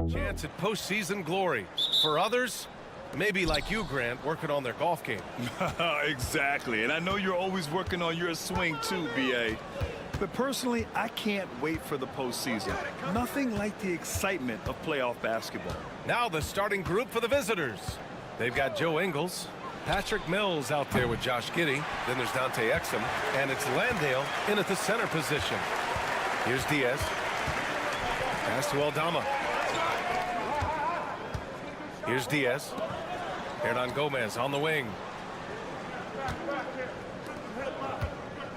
Chance at postseason glory. For others, maybe like you, Grant, working on their golf game. Exactly, and I know you're always working on your swing too, B.A. But personally, I can't wait for the postseason. Nothing like the excitement of playoff basketball. Now the starting group for the visitors. They've got Joe Ingles, Patrick Mills out there with Josh Giddey. Then there's Dante Exum, and it's Landale in at the center position. Here's Diaz. Pass to Aldama. Here's Diaz. Hernan Gomez on the wing.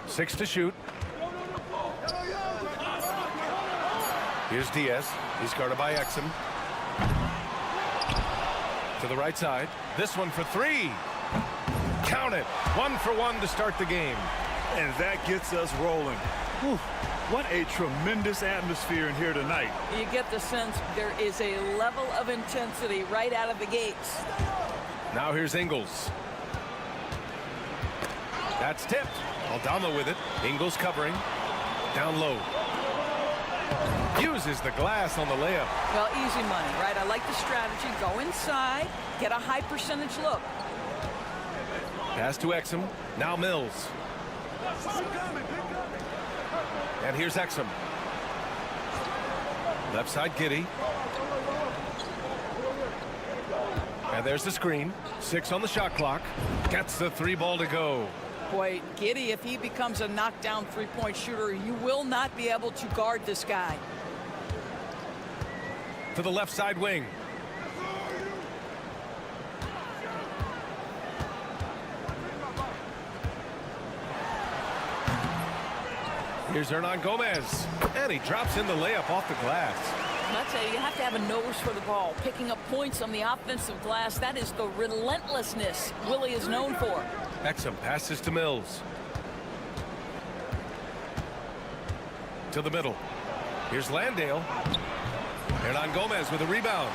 6 to shoot. Here's Diaz. He's guarded by Exum. To the right side. This one for 3. Count it. 1 for 1 to start the game. And that gets us rolling. Whew. What a tremendous atmosphere in here tonight. You get the sense there is a level of intensity right out of the gates. Now here's Ingles. That's tipped. Aldama with it. Ingles covering. Down low. Uses the glass on the layup. Well, easy money, right? I like the strategy. Go inside, get a high percentage look. Pass to Exum. Now Mills. And here's Exum. Left side, Giddey. And there's the screen. 6 on the shot clock. Gets the 3 ball to go. Boy, Giddey, if he becomes a knockdown three-point shooter, you will not be able to guard this guy. To the left side wing. Here's Hernan Gomez. And he drops in the layup off the glass. I tell you, you have to have a nose for the ball. Picking up points on the offensive glass, that is the relentlessness Willie is known for. Exum passes to Mills. To the middle. Here's Landale. Hernan Gomez with a rebound.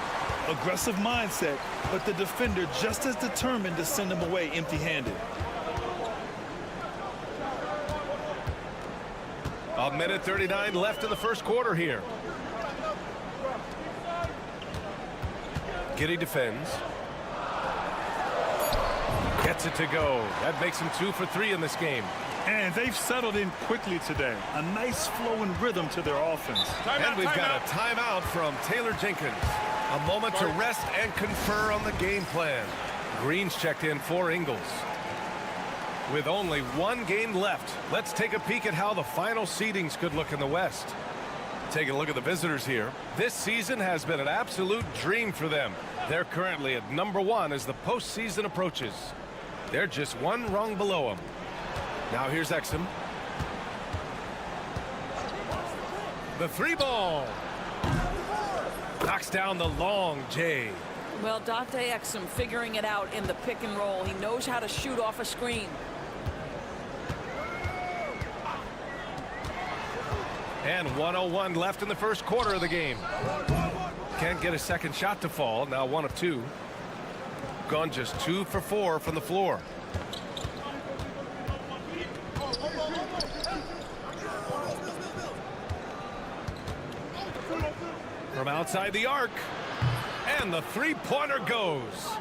Aggressive mindset, but the defender just as determined to send him away empty-handed. A minute 39 left in the first quarter here. Giddey defends. Gets it to go. That makes him 2 for 3 in this game. And they've settled in quickly today. A nice flowing rhythm to their offense. And we've got a timeout from Taylor Jenkins. A moment to rest and confer on the game plan. Green's checked in for Ingles. With only 1 game left, let's take a peek at how the final seedings could look in the West. Taking a look at the visitors here. This season has been an absolute dream for them. They're currently at number 1 as the postseason approaches. They're just 1 rung below them. Now here's Exum. The 3 ball. Knocks down the long J. Well, Dante Exum figuring it out in the pick and roll. He knows how to shoot off a screen. And 1:01 left in the first quarter of the game. Can't get a second shot to fall. Now 1 of 2. Gone just 2 for 4 from the floor. From outside the arc. And the 3-pointer goes.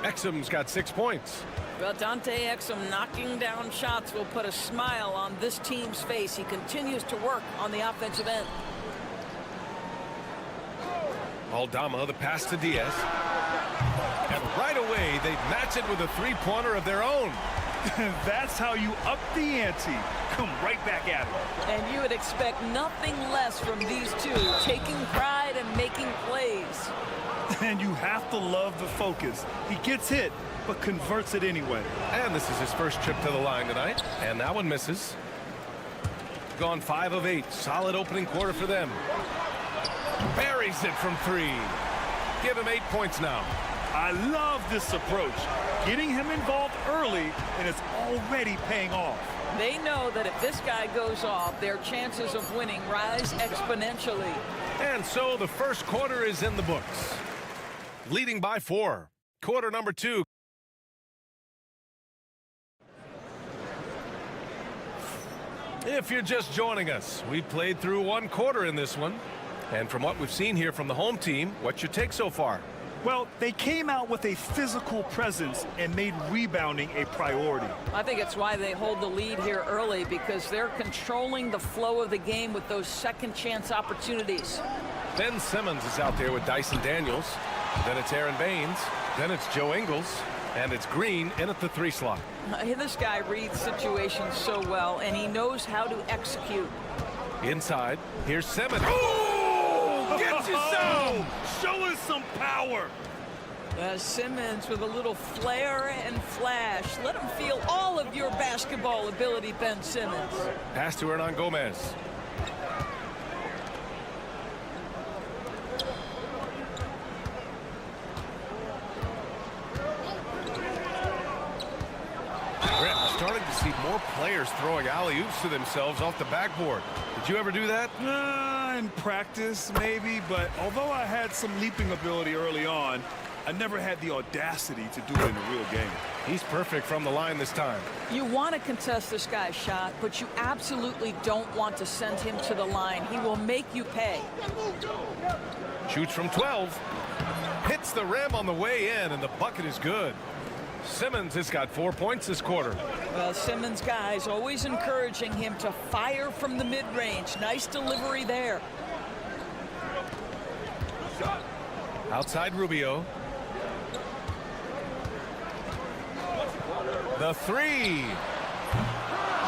Exum's got 6 points. Well, Dante Exum knocking down shots will put a smile on this team's face. He continues to work on the offensive end. Aldama, the pass to Diaz. And right away, they match it with a three-pointer of their own. That's how you up the ante. Come right back at it. And you would expect nothing less from these two, taking pride and making plays. And you have to love the focus. He gets hit, but converts it anyway. And this is his first trip to the line tonight. And that one misses. Gone 5 of 8. Solid opening quarter for them. Buries it from 3. Give him 8 points now. I love this approach. Getting him involved early, and it's already paying off. They know that if this guy goes off, their chances of winning rise exponentially. And so the first quarter is in the books. Leading by 4. Quarter number 2. If you're just joining us, we played through 1 quarter in this one. And from what we've seen here from the home team, what's your take so far? Well, they came out with a physical presence and made rebounding a priority. I think it's why they hold the lead here early, because they're controlling the flow of the game with those second chance opportunities. Ben Simmons is out there with Dyson Daniels. Then it's Aaron Baines. Then it's Joe Ingles. And it's Green in at the 3 slot. This guy reads situations so well, and he knows how to execute. Inside, here's Simmons. Oh! Get you some! Show us some power! Simmons with a little flair and flash. Let him feel all of your basketball ability, Ben Simmons. Pass to Hernan Gomez. Starting to see more players throwing alley-oops to themselves off the backboard. Did you ever do that? In practice, maybe, but although I had some leaping ability early on, I never had the audacity to do it in a real game. He's perfect from the line this time. You want to contest this guy's shot, but you absolutely don't want to send him to the line. He will make you pay. Shoots from 12. Hits the rim on the way in, and the bucket is good. Simmons has got 4 points this quarter. Well, Simmons guys always encouraging him to fire from the mid-range. Nice delivery there. Outside Rubio. The 3.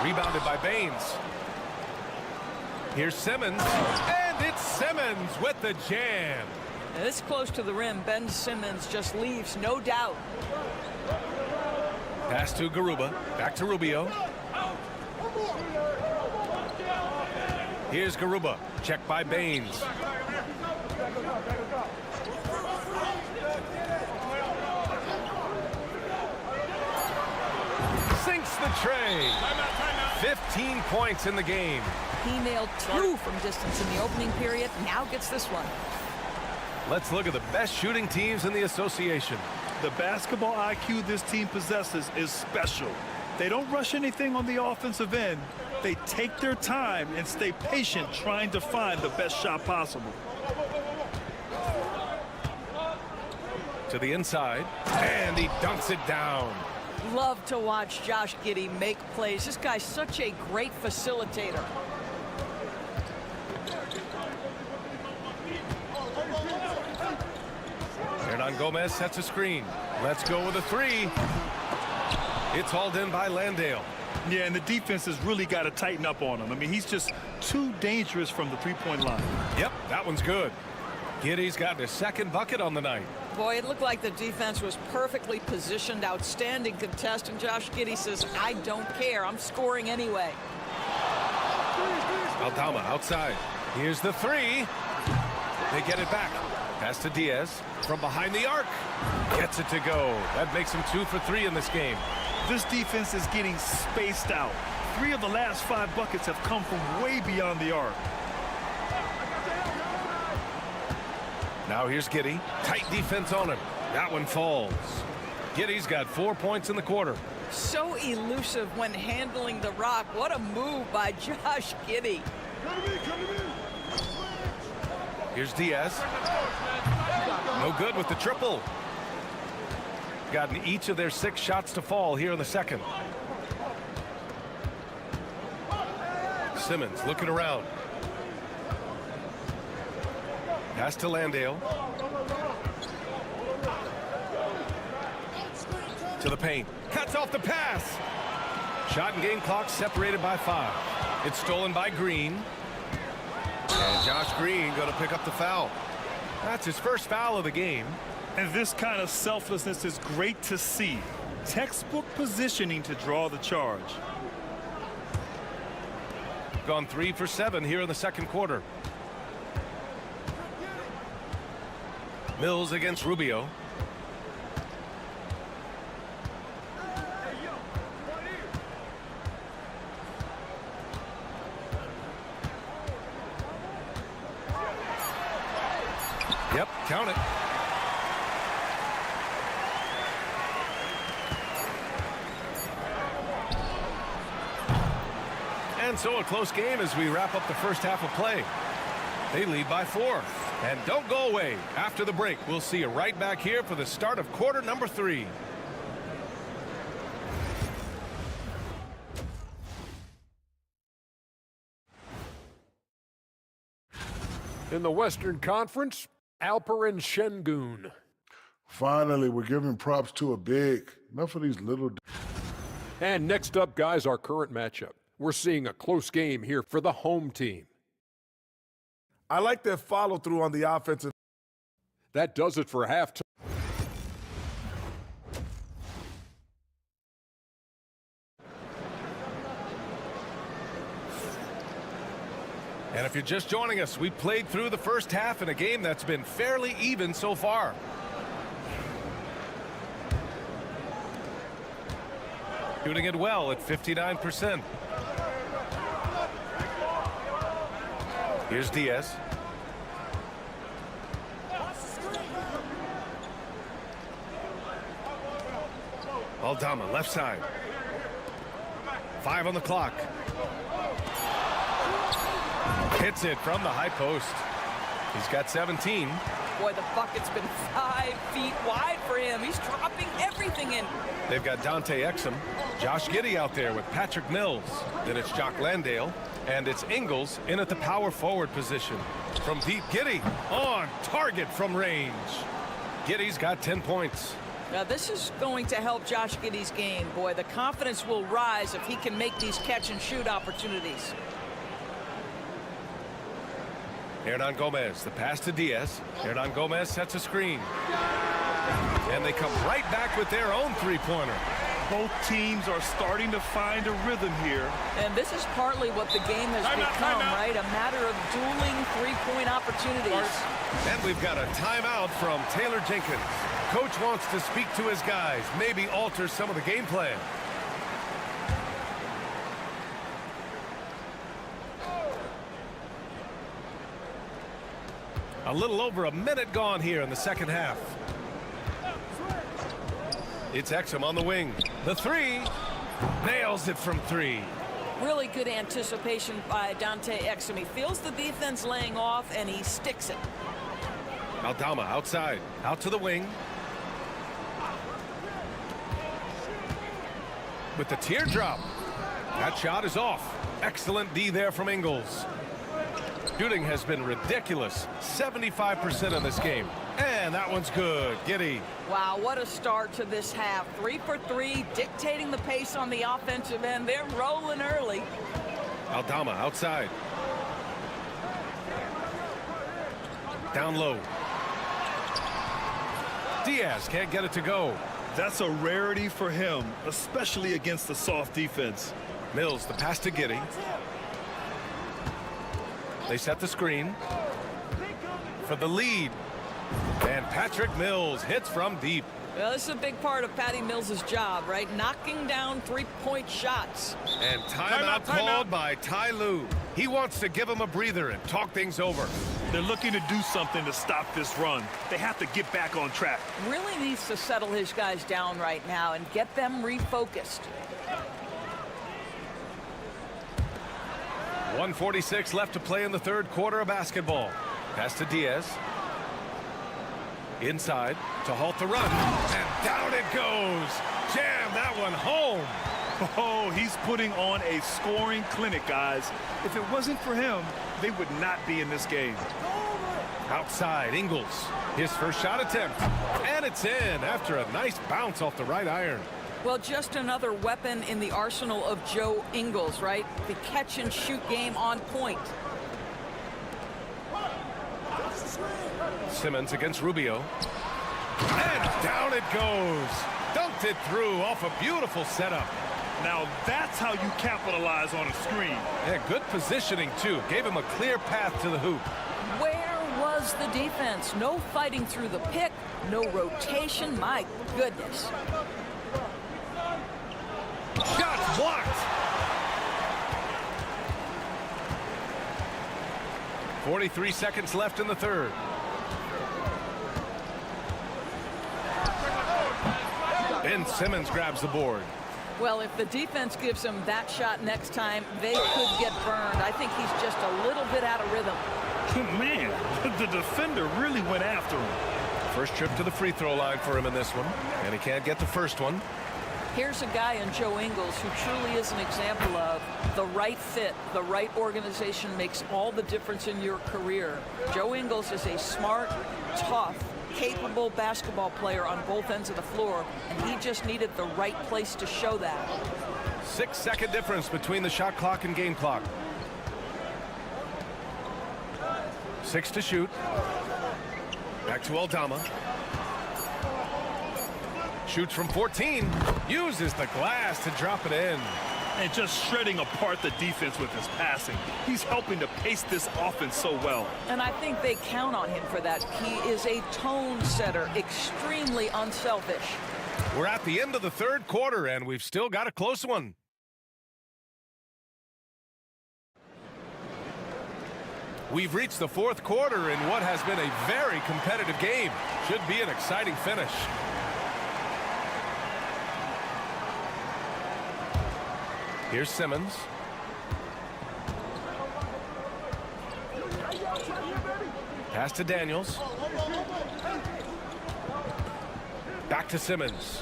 Rebounded by Baines. Here's Simmons. And it's Simmons with the jam. This close to the rim, Ben Simmons just leaves no doubt. Pass to Garuba. Back to Rubio. Here's Garuba. Checked by Baines. Sinks the tray. 15 points in the game. He nailed 2 from distance in the opening period. Now gets this one. Let's look at the best shooting teams in the association. The basketball IQ this team possesses is special. They don't rush anything on the offensive end. They take their time and stay patient trying to find the best shot possible. To the inside, and he dunks it down. Love to watch Josh Giddey make plays. This guy's such a great facilitator. Hernan Gomez sets a screen. Let's go with a 3. It's hauled in by Landale. Yeah, and the defense has really got to tighten up on him. I mean, he's just too dangerous from the three-point line. Yep, that one's good. Giddey's got his 2nd bucket on the night. Boy, it looked like the defense was perfectly positioned. Outstanding contest, and Josh Giddey says, I don't care. I'm scoring anyway. Aldama outside. Here's the 3. They get it back. Pass to Diaz from behind the arc. Gets it to go. That makes him 2 for 3 in this game. This defense is getting spaced out. 3 of the last 5 buckets have come from way beyond the arc. Now here's Giddey. Tight defense on him. That one falls. Giddey's got 4 points in the quarter. So elusive when handling the rock. What a move by Josh Giddey. Here's Diaz. No good with the triple. Gotten each of their 6 shots to fall here in the second. Simmons looking around. Pass to Landale. To the paint. Cuts off the pass. Shot and game clock separated by 5. It's stolen by Green. And Josh Green going to pick up the foul. That's his first foul of the game. And this kind of selflessness is great to see. Textbook positioning to draw the charge. Gone 3 for 7 here in the second quarter. Mills against Rubio. Yep, count it. And so a close game as we wrap up the first half of play. They lead by 4. And don't go away. After the break, we'll see you right back here for the start of quarter number 3. In the Western Conference, Alperen Şengün. Finally, we're giving props to a big. Enough of these little. And next up, guys, our current matchup. We're seeing a close game here for the home team. I like their follow-through on the offensive. That does it for halftime. And if you're just joining us, we played through the first half in a game that's been fairly even so far. Shooting it well at 59%. Here's Diaz. Aldama, left side. 5 on the clock. Hits it from the high post. He's got 17. Boy, the bucket's been 5 feet wide for him. He's dropping everything in. They've got Dante Exum, Josh Giddey out there with Patrick Mills. Then it's Jock Landale, and it's Ingles in at the power forward position. From deep, Giddey on target from range. Giddey's got 10 points. Now, this is going to help Josh Giddey's game. Boy, the confidence will rise if he can make these catch-and-shoot opportunities. Hernan Gomez, the pass to Diaz. Hernan Gomez sets a screen. And they come right back with their own three-pointer. Both teams are starting to find a rhythm here. And this is partly what the game has become, right? A matter of dueling three-point opportunities. And we've got a timeout from Taylor Jenkins. Coach wants to speak to his guys, maybe alter some of the game plan. A little over a minute gone here in the second half. It's Exum on the wing. The three. Nails it from 3. Really good anticipation by Dante Exum. He feels the defense laying off, and he sticks it. Aldama outside. Out to the wing. With the teardrop. That shot is off. Excellent D there from Ingles. Shooting has been ridiculous. 75% in this game. And that one's good. Giddey. Wow, what a start to this half. 3 for 3, dictating the pace on the offensive end. They're rolling early. Aldama outside. Down low. Diaz can't get it to go. That's a rarity for him, especially against the soft defense. Mills, the pass to Giddey. They set the screen for the lead. And Patrick Mills hits from deep. Well, this is a big part of Patty Mills' job, right? Knocking down three-point shots. And timeout called by Ty Lue. He wants to give him a breather and talk things over. They're looking to do something to stop this run. They have to get back on track. Really needs to settle his guys down right now and get them refocused. 1:46 left to play in the third quarter of basketball. Pass to Diaz. Inside to halt the run. And down it goes. Jam that one home. Oh, he's putting on a scoring clinic, guys. If it wasn't for him, they would not be in this game. Outside, Ingles. His first shot attempt. And it's in after a nice bounce off the right iron. Well, just another weapon in the arsenal of Joe Ingles, right? The catch-and-shoot game on point. Simmons against Rubio. And down it goes. Dunked it through off a beautiful setup. Now that's how you capitalize on a screen. Yeah, good positioning, too. Gave him a clear path to the hoop. Where was the defense? No fighting through the pick, no rotation. My goodness. Shots blocked. 43 seconds left in the third. Ben Simmons grabs the board. Well, if the defense gives him that shot next time, they could get burned. I think he's just a little bit out of rhythm. Man, the defender really went after him. First trip to the free throw line for him in this one, and he can't get the first one. Here's a guy in Joe Ingles who truly is an example of the right fit, the right organization makes all the difference in your career. Joe Ingles is a smart, tough, capable basketball player on both ends of the floor, and he just needed the right place to show that. 6-second difference between the shot clock and game clock. 6 to shoot. Back to Aldama. Shoots from 14. Uses the glass to drop it in. And just shredding apart the defense with his passing. He's helping to pace this offense so well. And I think they count on him for that. He is a tone setter, extremely unselfish. We're at the end of the third quarter, and we've still got a close one. We've reached the fourth quarter in what has been a very competitive game. Should be an exciting finish. Here's Simmons. Pass to Daniels. Back to Simmons.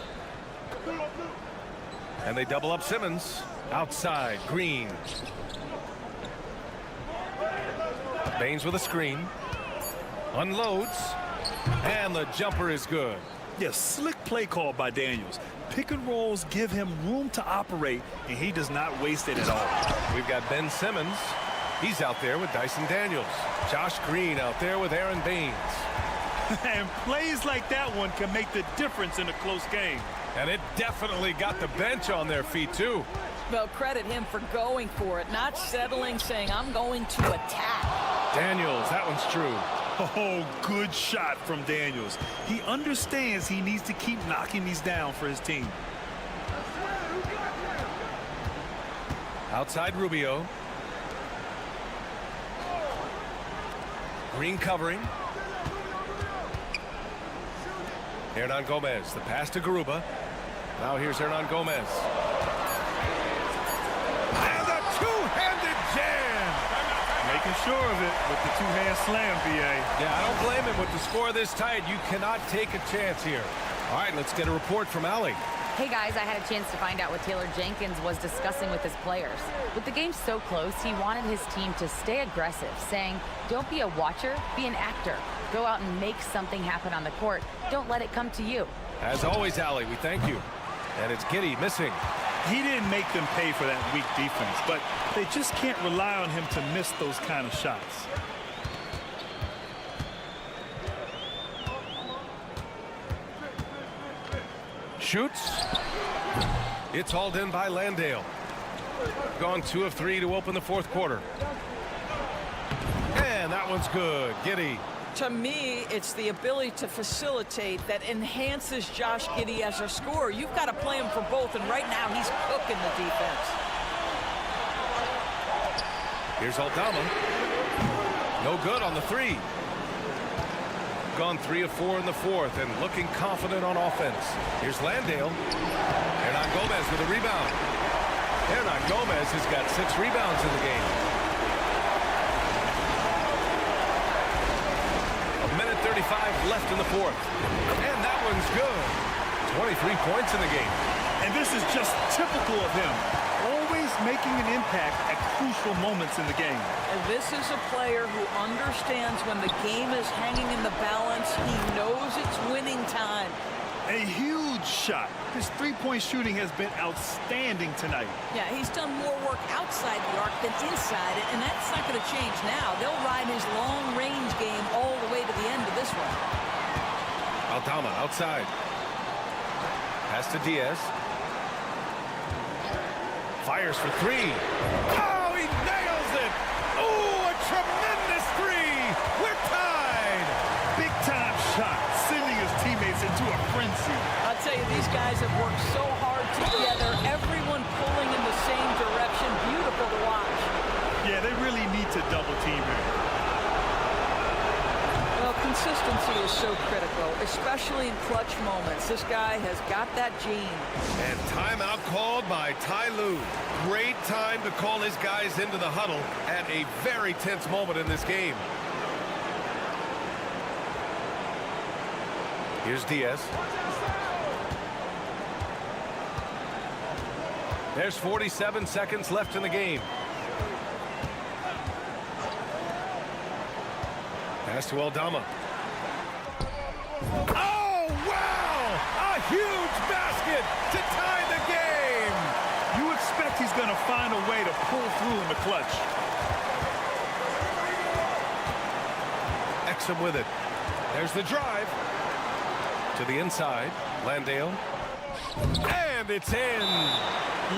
And they double up Simmons. Outside, Green. Baines with a screen. Unloads. And the jumper is good. Yes, slick play call by Daniels. Pick and rolls give him room to operate, and he does not waste it at all. We've got Ben Simmons. He's out there with Dyson Daniels. Josh Green out there with Aaron Baines. And plays like that one can make the difference in a close game. And it definitely got the bench on their feet, too. Well, credit him for going for it, not settling, saying, I'm going to attack. Daniels, that one's true. Oh, good shot from Daniels. He understands he needs to keep knocking these down for his team. Outside Rubio. Green covering. Hernan Gomez, the pass to Garuba. Now here's Hernan Gomez. And a two-handed jam! Making sure of it with the two-hand slam, B.A. Yeah, I don't blame him with the score this tight. You cannot take a chance here. All right, let's get a report from Allie. Hey guys, I had a chance to find out what Taylor Jenkins was discussing with his players. With the game so close, he wanted his team to stay aggressive, saying, don't be a watcher, be an actor. Go out and make something happen on the court. Don't let it come to you. As always, Allie, we thank you. And it's Giddey missing. He didn't make them pay for that weak defense, but they just can't rely on him to miss those kind of shots. Shoots. It's hauled in by Landale. Gone 2 of 3 to open the fourth quarter. And that one's good. Giddey. To me, it's the ability to facilitate that enhances Josh Giddey as a scorer. You've got to play him for both, and right now he's cooking the defense. Here's Aldama. No good on the three. Gone 3 of 4 in the fourth and looking confident on offense. Here's Landale. Hernan Gomez with a rebound. Hernan Gomez has got 6 rebounds in the game. 1:30 2:35 left in the fourth. And that one's good. 23 points in the game. And this is just typical of him. Always making an impact at crucial moments in the game. And this is a player who understands when the game is hanging in the balance. He knows it's winning time. A huge shot. His three-point shooting has been outstanding tonight. Yeah, he's done more work outside the arc than inside it, and that's not going to change now. They'll ride his long-range game all the way to the end of this one. Aldama outside. Pass to Diaz. Fires for three. Oh, he nails it! Oh, a tremendous three! We're tied! Big-time shot, sending his teammates into a frenzy. I'll tell you, these guys have worked so hard together, everyone pulling in the same direction. Beautiful to watch. Yeah, they really need to double-team him. Well, consistency is so critical, especially in clutch moments. This guy has got that gene. And timeout called by Ty Lue. Great time to call his guys into the huddle at a very tense moment in this game. Here's Diaz. There's 47 seconds left in the game. Pass to Aldama. Oh, wow! A huge basket to tie the game! You expect he's going to find a way to pull through in the clutch. Exum with it. There's the drive. To the inside. Landale. And it's in!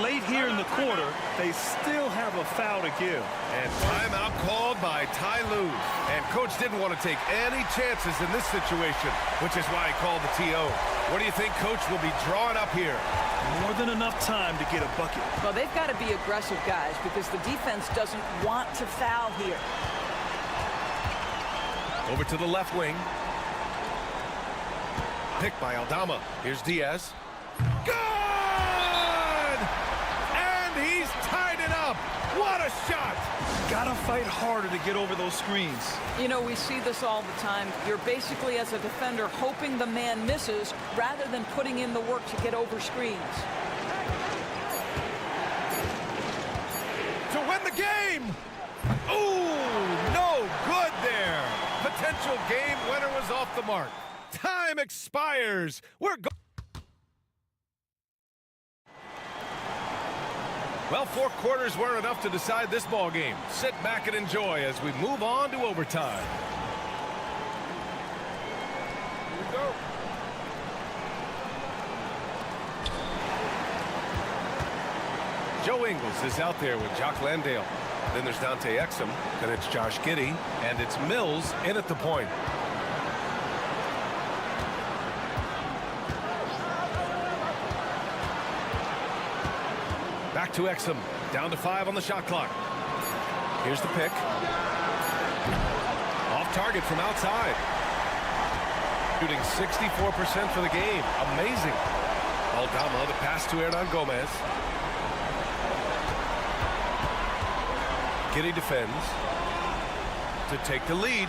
Late here in the quarter, they still have a foul to give. And timeout called by Ty Lue. And coach didn't want to take any chances in this situation, which is why he called the TO. What do you think coach will be drawing up here? More than enough time to get a bucket. Well, they've got to be aggressive guys because the defense doesn't want to foul here. Over to the left wing. Picked by Aldama. Here's Diaz. Good! And he's tied it up. What a shot! Gotta fight harder to get over those screens. You know, we see this all the time. You're basically, as a defender, hoping the man misses rather than putting in the work to get over screens. To win the game! Ooh, no good there. Potential game winner was off the mark. Time expires. We're going. Well, 4 quarters weren't enough to decide this ball game. Sit back and enjoy as we move on to overtime. Here we go. Joe Ingles is out there with Jock Landale. Then there's Dante Exum. Then it's Josh Giddey. And it's Mills in at the point. Back to Exum. Down to 5 on the shot clock. Here's the pick. Off target from outside. Shooting 64% for the game. Amazing. Aldama, the pass to Hernan Gomez. Giddey defends to take the lead.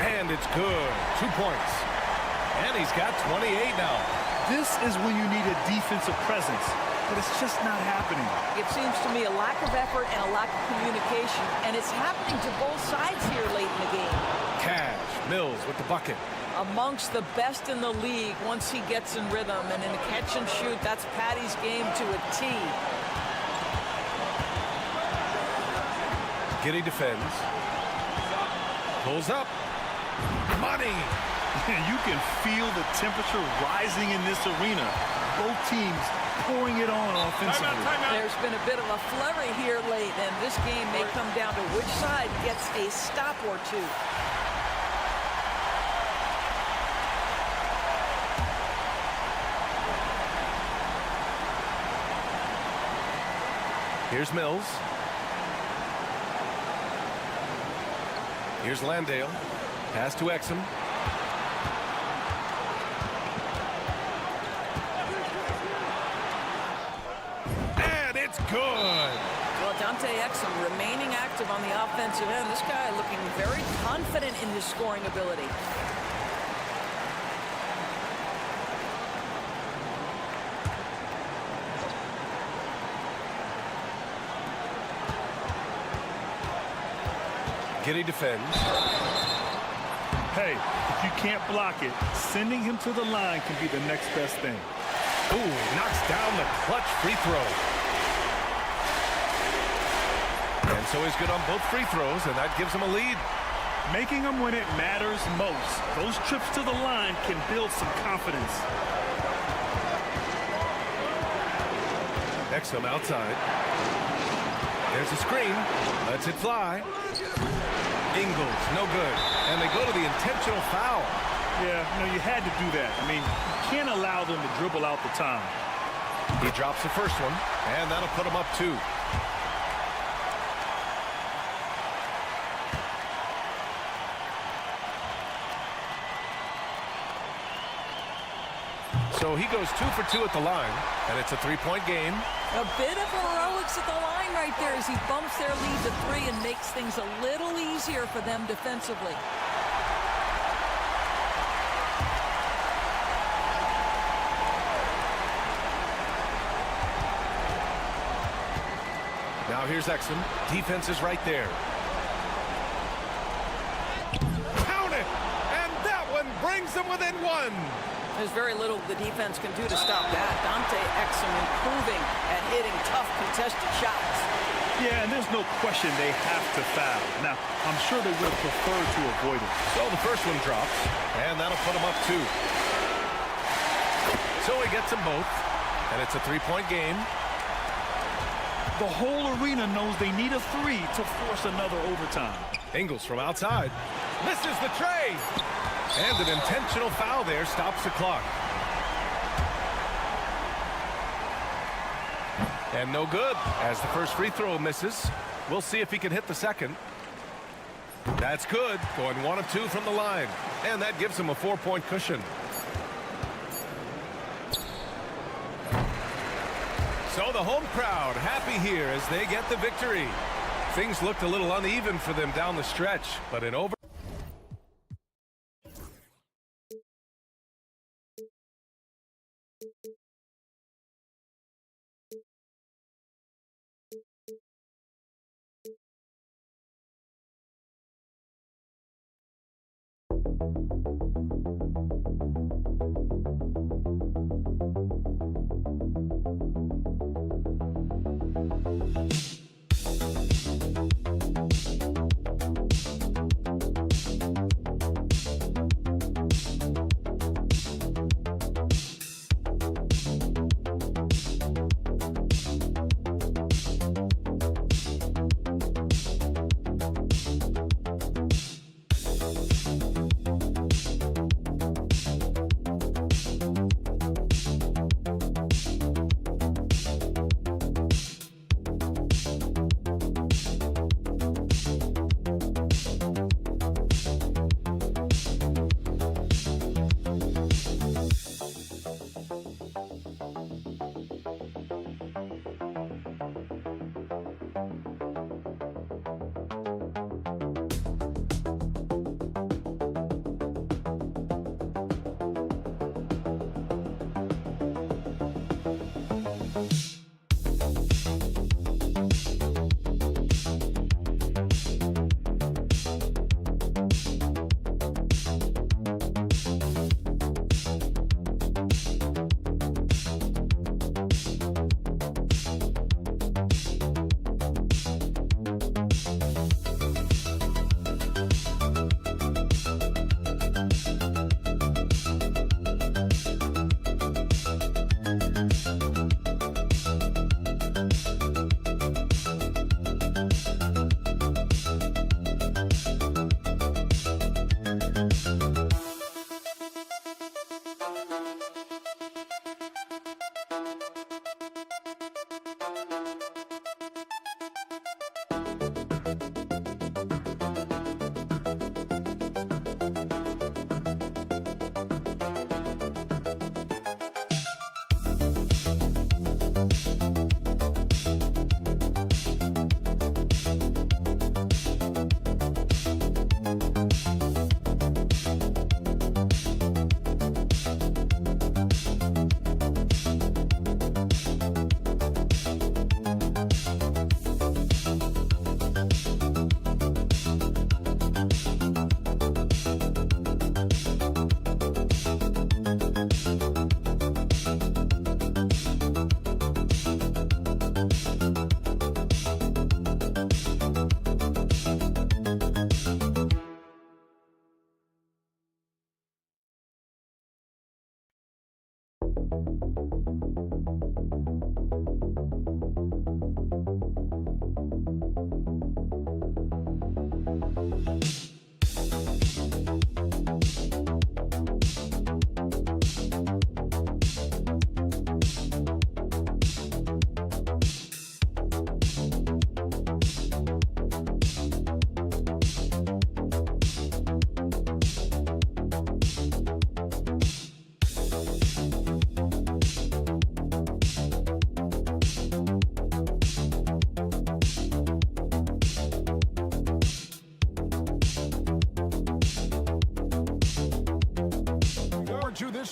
And it's good. 2 points. And he's got 28 now. This is when you need a defensive presence, but it's just not happening. It seems to me a lack of effort and a lack of communication, and it's happening to both sides here late in the game. Cash, Mills with the bucket. Amongst the best in the league once he gets in rhythm, and in the catch and shoot, that's Patty's game to a T. Giddey defends. Pulls up. Money. You can feel the temperature rising in this arena. Both teams pouring it on offensively. There's been a bit of a flurry here late, and this game may come down to which side gets a stop or two. Here's Mills. Here's Landale. Pass to Exum. And it's good. Well, Dante Exum remaining active on the offensive end. This guy looking very confident in his scoring ability. Giddy defends. Hey, if you can't block it, sending him to the line can be the next best thing. Ooh, knocks down the clutch free throw. And so he's good on both free throws, and that gives him a lead. Making them when it matters most. Those trips to the line can build some confidence. Exum outside. There's a screen. Lets it fly. Ingles, no good. And they go to the intentional foul. Yeah, you had to do that. I mean, you can't allow them to dribble out the time. He drops the first one, and that'll put him up 2. So he goes 2 for 2 at the line, and it's a 3-point game. A bit of heroics at the line right there as he bumps their lead to 3 and makes things a little easier for them defensively. Now here's Exum. Defense is right there. Count it! And that one brings them within 1. There's very little the defense can do to stop that. Dante Exum improving at hitting tough contested shots. Yeah, and there's no question they have to foul. Now, I'm sure they would have preferred to avoid it. So the first one drops, and that'll put him up 2. So he gets them both, and it's a 3-point game. The whole arena knows they need a 3 to force another overtime. Ingles from outside. Misses the tray. And an intentional foul there stops the clock. And no good as the first free throw misses. We'll see if he can hit the second. That's good. Going 1 of 2 from the line. And that gives him a 4-point cushion. So the home crowd happy here as they get the victory. Things looked a little uneven for them down the stretch, but in over.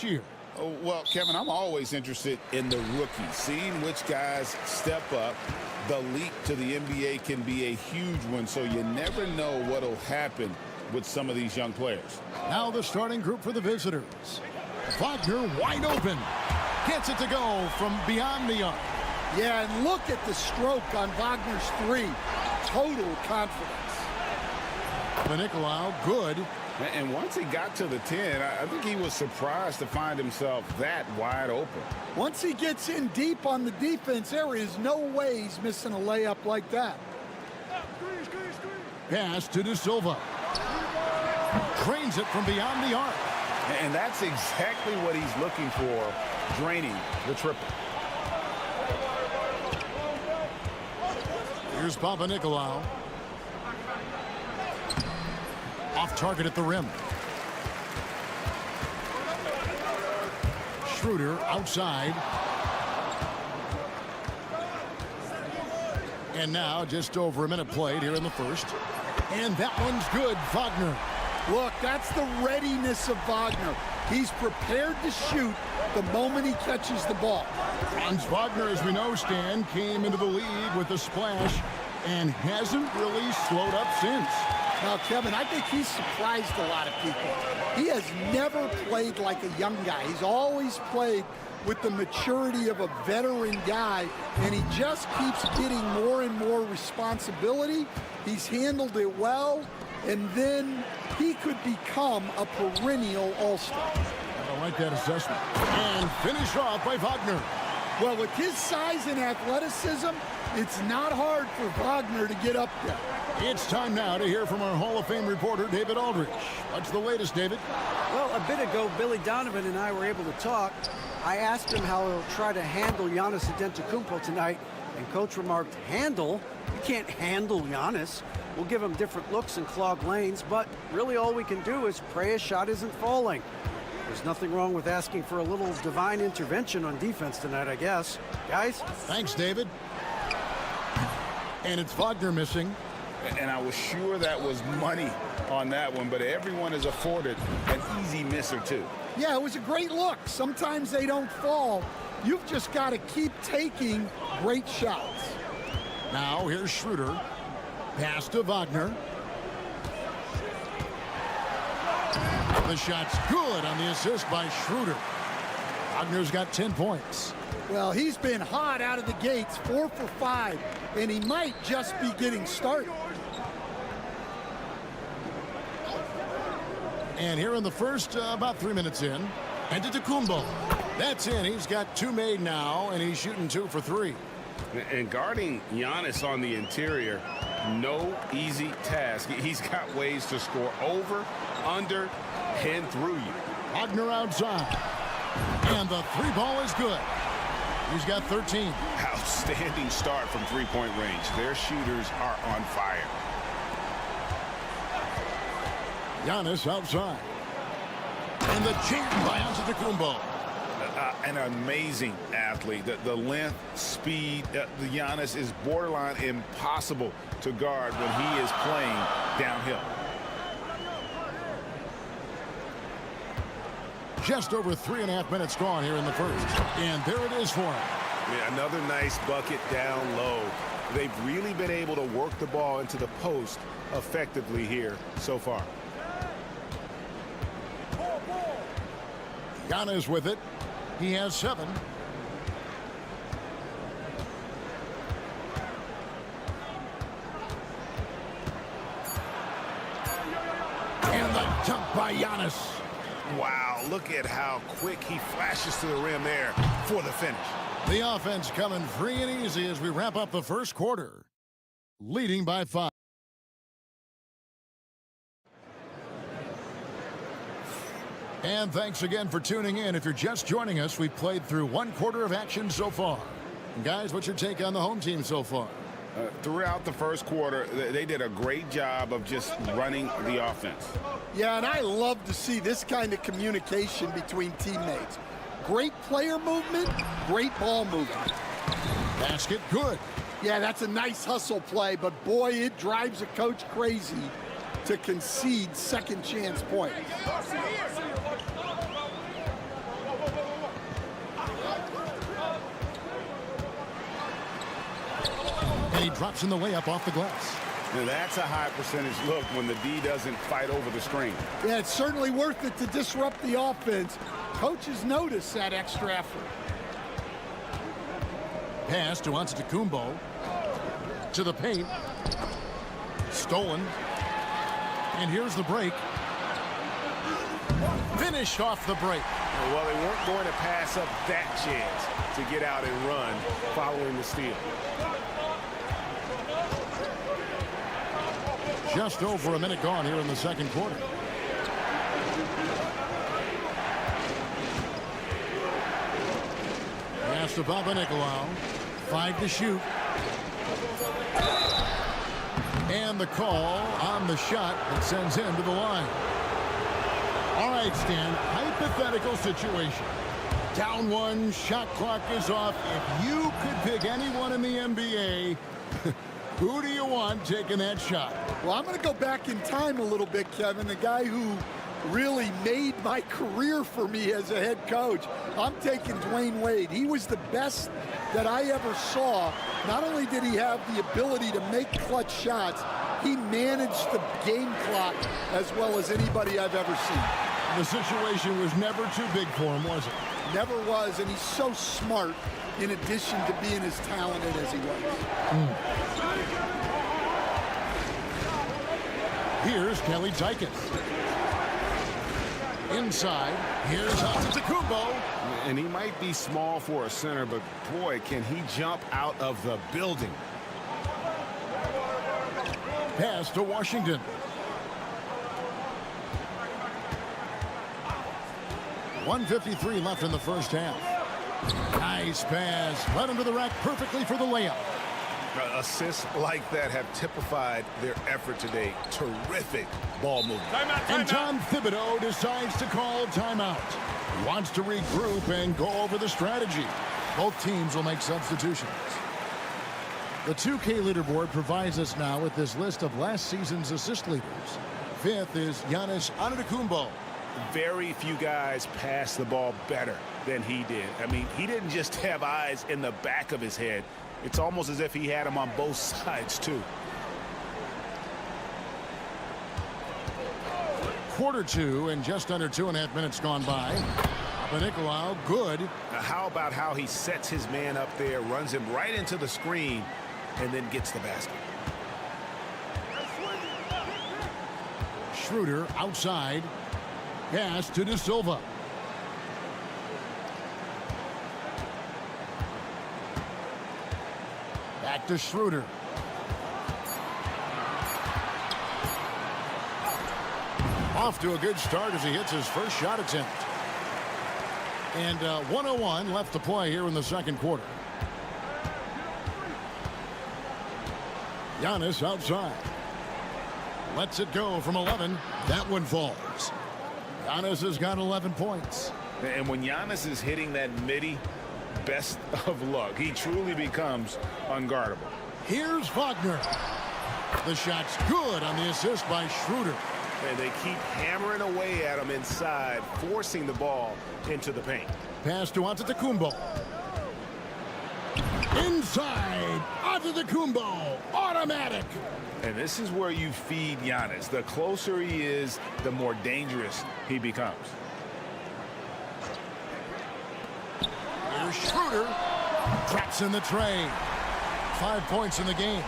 this year? Oh, well, Kevin, I'm always interested in the rookies, seeing which guys step up. The leap to the NBA can be a huge one, so you never know what will happen with some of these young players. Now the starting group for the visitors. Wagner wide open. Gets it to go from beyond the arc. Yeah, and look at the stroke on Wagner's three. Total confidence. Nicolau, good. And once he got to the 10, I think he was surprised to find himself that wide open. Once he gets in deep on the defense, there is no way he's missing a layup like that. Pass to De Silva. Drains it from beyond the arc. And that's exactly what he's looking for, draining the triple. Here's Papa Nicolau. Off target at the rim. Schroeder outside. And now just over a minute played here in the first. And that one's good, Wagner. Look, that's the readiness of Wagner. He's prepared to shoot the moment he catches the ball. Franz Wagner, as we know, Stan, came into the league with a splash and hasn't really slowed up since. Now, Kevin, I think he's surprised a lot of people. He has never played like a young guy. He's always played with the maturity of a veteran guy, and he just keeps getting more and more responsibility. He's handled it well, and then he could become a perennial all-star. I like that assessment. And finished off by Wagner. Well, with his size and athleticism, it's not hard for Wagner to get up there. It's time now to hear from our Hall of Fame reporter, David Aldrich. What's the latest, David? Well, a bit ago, Billy Donovan and I were able to talk. I asked him how he'll try to handle Giannis Antetokounmpo tonight, and Coach remarked, handle? You can't handle Giannis. We'll give him different looks and clog lanes, but really all we can do is pray a shot isn't falling. There's nothing wrong with asking for a little divine intervention on defense tonight, I guess. Guys? Thanks, David. And it's Wagner missing. And I was sure that was money on that one, but everyone is afforded an easy miss or two. Yeah, it was a great look. Sometimes they don't fall. You've just got to keep taking great shots. Now here's Schroeder. Pass to Wagner. The shot's good on the assist by Schroeder. Wagner's got 10 points. Well, he's been hot out of the gates, 4 for 5, and he might just be getting started. And here in the first, about 3 minutes in, Antetokounmpo. That's in. He's got 2 made now, and he's shooting 2 for 3. And guarding Giannis on the interior, no easy task. He's got ways to score over, under, and through you. Wagner outside. And the 3-ball is good. He's got 13. Outstanding start from three-point range. Their shooters are on fire. Giannis outside. And the jam by Antetokounmpo. An amazing athlete. The length, speed, the Giannis is borderline impossible to guard when he is playing downhill. Just over 3.5 minutes gone here in the first. And there it is for him. Yeah, another nice bucket down low. They've really been able to work the ball into the post effectively here so far. Giannis with it. He has 7. And the dunk by Giannis. Wow, look at how quick he flashes to the rim there for the finish. The offense coming free and easy as we wrap up the first quarter. Leading by 5. And thanks again for tuning in. If you're just joining us, we've played through 1 quarter of action so far. And guys, what's your take on the home team so far? Throughout the first quarter, they did a great job of just running the offense. Yeah, and I love to see this kind of communication between teammates. Great player movement, great ball movement. Basket good. Yeah, that's a nice hustle play, but boy, it drives a coach crazy to concede second chance points. And he drops in the layup off the glass. Now that's a high percentage look when the D doesn't fight over the screen. Yeah, it's certainly worth it to disrupt the offense. Coaches notice that extra effort. Pass to Antetokounmpo. To the paint. Stolen. And here's the break. Finished off the break. Well, they weren't going to pass up that chance to get out and run following the steal. Just over a minute gone here in the second quarter. Pass to Papanikolaou. 5 to shoot. And the call on the shot that sends him to the line. All right, Stan, hypothetical situation. Down one, shot clock is off. If you could pick anyone in the NBA, who do you want taking that shot? Well, I'm going to go back in time a little bit, Kevin. The guy who really made my career for me as a head coach. I'm taking Dwayne Wade. He was the best that I ever saw. Not only did he have the ability to make clutch shots, he managed the game clock as well as anybody I've ever seen. The situation was never too big for him, was it? Never was, and he's so smart in addition to being as talented as he was. Here's Kelly Tykes. Inside, here's Antetokounmpo. And he might be small for a center, but boy, can he jump out of the building. Pass to Washington. .153 left in the first half. Nice pass. Led him to the rack perfectly for the layup. Assists like that have typified their effort today. Terrific ball movement. And Tom Thibodeau decides to call timeout. He wants to regroup and go over the strategy. Both teams will make substitutions. The 2K leaderboard provides us now with this list of last season's assist leaders. Fifth is Giannis Antetokounmpo. Very few guys pass the ball better than he did. I mean, he didn't just have eyes in the back of his head. It's almost as if he had them on both sides, too. Quarter two, and just under 2.5 minutes gone by. Papanikolaou, good. Now, how about how he sets his man up there, runs him right into the screen, and then gets the basket. Schroeder outside. Pass to De Silva. Back to Schroeder. Off to a good start as he hits his first shot attempt. And 1:01 left to play here in the second quarter. Giannis outside. Lets it go from 11. That one falls. Giannis has got 11 points. And when Giannis is hitting that midi, best of luck. He truly becomes unguardable. Here's Wagner. The shot's good on the assist by Schroeder. And they keep hammering away at him inside, forcing the ball into the paint. Pass to Antetokounmpo. Inside, Antetokounmpo, automatic. And this is where you feed Giannis. The closer he is, the more dangerous he becomes. Here's Schroeder. Traps in the tray. 5 points in the game.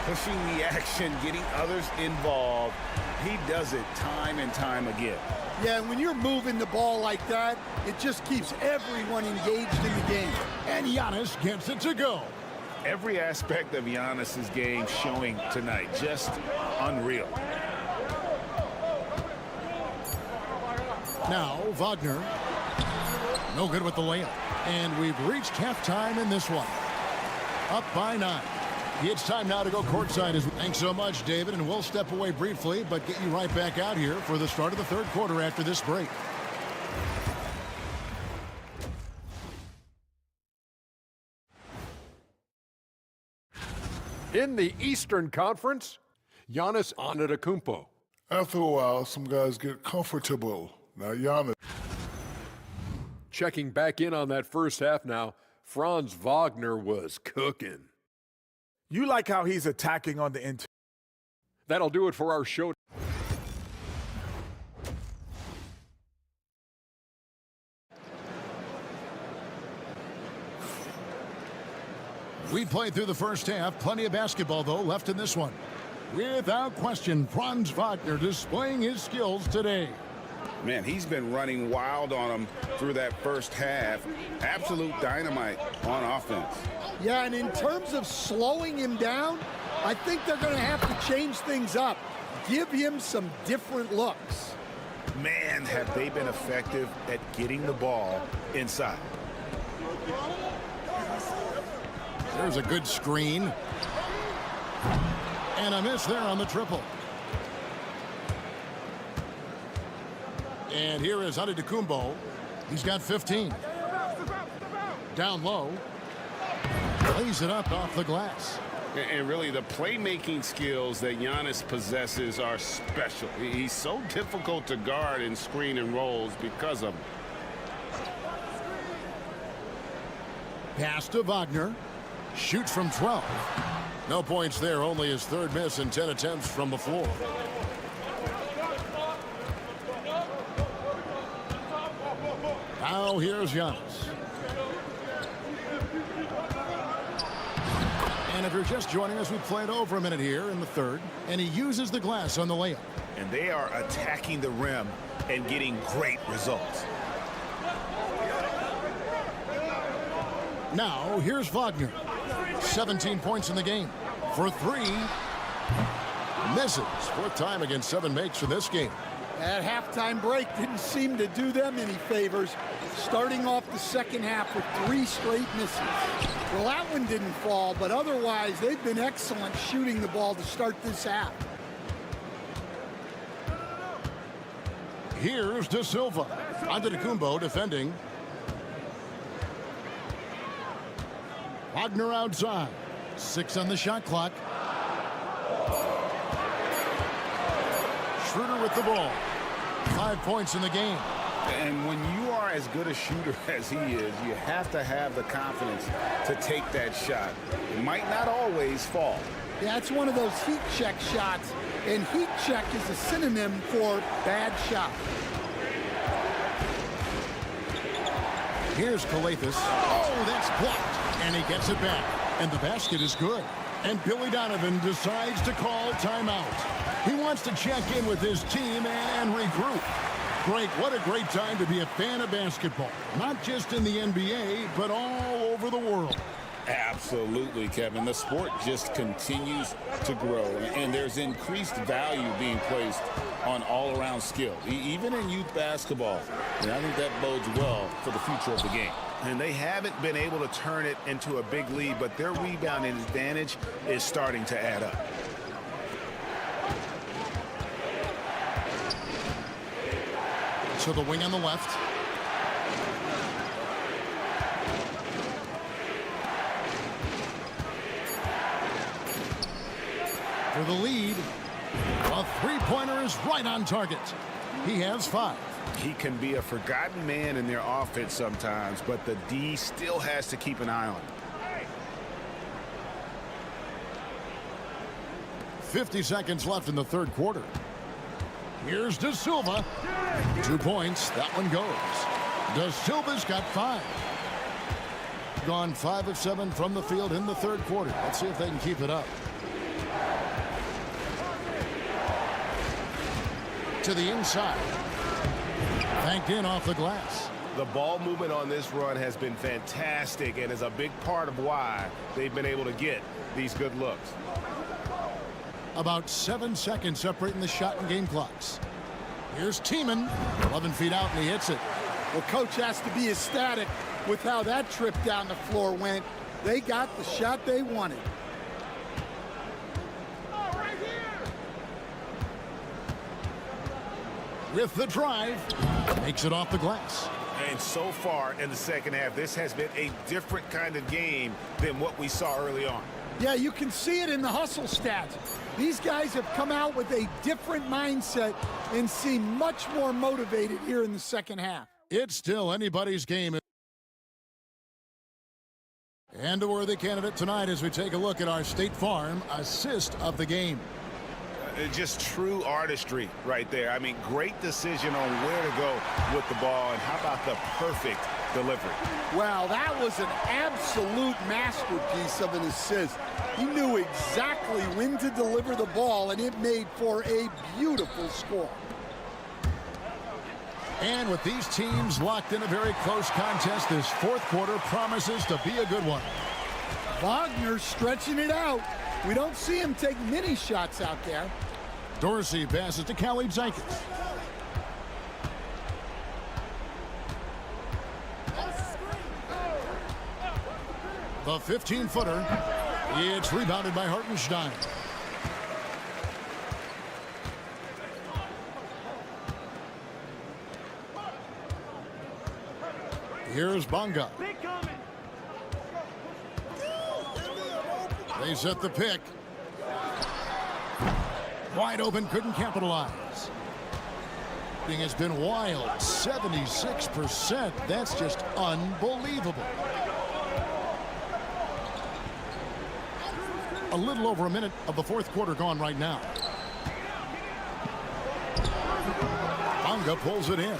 Pushing the action, getting others involved. He does it time and time again. Yeah, when you're moving the ball like that, it just keeps everyone engaged in the game. And Giannis gets it to go. Every aspect of Giannis's game showing tonight. Just unreal. Now, Wagner. No good with the layup. And we've reached halftime in this one. Up by 9. It's time now to go courtside. Thanks so much, David, and we'll step away briefly, but get you right back out here for the start of the third quarter after this break. In the Eastern Conference, Giannis Antetokounmpo. After a while, some guys get comfortable. Now, Giannis. Checking back in on that first half now, Franz Wagner was cooking. You like how he's attacking on the interior. That'll do it for our show. We played through the first half. Plenty of basketball, though, left in this one. Without question, Franz Wagner displaying his skills today. Man, he's been running wild on him through that first half. Absolute dynamite on offense. Yeah, and in terms of slowing him down, I think they're going to have to change things up. Give him some different looks. Man, have they been effective at getting the ball inside. There's a good screen. And a miss there on the triple. And here is Antetokounmpo. He's got 15. Down low. Lays it up off the glass. And really, the playmaking skills that Giannis possesses are special. He's so difficult to guard in screen and rolls because of them. Pass to Wagner. Shoots from 12. No points there, only his third miss in 10 attempts from the floor. Now here's Giannis. And if you're just joining us, we played over a minute here in the third, and he uses the glass on the layup. And they are attacking the rim and getting great results. Now here's Wagner. 17 points in the game. For three. Misses. Fourth time against 7 makes for this game. That halftime break didn't seem to do them any favors. Starting off the second half with 3 straight misses. Well, that one didn't fall, but otherwise they've been excellent shooting the ball to start this half. Here's De Silva. Antetokounmpo defending. Wagner outside. 6 on the shot clock. Schroeder with the ball. 5 points in the game. And when you are as good a shooter as he is, you have to have the confidence to take that shot. It might not always fall. Yeah, it's one of those heat check shots, and heat check is a synonym for bad shot. Here's Calathis. Oh, that's blocked. And he gets it back. And the basket is good. And Billy Donovan decides to call timeout. He wants to check in with his team and regroup. Greg, what a great time to be a fan of basketball. Not just in the NBA, but all over the world. Absolutely, Kevin. The sport just continues to grow, and there's increased value being placed on all-around skill, even in youth basketball. And I think that bodes well for the future of the game. And they haven't been able to turn it into a big lead, but their rebounding advantage is starting to add up. To the wing on the left. For the lead. A three-pointer is right on target. He has 5. He can be a forgotten man in their offense sometimes, but the D still has to keep an eye on him. 50 seconds left in the third quarter. Here's De Silva. 2 points. That one goes. De Silva's got 5. Gone 5 of 7 from the field in the third quarter. Let's see if they can keep it up. To the inside. Banked in off the glass. The ball movement on this run has been fantastic and is a big part of why they've been able to get these good looks. About 7 seconds separating the shot and game clocks. Here's Tiemann. 11 feet out, and he hits it. Well, coach has to be ecstatic with how that trip down the floor went. They got the shot they wanted. With the drive, makes it off the glass. And so far in the second half, this has been a different kind of game than what we saw early on. Yeah, you can see it in the hustle stats. These guys have come out with a different mindset and seem much more motivated here in the second half. It's still anybody's game. And a worthy candidate tonight as we take a look at our State Farm assist of the game. Just true artistry right there. I mean, great decision on where to go with the ball, and how about the perfect delivery? Well, that was an absolute masterpiece of an assist. He knew exactly when to deliver the ball, and it made for a beautiful score. And with these teams locked in a very close contest, this fourth quarter promises to be a good one. Wagner stretching it out. We don't see him take many shots out there. Dorsey passes to Caleb Jenkins. The 15-footer. It's rebounded by Hartenstein. Here's Bonga. They set the pick. Wide open, couldn't capitalize. Thing has been wild. 76%. That's just unbelievable. A little over a minute of the fourth quarter gone right now. Bonga pulls it in.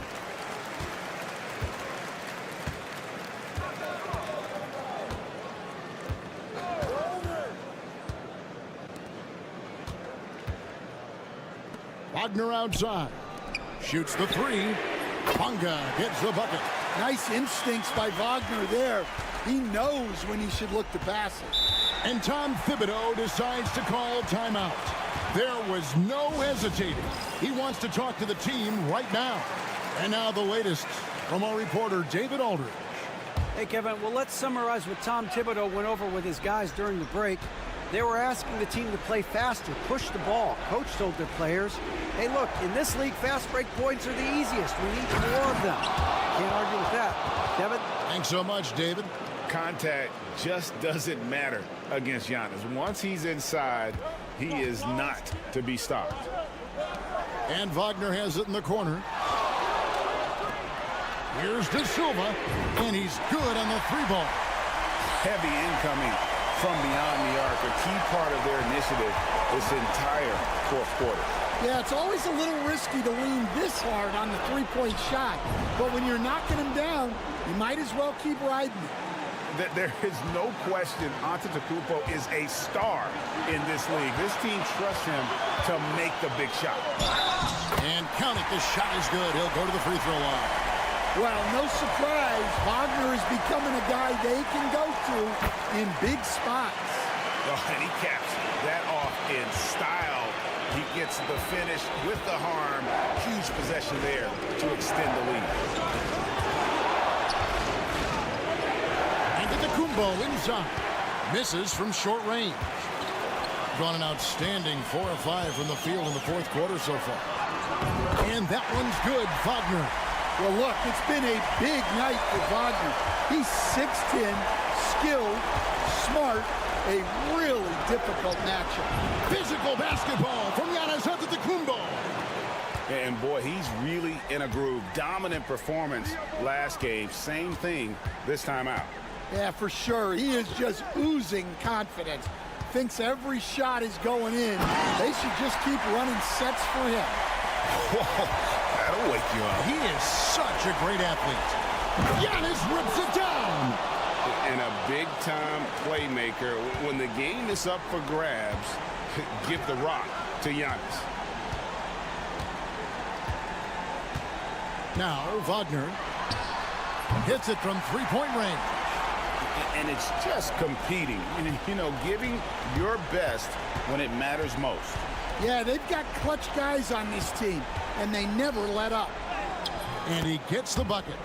Wagner outside. Shoots the three. Bonga gets the bucket. Nice instincts by Wagner there. He knows when he should look to pass it. And Tom Thibodeau decides to call timeout. There was no hesitating. He wants to talk to the team right now. And now the latest from our reporter, David Aldridge. Hey, Kevin, well, let's summarize what Tom Thibodeau went over with his guys during the break. They were asking the team to play faster, push the ball. Coach told their players, hey, look, in this league, fast break points are the easiest. We need more of them. Can't argue with that. Kevin? Thanks so much, David. Contact just doesn't matter against Giannis. Once he's inside, he is not to be stopped. And Wagner has it in the corner. Here's De Silva, and he's good on the three ball. Heavy incoming from beyond the arc, a key part of their initiative this entire fourth quarter. Yeah, it's always a little risky to lean this hard on the three-point shot, but when you're knocking him down, you might as well keep riding it. There is no question Antetokounmpo is a star in this league. This team trusts him to make the big shot. And count it, the shot is good. He'll go to the free throw line. Well, no surprise, Wagner is becoming a guy they can go to in big spots. Oh, and he caps that off in style. He gets the finish with the harm. Huge possession there to extend the lead. Antetokounmpo inside. Misses from short range. Drawn an outstanding 4 of 5 from the field in the fourth quarter so far. And that one's good, Wagner. Well, look, it's been a big night for Wagner. He's 6'10", skilled, smart, a really difficult matchup. Physical basketball from Giannis Antetokounmpo. And boy, he's really in a groove. Dominant performance last game. Same thing this time out. Yeah, for sure. He is just oozing confidence. Thinks every shot is going in. They should just keep running sets for him. Whoa, that'll wake you up. He is such a great athlete. Giannis rips it down. And a big-time playmaker. When the game is up for grabs, give the rock to Giannis. Now Wagner hits it from three-point range. And it's just competing, you know, giving your best when it matters most. Yeah, they've got clutch guys on this team, and they never let up. And he gets the bucket.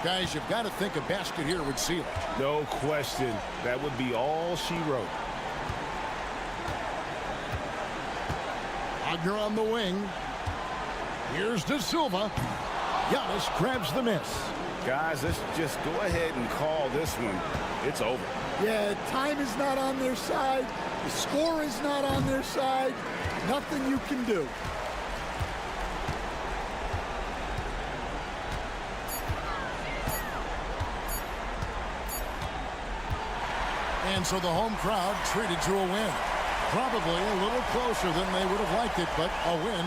Guys, you've got to think a basket here would seal it. No question. That would be all she wrote. Wagner on the wing. Here's De Silva. Giannis grabs the miss. Guys, let's just go ahead and call this one. It's over. Yeah, time is not on their side. The score is not on their side. Nothing you can do. And so the home crowd treated to a win. Probably a little closer than they would have liked it, but a win.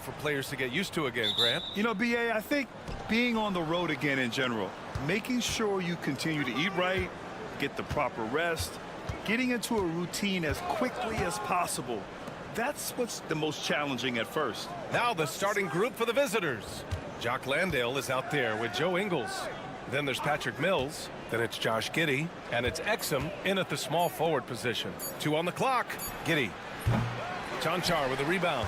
For players to get used to again, Grant. You know, BA, I think being on the road again in general, making sure you continue to eat right, get the proper rest, getting into a routine as quickly as possible. That's what's the most challenging at first. Now the starting group for the visitors. Jock Landale is out there with Joe Ingles. Then there's Patrick Mills. Then it's Josh Giddey. And it's Exum in at the small forward position. 2 on the clock. Giddey. Chanchar with the rebound.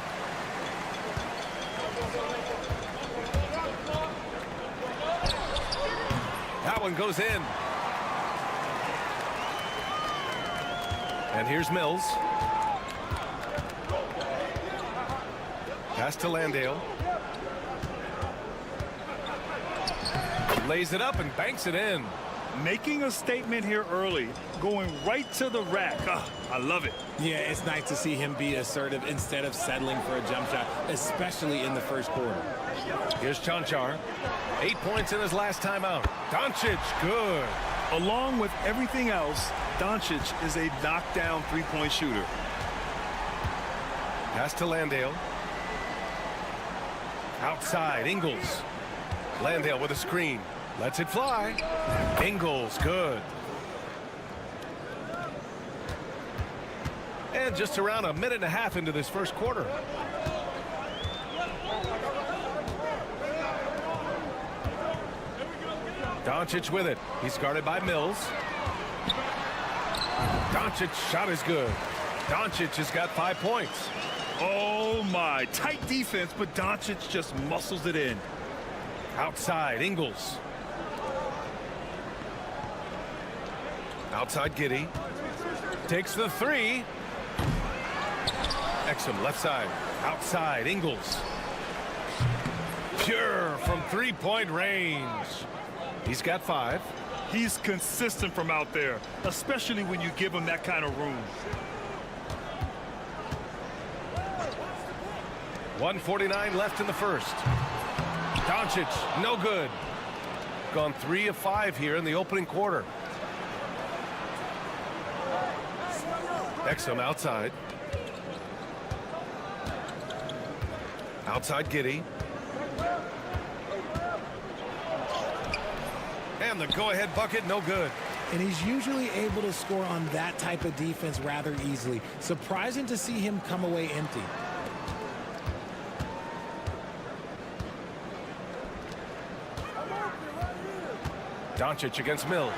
That one goes in. And here's Mills. Pass to Landale. Lays it up and banks it in. Making a statement here early, going right to the rack. Oh, I love it. Yeah, it's nice to see him be assertive instead of settling for a jump shot, especially in the first quarter. Here's Chanchar. 8 points in his last time out. Doncic, good. Along with everything else, Doncic is a knockdown three-point shooter. Pass to Landale. Outside, Ingles. Landale with a screen. Lets it fly. Ingles, good. And just around a minute and a half into this first quarter. Doncic with it. He's guarded by Mills. Doncic's shot is good. Doncic has got 5 points. Oh my, tight defense, but Doncic just muscles it in. Outside, Ingles. Outside, Giddey. Takes the three. Exum, left side. Outside, Ingles. Pure from three-point range. He's got 5. He's consistent from out there, especially when you give him that kind of room. 1:49 left in the first. Doncic, no good. Gone 3 of 5 here in the opening quarter. Exum outside. Outside Giddey. And the go-ahead bucket, no good. And he's usually able to score on that type of defense rather easily. Surprising to see him come away empty. Doncic against Mills.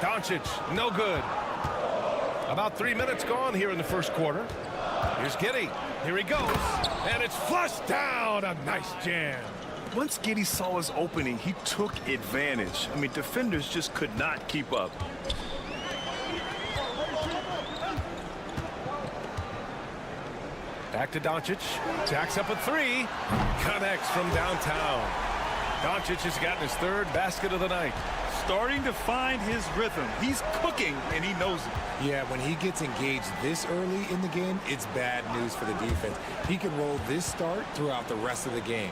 Doncic, no good. About 3 minutes gone here in the first quarter. Here's Giddey. Here he goes. And it's flushed down. A nice jam. Once Giddey saw his opening, he took advantage. I mean, defenders just could not keep up. Back to Doncic. Jacks up a three. Connects from downtown. Doncic has gotten his third basket of the night. Starting to find his rhythm. He's cooking, and he knows it. Yeah, when he gets engaged this early in the game, it's bad news for the defense. He can roll this start throughout the rest of the game.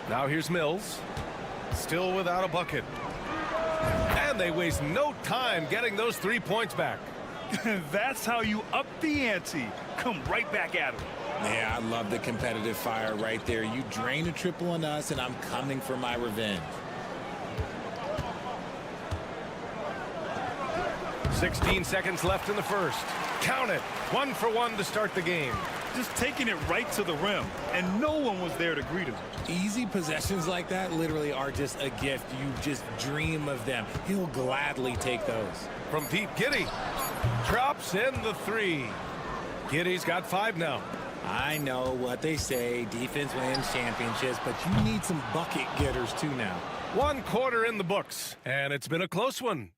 Now here's Mills. Still without a bucket. And they waste no time getting those 3 points back. That's how you up the ante. Come right back at him. Yeah, I love the competitive fire right there. You drain a triple on us, and I'm coming for my revenge. 16 seconds left in the first. Count it. 1 for 1 to start the game. Just taking it right to the rim, and no one was there to greet him. Easy possessions like that literally are just a gift. You just dream of them. He'll gladly take those. From deep, Giddey drops in the 3. Giddey's got 5 now. I know what they say, defense wins championships, but you need some bucket getters too now. 1 quarter in the books, and it's been a close one.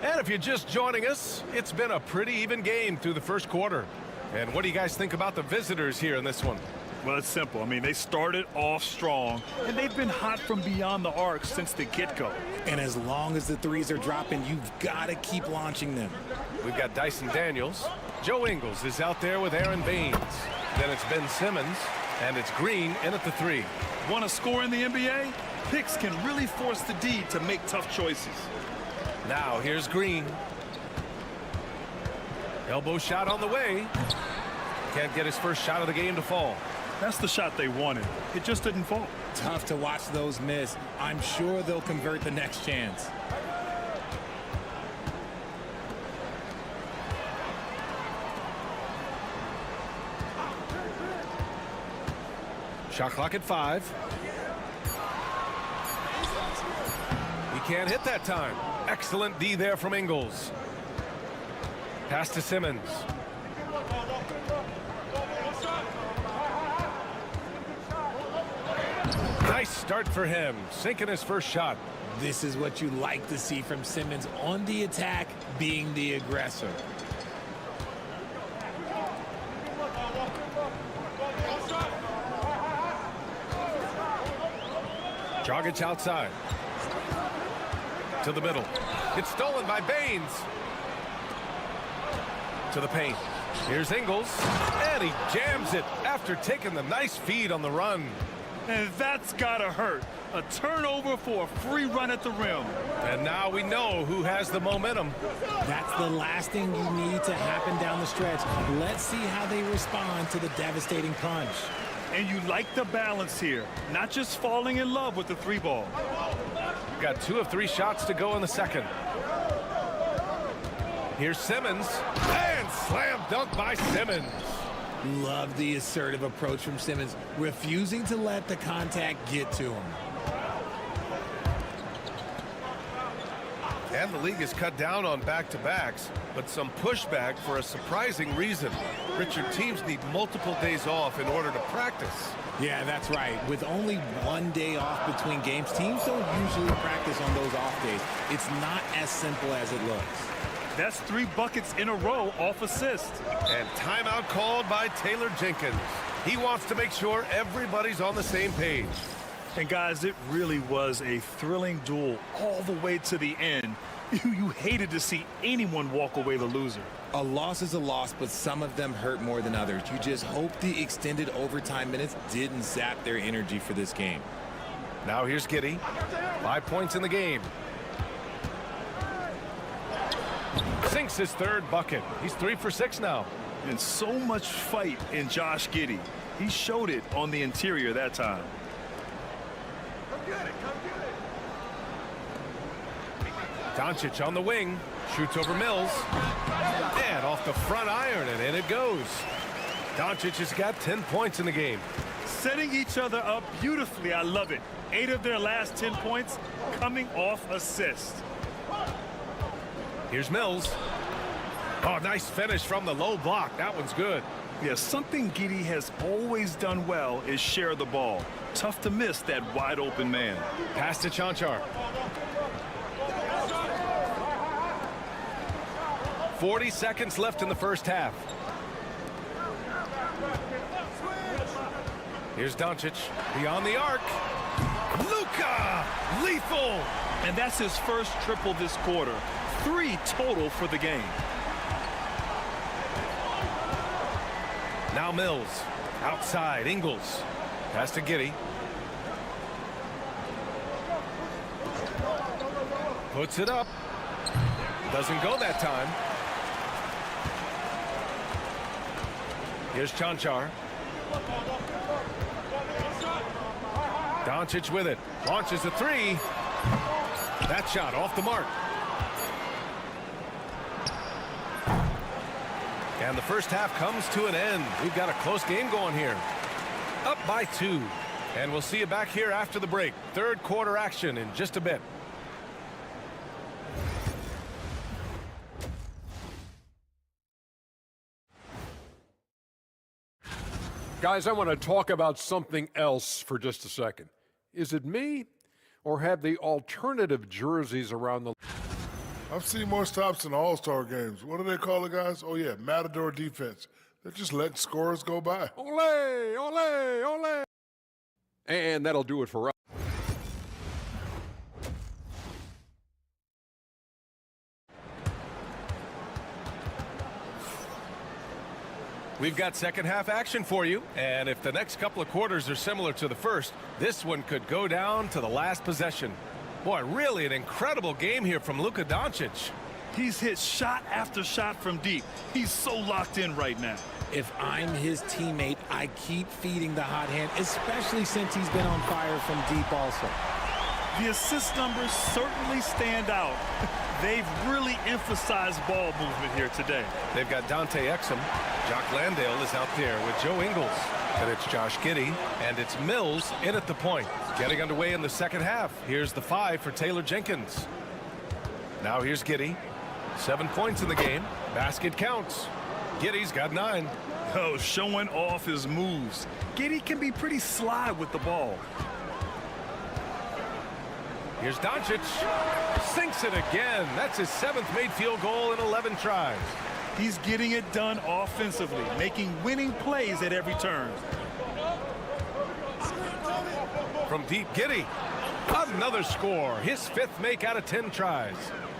And if you're just joining us, it's been a pretty even game through the first quarter. And what do you guys think about the visitors here in this one? Well, it's simple. I mean, they started off strong, and they've been hot from beyond the arc since the get-go. And as long as the threes are dropping, you've got to keep launching them. We've got Dyson Daniels. Joe Ingles is out there with Aaron Baines. Then it's Ben Simmons, and it's Green in at the 3. Want to score in the NBA? Picks can really force the D to make tough choices. Now here's Green. Elbow shot on the way. Can't get his first shot of the game to fall. That's the shot they wanted. It just didn't fall. Tough to watch those miss. I'm sure they'll convert the next chance. Shot clock at 5. He can't hit that time. Excellent D there from Ingles. Pass to Simmons. Nice start for him, sinking his first shot. This is what you like to see from Simmons on the attack, being the aggressor. Dragic outside. To the middle. It's stolen by Baines. To the paint. Here's Ingles. And he jams it after taking the nice feed on the run. And that's gotta hurt. A turnover for a free run at the rim. And now we know who has the momentum. That's the last thing you need to happen down the stretch. Let's see how they respond to the devastating punch. And you like the balance here. Not just falling in love with the 3 ball. Got 2 of 3 shots to go in the second. Here's Simmons. And slam dunk by Simmons. Love the assertive approach from Simmons, refusing to let the contact get to him. And the league has cut down on back-to-backs, but some pushback for a surprising reason. Richard, teams need multiple days off in order to practice. Yeah, that's right. With only 1 day off between games, teams don't usually practice on those off days. It's not as simple as it looks. That's 3 buckets in a row off assist. And timeout called by Taylor Jenkins. He wants to make sure everybody's on the same page. And guys, it really was a thrilling duel all the way to the end. You hated to see anyone walk away the loser. A loss is a loss, but some of them hurt more than others. You just hope the extended overtime minutes didn't zap their energy for this game. Now here's Giddey. 5 points in the game. Sinks his 3rd bucket. He's 3 for 6 now. And so much fight in Josh Giddey. He showed it on the interior that time. Doncic on the wing. Shoots over Mills. And off the front iron, and in it goes. Doncic has got 10 points in the game. Setting each other up beautifully. I love it. 8 of their last 10 points coming off assist. Here's Mills. Oh, nice finish from the low block. That one's good. Yeah, something Giddey has always done well is share the ball. Tough to miss that wide open man. Pass to Chanchar. 40 seconds left in the first half. Here's Doncic beyond the arc. Luka, lethal. And that's his first triple this quarter. 3 total for the game. Now Mills, outside, Ingles. Pass to Giddey. Puts it up. Doesn't go that time. Here's Chanchar. Doncic with it. Launches a 3. That shot off the mark. And the first half comes to an end. We've got a close game going here. Up by 2. And we'll see you back here after the break. Third quarter action in just a bit. Guys, I want to talk about something else for just a second. Is it me, or have the alternative jerseys around the... I've seen more stops in All-Star games. What do they call it, guys? Oh, yeah, Matador defense. They're just letting scorers go by. Ole, ole, ole. And that'll do it for us. We've got second half action for you, and if the next couple of quarters are similar to the first, this one could go down to the last possession. Boy, really an incredible game here from Luka Doncic. He's hit shot after shot from deep. He's so locked in right now. If I'm his teammate, I keep feeding the hot hand, especially since he's been on fire from deep also. The assist numbers certainly stand out. They've really emphasized ball movement here today. They've got Dante Exum. Jock Landale is out there with Joe Ingles. And it's Josh Giddey. And it's Mills in at the point. Getting underway in the second half. Here's the 5 for Taylor Jenkins. Now here's Giddey. 7 points in the game. Basket counts. Giddey's got 9. Oh, showing off his moves. Giddey can be pretty sly with the ball. Here's Doncic. Sinks it again. That's his 7th made field goal in 11 tries. He's getting it done offensively, making winning plays at every turn. From deep, Giddey. Another score. His 5th make out of 10 tries.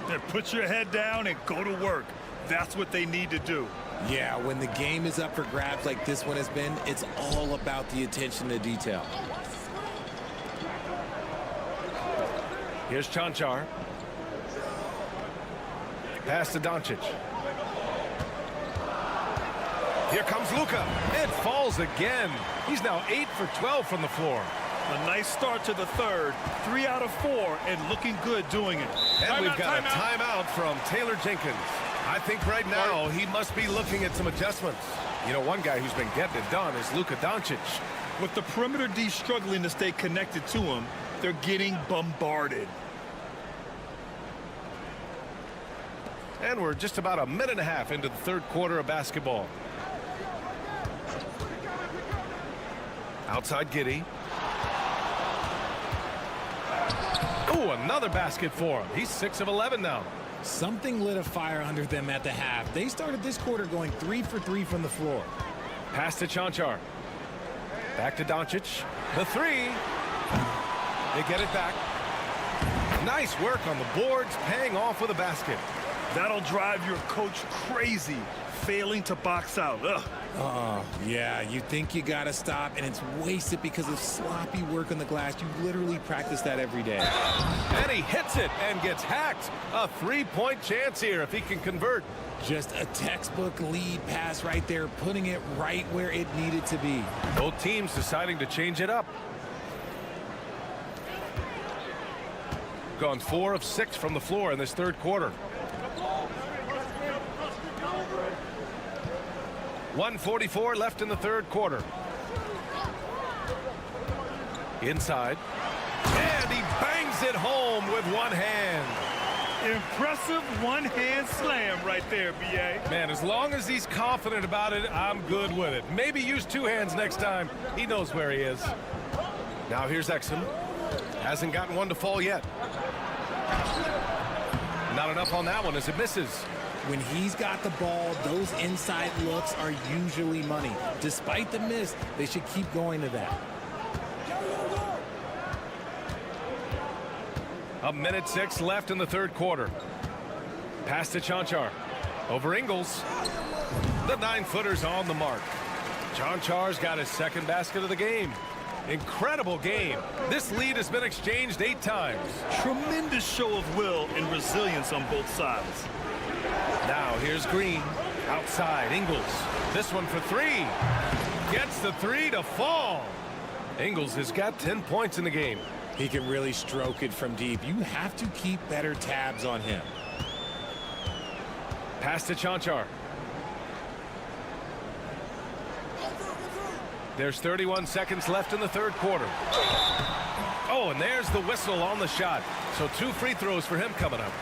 Then put your head down and go to work. That's what they need to do. Yeah, when the game is up for grabs like this one has been, it's all about the attention to detail. Here's Chanchar. Pass to Doncic. Here comes Luka. It falls again. He's now 8 for 12 from the floor. A nice start to the third. 3 out of 4 and looking good doing it. And we've got a timeout from Taylor Jenkins. I think right now he must be looking at some adjustments. You know, one guy who's been getting it done is Luka Doncic. With the perimeter D struggling to stay connected to him, they're getting bombarded. And we're just about a minute and a half into the third quarter of basketball. Outside Giddey. Oh, another basket for him. He's 6 of 11 now. Something lit a fire under them at the half. They started this quarter going 3 for 3 from the floor. Pass to Chanchar. Back to Doncic. The 3. They get it back. Nice work on the boards, paying off with a basket. That'll drive your coach crazy, failing to box out. Ugh. Oh, yeah, you think you got to stop, and it's wasted because of sloppy work on the glass. You literally practice that every day. And he hits it and gets hacked. A 3-point chance here if he can convert. Just a textbook lead pass right there, putting it right where it needed to be. Both teams deciding to change it up. Gone 4 of 6 from the floor in this third quarter. 1:44 left in the third quarter. Inside. And he bangs it home with one hand. Impressive one-hand slam right there, B.A. Man, as long as he's confident about it, I'm good with it. Maybe use two hands next time. He knows where he is. Now here's Exum. Hasn't gotten one to fall yet. Not enough on that one as it misses. When he's got the ball, those inside looks are usually money. Despite the miss, they should keep going to that. A minute 6 left in the third quarter. Pass to Chanchar. Over Ingles. The 9-footer's on the mark. Chanchar's got his second basket of the game. Incredible game. This lead has been exchanged 8 times. Tremendous show of will and resilience on both sides. Now here's Green. Outside, Ingles. This one for 3. Gets the 3 to fall. Ingles has got 10 points in the game. He can really stroke it from deep. You have to keep better tabs on him. Pass to Chanchar. There's 31 seconds left in the third quarter. Oh, and there's the whistle on the shot. So 2 free throws for him coming up.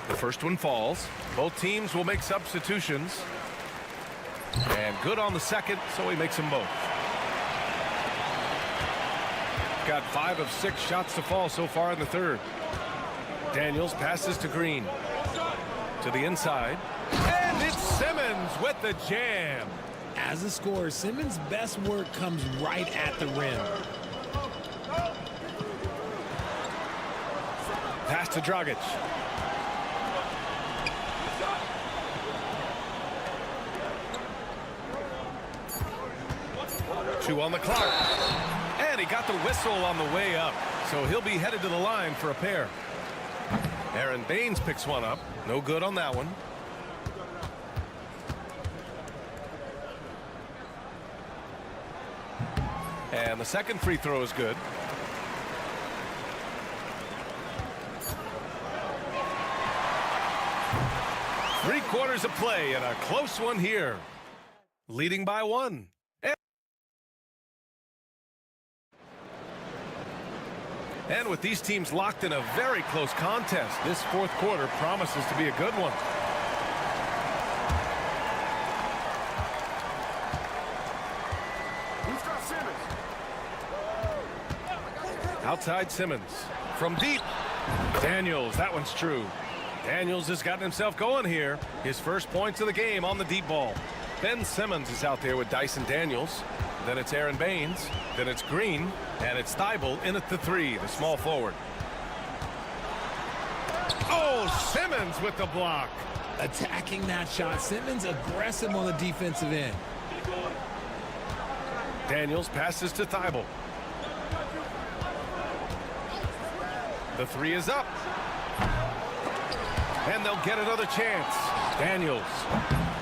The first one falls. Both teams will make substitutions. And good on the second, so he makes them both. Got 5 of 6 shots to fall so far in the third. Daniels passes to Green. To the inside. And it's Simmons with the jam. As a scorer, Simmons' best work comes right at the rim. Pass to Dragic. Two on the clock. And he got the whistle on the way up. So he'll be headed to the line for a pair. Aaron Baines picks one up. No good on that one. And the second free throw is good. Three-quarters of play and a close one here. Leading by 1. And with these teams locked in a very close contest, this fourth quarter promises to be a good one. Outside Simmons. From deep. Daniels, that one's true. Daniels has gotten himself going here. His first points of the game on the deep ball. Ben Simmons is out there with Dyson Daniels. Then it's Aaron Baines. Then it's Green. And it's Thibault in at the 3, the small forward. Oh, Simmons with the block. Attacking that shot. Simmons aggressive on the defensive end. Daniels passes to Thibault. The 3 is up. And they'll get another chance. Daniels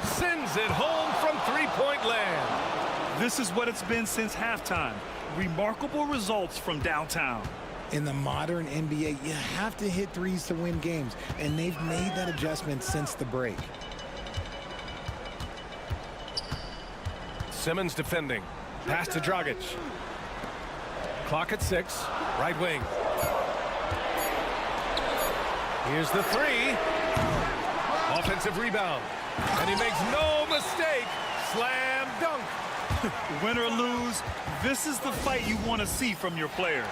sends it home from three-point land. This is what it's been since halftime. Remarkable results from downtown. In the modern NBA, you have to hit threes to win games, and they've made that adjustment since the break. Simmons defending. Pass to Dragic. Clock at 6. Right wing. Here's the 3. Offensive rebound. And he makes no mistake. Slam dunk. Win or lose, this is the fight you want to see from your players.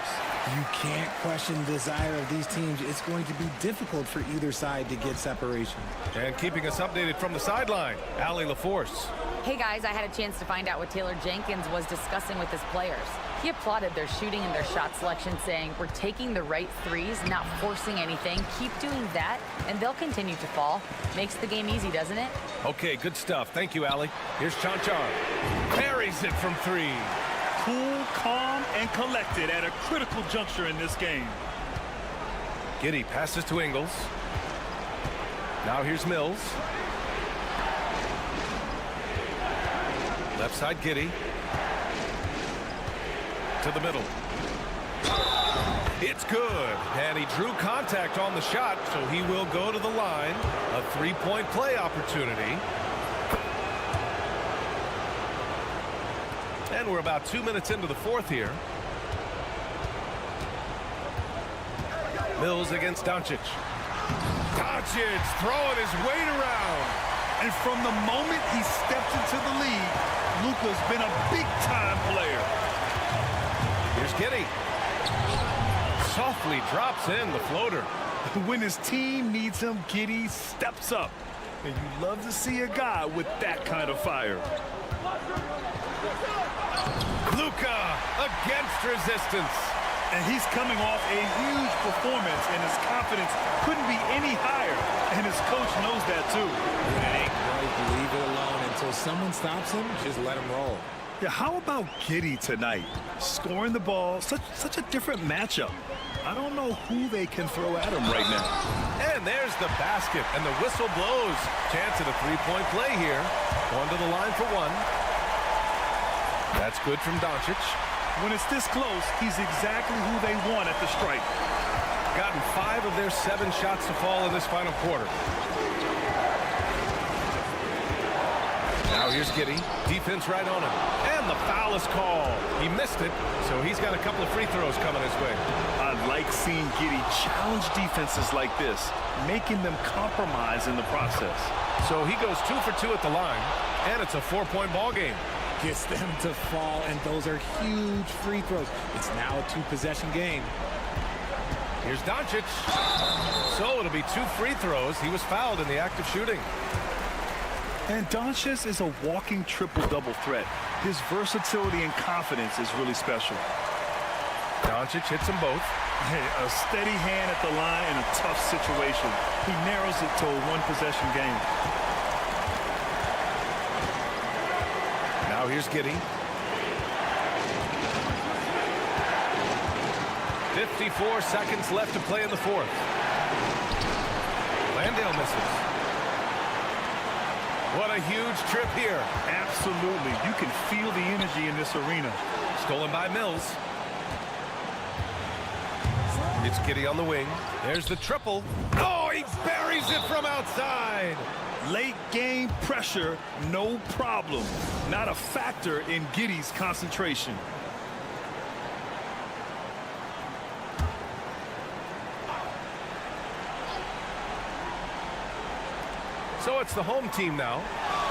You can't question the desire of these teams. It's going to be difficult for either side to get separation. And keeping us updated from the sideline, Allie LaForce. Hey guys, I had a chance to find out what Taylor Jenkins was discussing with his players. He applauded their shooting and their shot selection, saying, "We're taking the right threes, not forcing anything. Keep doing that, and they'll continue to fall." Makes the game easy, doesn't it? Okay, good stuff. Thank you, Allie. Here's Chanchar. Buries it from 3. Cool, calm, and collected at a critical juncture in this game. Giddey passes to Ingles. Now here's Mills. Left side, Giddey. To the middle. It's good. And he drew contact on the shot, so he will go to the line. A three-point play opportunity. And we're about 2 minutes into the fourth here. Mills against Doncic. Doncic throwing his weight around. And from the moment he stepped into the league, Luka's been a big-time player. Here's Giddey. Softly drops in the floater. When his team needs him, Giddey steps up. And you love to see a guy with that kind of fire. Luka against resistance. And he's coming off a huge performance, and his confidence couldn't be any higher. And his coach knows that, too. When it ain't right, leave it alone. Until someone stops him, just let him roll. Yeah, how about Giddey tonight? Scoring the ball, such a different matchup. I don't know who they can throw at him right now. And there's the basket, and the whistle blows. Chance at a three-point play here. Going to the line for one. That's good from Doncic. When it's this close, he's exactly who they want at the stripe. Gotten 5 of their 7 shots to fall in this final quarter. Now here's Giddey. Defense right on him. And the foul is called. He missed it, so he's got a couple of free throws coming his way. I like seeing Giddey challenge defenses like this, making them compromise in the process. So he goes 2 for 2 at the line, and it's a 4-point ball game. Gets them to fall, and those are huge free throws. It's now a 2-possession game. Here's Doncic. So it'll be 2 free throws. He was fouled in the act of shooting. And Doncic is a walking triple-double threat. His versatility and confidence is really special. Doncic hits them both. Hey, a steady hand at the line in a tough situation. He narrows it to a 1-possession game. Now here's Giddey. 54 seconds left to play in the fourth. Landale misses. What a huge trip here. Absolutely. You can feel the energy in this arena. Stolen by Mills. It's Giddey on the wing. There's the triple. Oh, he buries it from outside. Late game pressure, no problem. Not a factor in Giddey's concentration. So it's the home team now.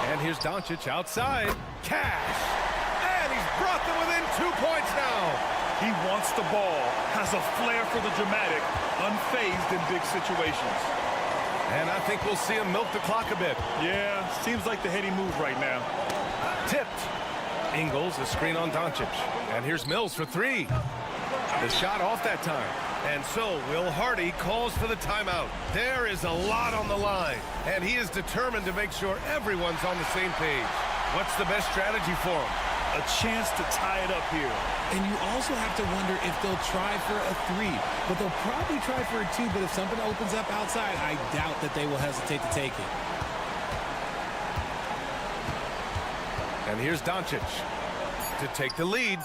And here's Doncic outside. Cash. And he's brought them within 2 points now. He wants the ball, has a flair for the dramatic, unfazed in big situations. And I think we'll see him milk the clock a bit. Yeah, seems like the heady move right now. Tipped. Ingles, a screen on Doncic. And here's Mills for 3. The shot off that time. And so Will Hardy calls for the timeout. There is a lot on the line, and he is determined to make sure everyone's on the same page. What's the best strategy for him? A chance to tie it up here. And you also have to wonder if they'll try for a 3. But they'll probably try for a 2, but if something opens up outside, I doubt that they will hesitate to take it. And here's Doncic to take the lead.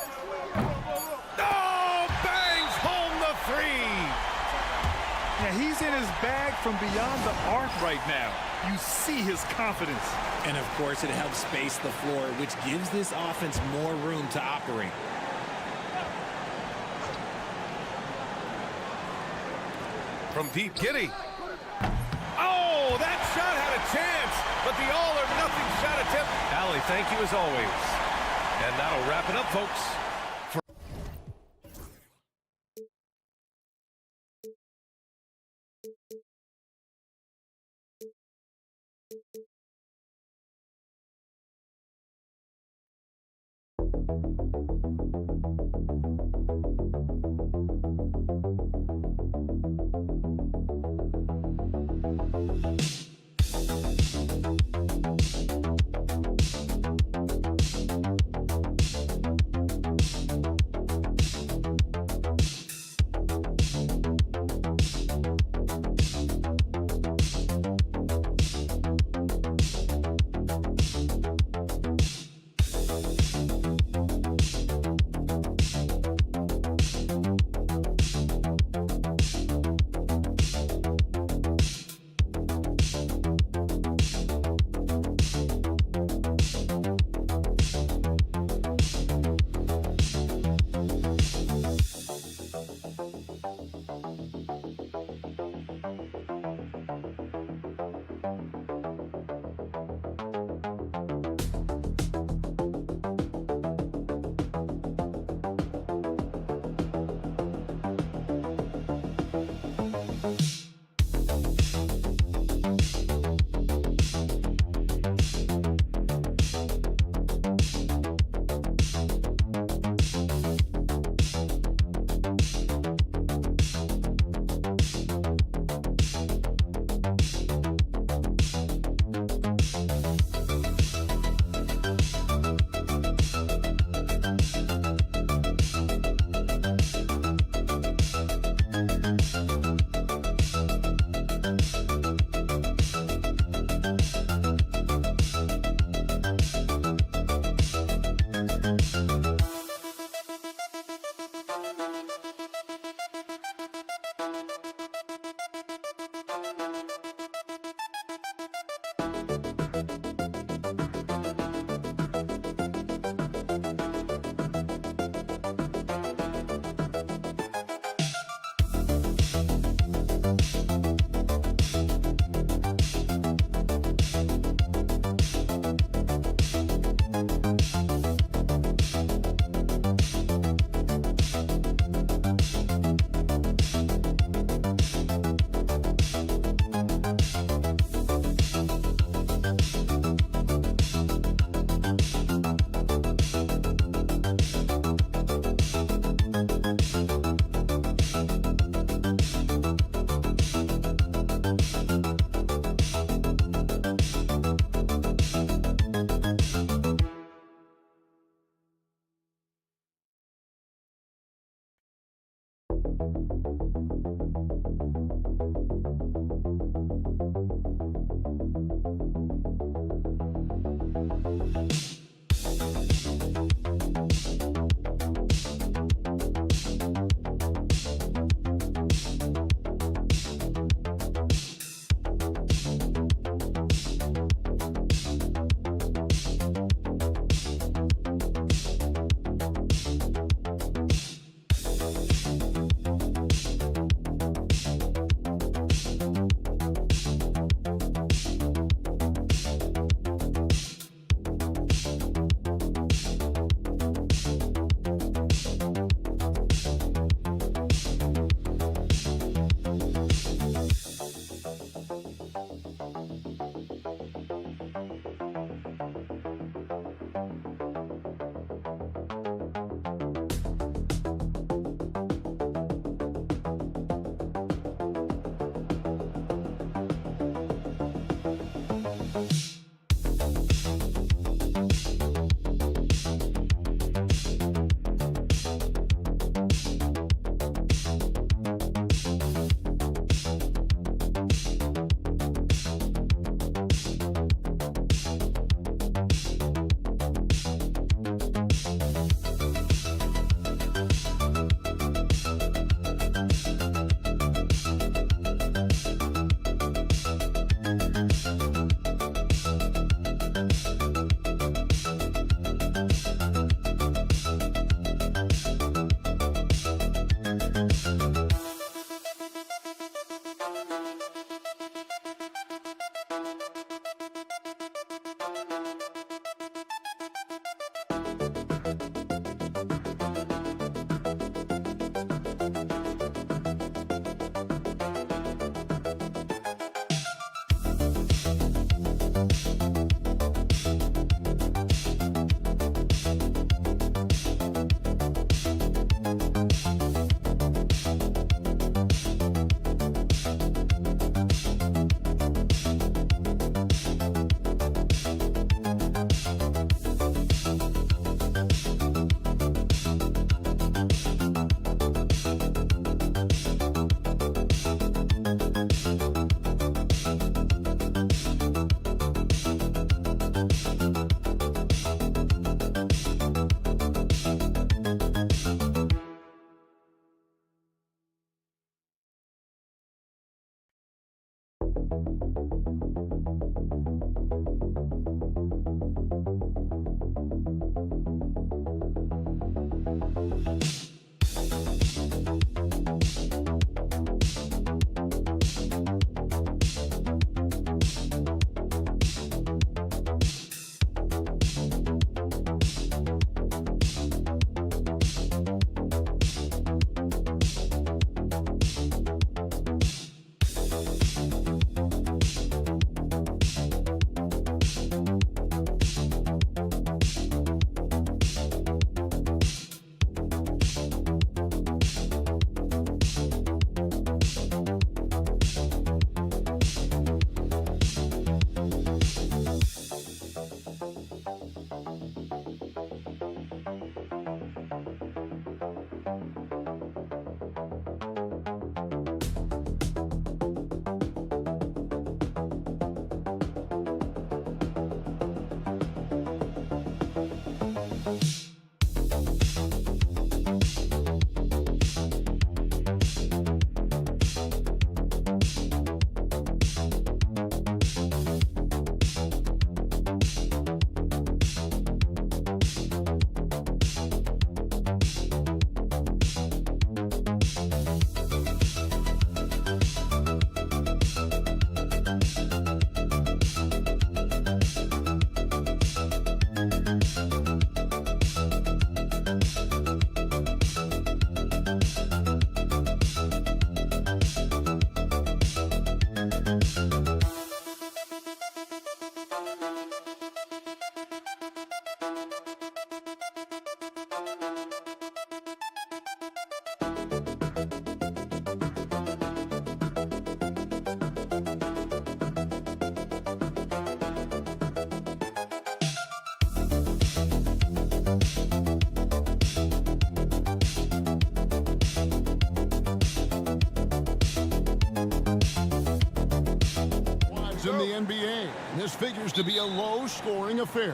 Oh, bangs home the 3. Yeah, he's in his bag from beyond the arc right now. You see his confidence. And, of course, it helps space the floor, which gives this offense more room to operate. From deep, Giddey. Oh, that shot had a chance, but the all-or-nothing shot attempt. Allie, thank you as always. And that'll wrap it up, folks. In the NBA, and this figures to be a low-scoring affair.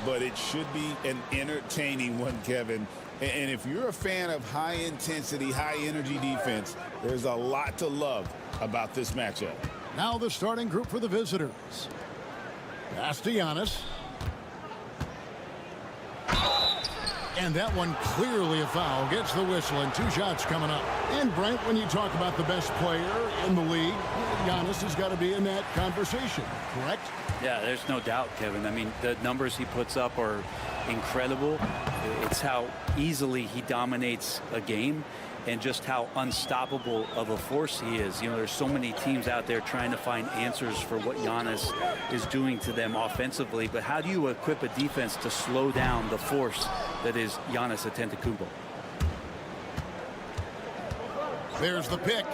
But it should be an entertaining one, Kevin. And if you're a fan of high-intensity, high-energy defense, there's a lot to love about this matchup. Now the starting group for the visitors. Pass to Giannis. And that one clearly a foul. Gets the whistle, and 2 shots coming up. And Brent, when you talk about the best player in the league, Giannis has got to be in that conversation, correct? Yeah, there's no doubt, Kevin. I mean, the numbers he puts up are incredible. It's how easily he dominates a game and just how unstoppable of a force he is. You know, there's so many teams out there trying to find answers for what Giannis is doing to them offensively, but how do you equip a defense to slow down the force that is Giannis Antetokounmpo? There's the pick.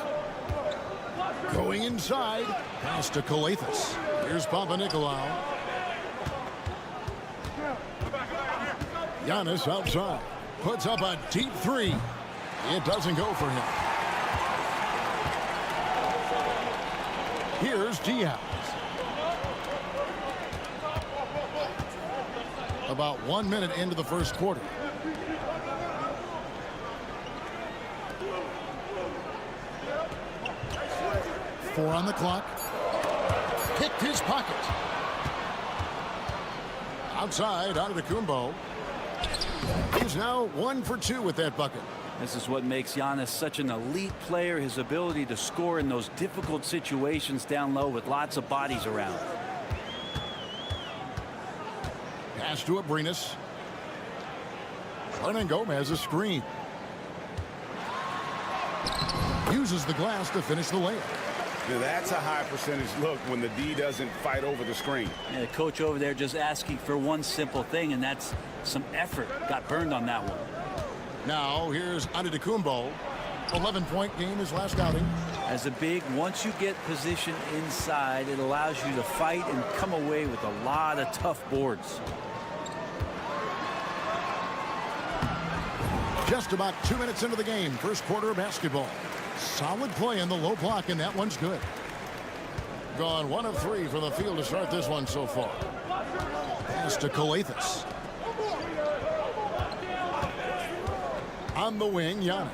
Going inside. Pass to Kalathis. Here's Papanikolaou. Giannis outside. Puts up a deep 3. It doesn't go for him. Here's Diaz. About 1 minute into the first quarter. Four on the clock. Picked his pocket. Outside, Antetokounmpo. He's now 1 for 2 with that bucket. This is what makes Giannis such an elite player, his ability to score in those difficult situations down low with lots of bodies around. Pass to Abrinas. Gomez a screen. Uses the glass to finish the layup. Now that's a high percentage look when the D doesn't fight over the screen. Yeah, the coach over there just asking for one simple thing, and that's some effort. Got burned on that one. Now here's Antetokounmpo. 11-point game his last outing. As a big, once you get position inside, it allows you to fight and come away with a lot of tough boards. Just about 2 minutes into the game, first quarter of basketball. Solid play in the low block, and that one's good. Gone 1 of 3 from the field to start this one so far. Pass to Kalathis. On the wing, Giannis.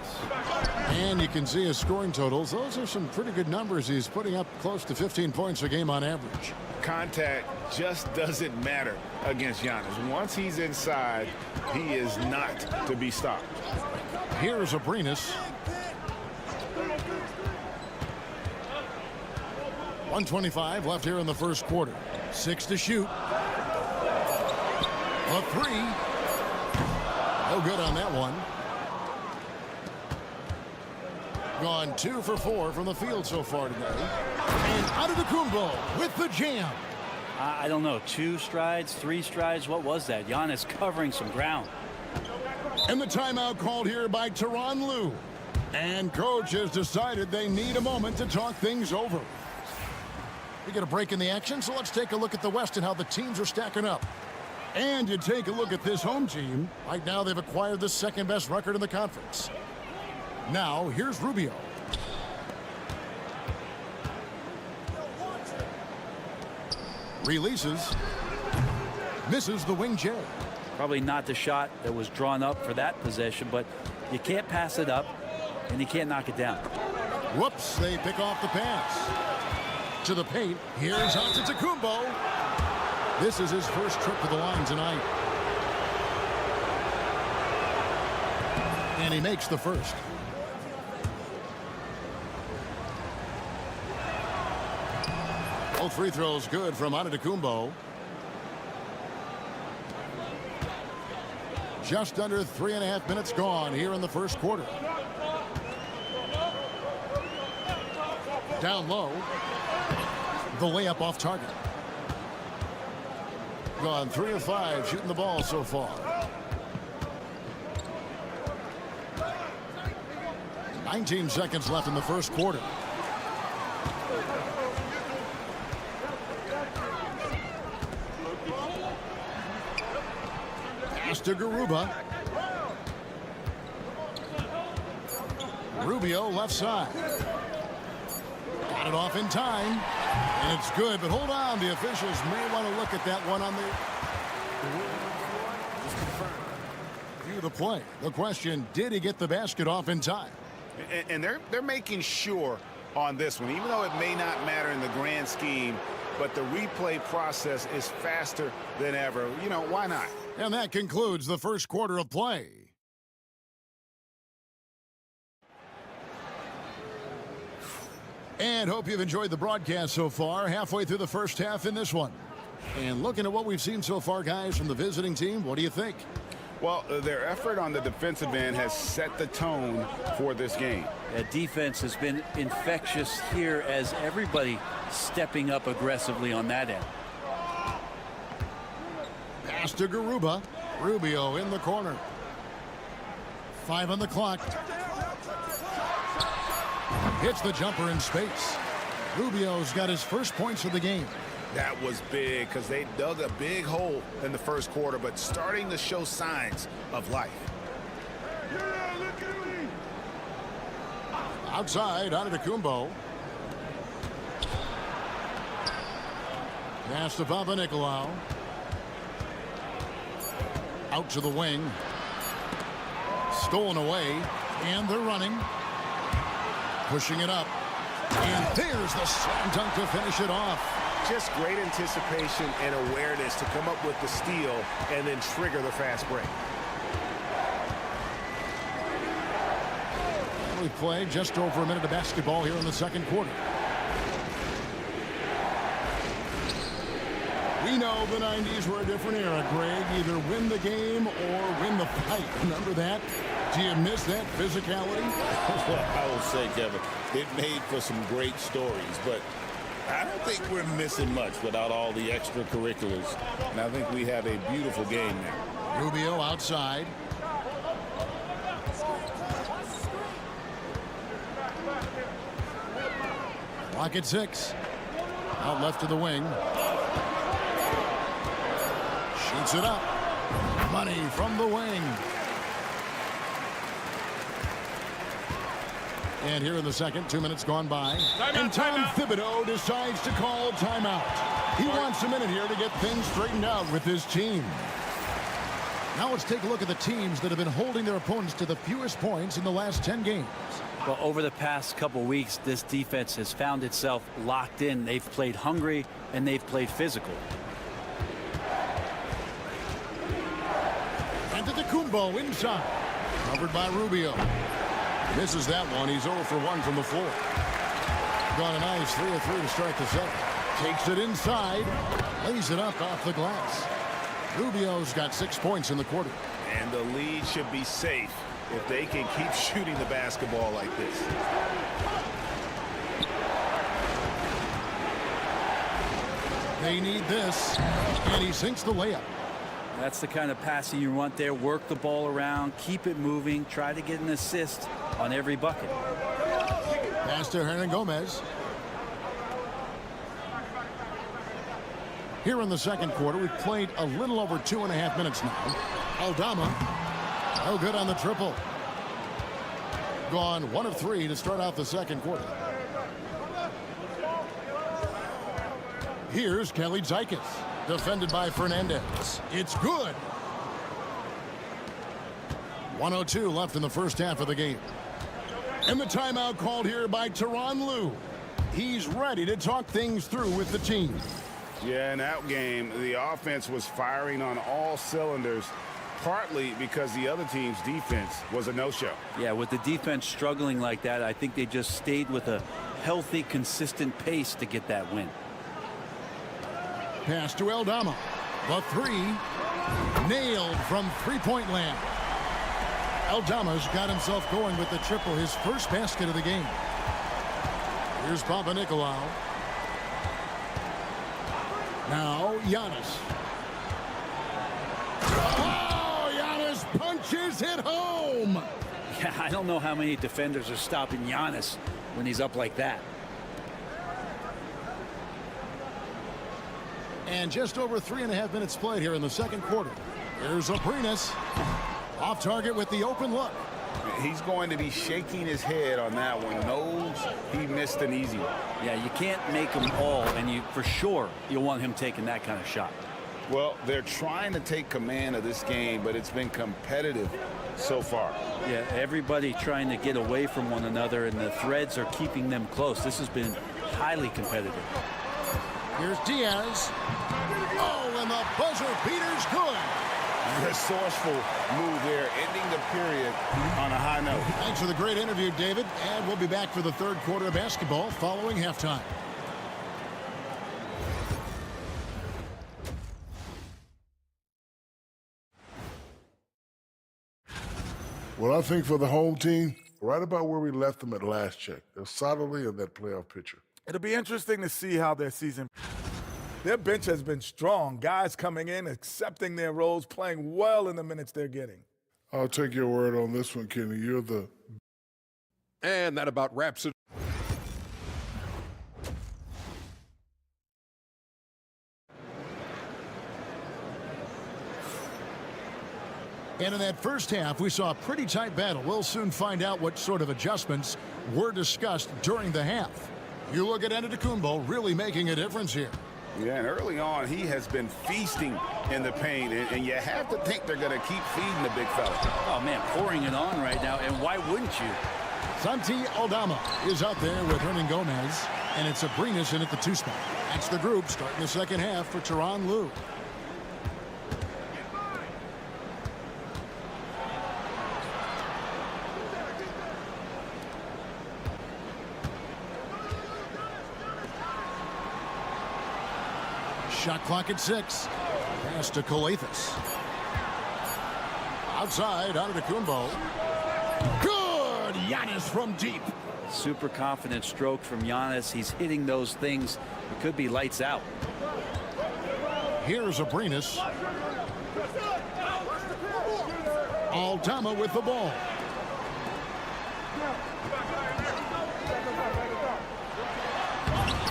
And you can see his scoring totals. Those are some pretty good numbers. He's putting up close to 15 points a game on average. Contact just doesn't matter against Giannis. Once he's inside, he is not to be stopped. Here's Abrinas. 1:25 left here in the first quarter. 6 to shoot. A 3. No good on that one. Gone 2 for 4 from the field so far today. And Antetokounmpo with the jam. I don't know, 2 strides, 3 strides. What was that? Giannis covering some ground. And the timeout called here by Tyronn Lue. And coach has decided they need a moment to talk things over. We get a break in the action, so let's take a look at the West and how the teams are stacking up. And you take a look at this home team. Right now they've acquired the second best record in the conference. Now, here's Rubio. Releases. Misses the wing J. Probably not the shot that was drawn up for that possession, but you can't pass it up, and you can't knock it down. Whoops, they pick off the pass. To the paint, here's Antetokounmpo. This is his first trip to the line tonight. And he makes the first. Both free throws good from Antetokounmpo. Just under 3.5 minutes gone here in the first quarter. Down low. The layup off target. Gone 3 of 5 shooting the ball so far. 19 seconds left in the first quarter. Pass to Garuba. Rubio left side. Got it off in time. And it's good, but hold on. The officials may want to look at that one on the view of the play. The question, did he get the basket off in time? And they're making sure on this one, even though it may not matter in the grand scheme, but the replay process is faster than ever. You know, why not? And that concludes the first quarter of play. And hope you've enjoyed the broadcast so far. Halfway through the first half in this one. And looking at what we've seen so far, guys, from the visiting team, what do you think? Well, their effort on the defensive end has set the tone for this game. That defense has been infectious here as everybody stepping up aggressively on that end. Pass to Garuba. Rubio in the corner. 5 on the clock. Hits the jumper in space. Rubio's got his first points of the game. That was big because they dug a big hole in the first quarter, but starting to show signs of life. Outside, Antetokounmpo. Pass to Papanikolaou. Out to the wing. Stolen away, and they're running. Pushing it up. And there's the slam dunk to finish it off. Just great anticipation and awareness to come up with the steal and then trigger the fast break. We played just over a minute of basketball here in the second quarter. We know the 90s were a different era, Greg. Either win the game or win the fight. Remember that? Do you miss that physicality? Well, I will say, Kevin, it made for some great stories, but I don't think we're missing much without all the extracurriculars. And I think we have a beautiful game now. Rubio outside. Clock at 6. Out left to the wing. Shoots it up. Money from the wing. And here in the second, 2 minutes gone by. And Tom Thibodeau decides to call timeout. He wants a minute here to get things straightened out with his team. Now let's take a look at the teams that have been holding their opponents to the fewest points in the last 10 games. Well, over the past couple weeks, this defense has found itself locked in. They've played hungry and they've played physical. Antetokounmpo inside. Covered by Rubio. Misses that one. He's 0 for 1 from the floor. Gone a nice 3 of 3 to start the second. Takes it inside. Lays it up off the glass. Rubio's got 6 points in the quarter. And the lead should be safe if they can keep shooting the basketball like this. They need this. And he sinks the layup. That's the kind of passing you want there. Work the ball around, keep it moving, try to get an assist on every bucket. Pass to Hernan Gomez. Here in the second quarter, we've played a little over 2.5 minutes now. Aldama, no good on the triple. Gone 1 of 3 to start out the second quarter. Here's Kelly Zykis, defended by Fernandez. It's good. 1:02 left in the first half of the game. And the timeout called here by Tyronn Lue. He's ready to talk things through with the team. Yeah, in that game, the offense was firing on all cylinders, partly because the other team's defense was a no-show. Yeah, with the defense struggling like that, I think they just stayed with a healthy, consistent pace to get that win. Pass to Aldama. The 3. Nailed from three-point land. Aldama's got himself going with the triple, his first basket of the game. Here's Papanikolaou. Now, Giannis. Oh, Giannis punches it home. Yeah, I don't know how many defenders are stopping Giannis when he's up like that. And just over 3.5 minutes played here in the second quarter. Here's Aprinas. Off target with the open look. He's going to be shaking his head on that one. Knows he missed an easy one. Yeah, you can't make them all, and you for sure you'll want him taking that kind of shot. Well, they're trying to take command of this game, but it's been competitive so far. Yeah, everybody trying to get away from one another, and the threads are keeping them close. This has been highly competitive. Here's Diaz. Oh, and the buzzer beater's good. Resourceful move there, ending the period on a high note. Thanks for the great interview, David. And we'll be back for the third quarter of basketball following halftime. Well, I think for the home team, right about where we left them at last check. They're solidly in that playoff picture. It'll be interesting to see how their season. Their bench has been strong. Guys coming in, accepting their roles, playing well in the minutes they're getting. I'll take your word on this one, Kenny. You're the... And that about wraps it. And in that first half, we saw a pretty tight battle. We'll soon find out what sort of adjustments were discussed during the half. You look at Antetokounmpo really making a difference here. Yeah, and early on, he has been feasting in the paint, and you have to think they're going to keep feeding the big fella. Oh, man, pouring it on right now, and why wouldn't you? Santi Aldama is out there with Hernan Gomez, and it's Aprinas in at the 2 spot. That's the group starting the second half for Tyronn Lue. Shot clock at 6. Pass to Calathis. Outside, Antetokounmpo. Good! Giannis from deep. Super confident stroke from Giannis. He's hitting those things. It could be lights out. Here's Abrinas. Aldama with the ball.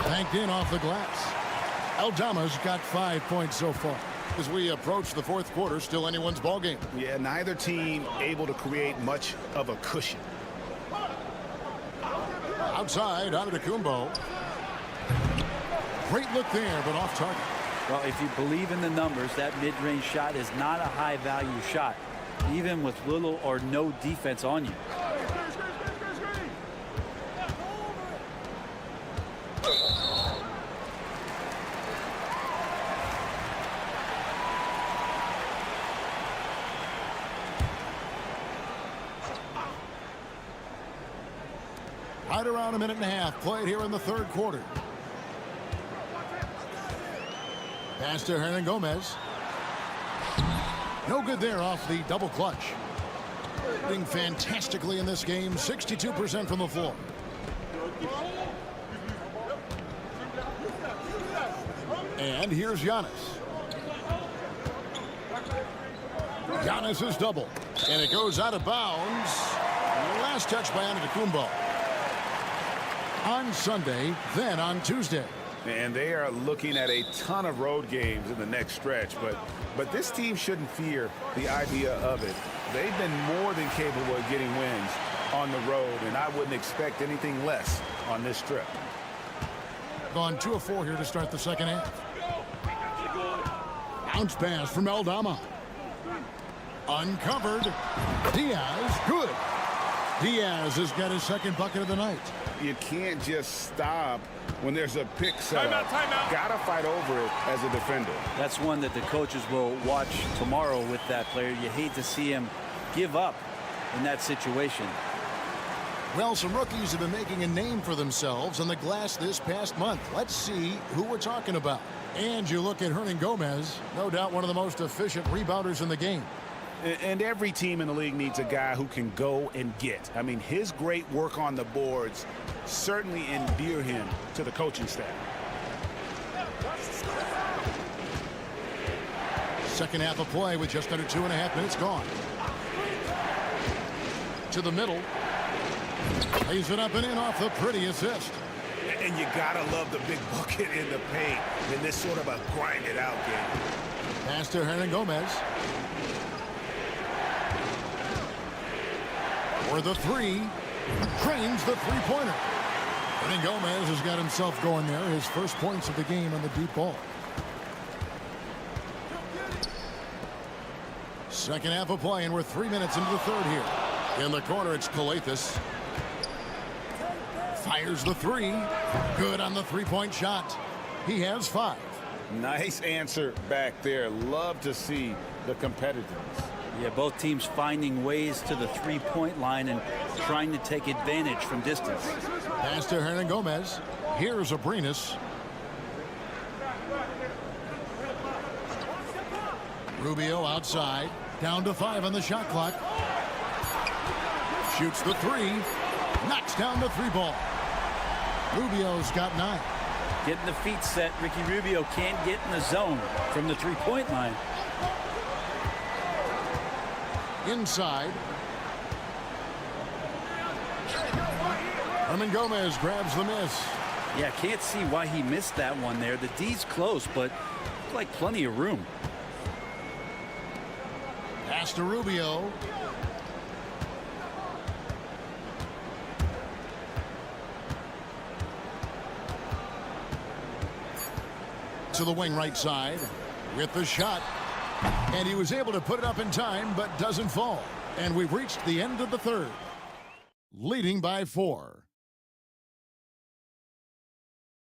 Banked in off the glass. Aldama's got 5 points so far. As we approach the fourth quarter, still anyone's ball game. Yeah, neither team able to create much of a cushion. Outside, Antetokounmpo. Great look there, but off target. Well, if you believe in the numbers, that mid-range shot is not a high-value shot, even with little or no defense on you. Right around a minute and a half played here in the third quarter. Pass to Hernangomez. No good there off the double clutch. Doing fantastically in this game, 62% from the floor. And here's Giannis. Giannis is double. And it goes out of bounds. Last touch by Antetokounmpo. On Sunday, then on Tuesday. And they are looking at a ton of road games in the next stretch, but this team shouldn't fear the idea of it. They've been more than capable of getting wins on the road, and I wouldn't expect anything less on this trip. Gone 2 of 4 here to start the second half. Bounce pass from Aldama. Uncovered. Diaz, good. Diaz has got his second bucket of the night. You can't just stop when there's a pick set up. Timeout. Gotta fight over it as a defender. That's one that the coaches will watch tomorrow with that player. You hate to see him give up in that situation. Well, some rookies have been making a name for themselves on the glass this past month. Let's see who we're talking about. And you look at Hernangomez, no doubt one of the most efficient rebounders in the game. And every team in the league needs a guy who can go and get. I mean, his great work on the boards certainly endear him to the coaching staff. Second half of play with just under 2.5 minutes gone. To the middle. Lays it up and in off the pretty assist. And you gotta love the big bucket in the paint in this sort of a grinded out game. Pass to Hernangomez. For the three, drains the three-pointer. Hernangomez has got himself going there. His first points of the game on the deep ball. Second half of play, and we're 3 minutes into the third here. In the corner, it's Calathis. Fires the three. Good on the three-point shot. He has 5. Nice answer back there. Love to see the competitiveness. Yeah, both teams finding ways to the three-point line and trying to take advantage from distance. Pass to Hernangomez. Here's Abrinas. Rubio outside. Down to 5 on the shot clock. Shoots the three. Knocks down the 3 ball. Rubio's got 9. Getting the feet set. Ricky Rubio can't get in the zone from the three-point line. Inside. Hernangomez grabs the miss. Yeah, can't see why he missed that one there. The D's close, but like plenty of room. Pass to Rubio. To the wing right side with the shot. And he was able to put it up in time, but doesn't fall. And we've reached the end of the third. Leading by 4.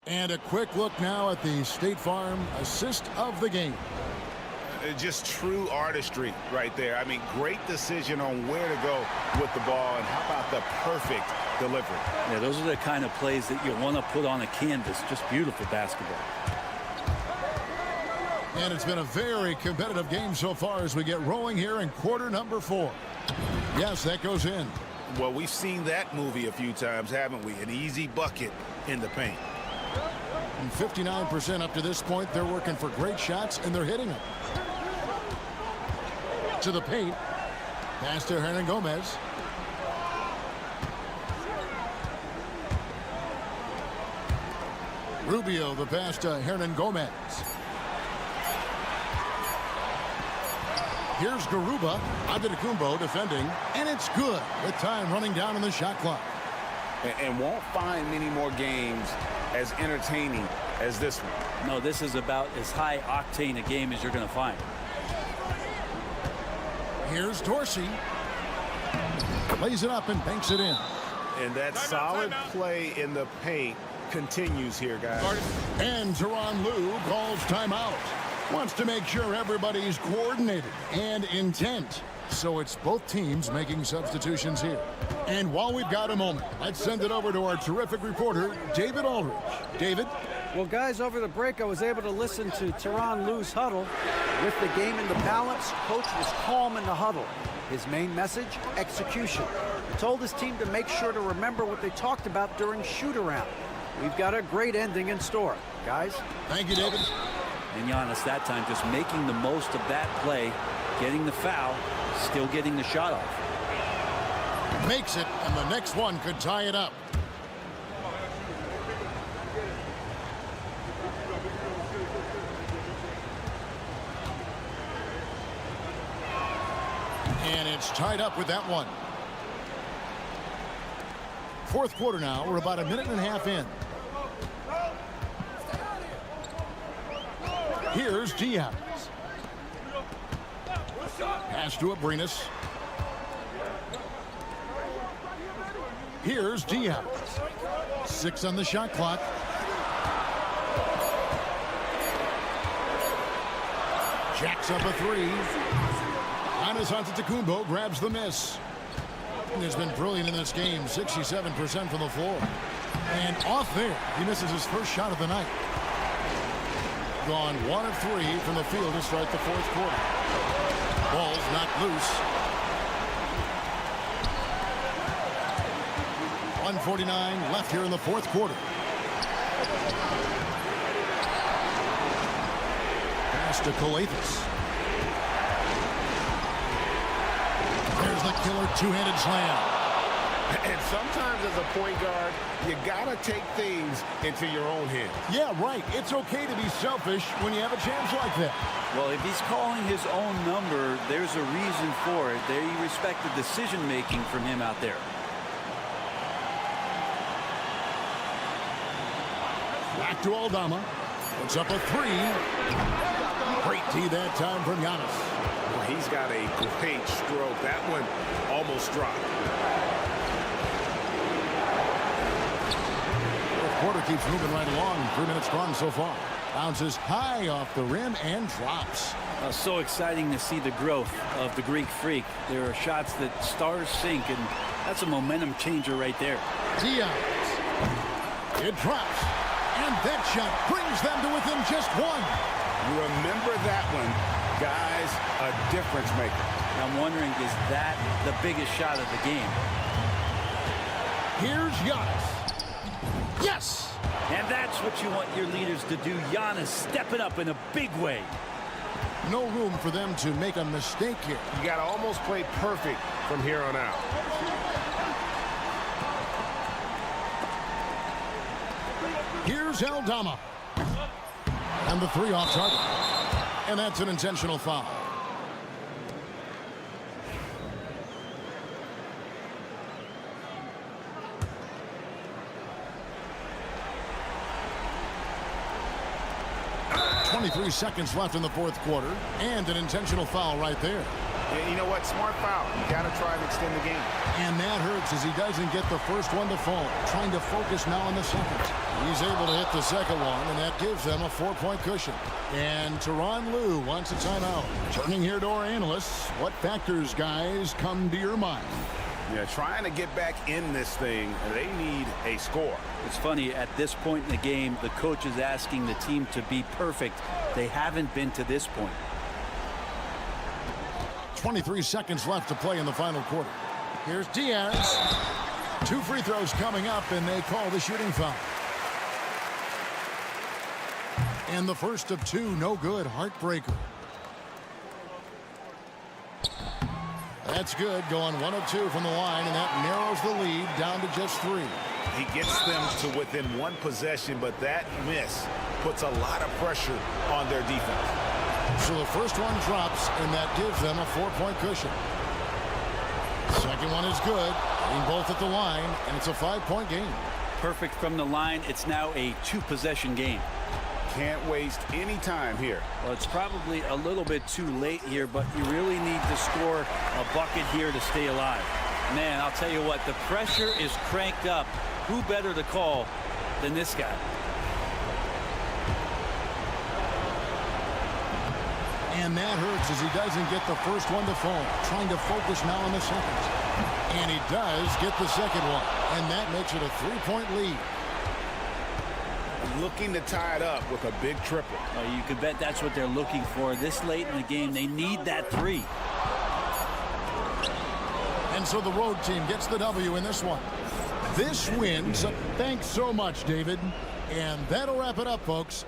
And a quick look now at the State Farm assist of the game. Just true artistry right there. I mean, great decision on where to go with the ball, and how about the perfect delivery. Yeah, those are the kind of plays that you want to put on a canvas. Just beautiful basketball. And it's been a very competitive game so far as we get rolling here in quarter number 4. Yes, that goes in. Well, we've seen that movie a few times, haven't we? An easy bucket in the paint. And 59% up to this point. They're working for great shots, and they're hitting them. To the paint. Pass to Hernan Gomez. Rubio, the pass to Hernan Gomez. Here's Garuba. Antetokounmpo defending, and it's good with time running down on the shot clock. And won't find many more games as entertaining as this one. No, this is about as high octane a game as you're going to find. Here's Dorsey. Plays it up and banks it in. And that solid play in the paint continues here, guys. And Tyronn Lue calls timeout. Wants to make sure everybody's coordinated and intent. So it's both teams making substitutions here. And while we've got a moment, let's send it over to our terrific reporter, David Aldridge. David? Well, guys, over the break, I was able to listen to Tyronn Lue's huddle. With the game in the balance, coach was calm in the huddle. His main message, execution. He told his team to make sure to remember what they talked about during shoot-around. We've got a great ending in store, guys. Thank you, David. And Giannis that time just making the most of that play, getting the foul, still getting the shot off. Makes it, and the next one could tie it up. And it's tied up with that one. Fourth quarter now. We're about a minute and a half in. Here's Diaz. Pass to Abrinas. Here's Diaz. 6 on the shot clock. Jacks up a 3. Giannis Antetokounmpo grabs the miss. And has been brilliant in this game. 67% from the floor. And off there, he misses his first shot of the night. Gone 1 of 3 from the field to start the fourth quarter. Ball's knocked loose. 1:49 left here in the fourth quarter. Pass to Coathis. There's the killer two-handed slam. And sometimes as a point guard, you gotta take things into your own hands. Yeah, right. It's okay to be selfish when you have a chance like that. Well, if he's calling his own number, there's a reason for it. They respect the decision-making from him out there. Back to Aldama. Puts up a 3. Great D that time from Giannis. Well, he's got a great stroke. That one almost dropped. Quarter keeps moving right along. 3 minutes strong so far. Bounces high off the rim and drops. So exciting to see the growth of the Greek Freak. There are shots that stars sink, and that's a momentum changer right there. Diaz. It drops. And that shot brings them to within just 1. Remember that one, guys, a difference maker. I'm wondering, is that the biggest shot of the game? Here's Giannis. Yes! And that's what you want your leaders to do. Giannis stepping up in a big way. No room for them to make a mistake here. You got to almost play perfect from here on out. Here's Aldama. And the 3 off target. And that's an intentional foul. .23 seconds left in the fourth quarter, and an intentional foul right there. Yeah, you know what? Smart foul. You got to try and extend the game. And that hurts as he doesn't get the first one to fall. Trying to focus now on the second. He's able to hit the second one, and that gives them a 4-point cushion. And Tyronn Lue wants a timeout. Turning here to our analysts, what factors, guys, come to your mind? Yeah, trying to get back in this thing, they need a score. It's funny, at this point in the game, the coach is asking the team to be perfect. They haven't been to this point. 23 seconds left to play in the final quarter. Here's Diaz. 2 free throws coming up, and they call the shooting foul. And the first of 2, no good. Heartbreaker. That's good, going 1 of 2 from the line, and that narrows the lead down to just 3. He gets them to within 1 possession, but that miss puts a lot of pressure on their defense. So the first one drops, and that gives them a 4-point cushion. Second one is good, getting both at the line, and it's a 5-point game. Perfect from the line. It's now a 2-possession game. Can't waste any time here. Well, it's probably a little bit too late here, but you really need to score a bucket here to stay alive. Man, I'll tell you what, the pressure is cranked up. Who better to call than this guy? And that hurts as he doesn't get the first one to fall. Trying to focus now on the second. And he does get the second one. And that makes it a 3-point lead. Looking to tie it up with a big triple. You could bet that's what they're looking for. This late in the game, they need that 3. And so the road team gets the W in this one. This wins. Thanks so much, David. And that'll wrap it up, folks.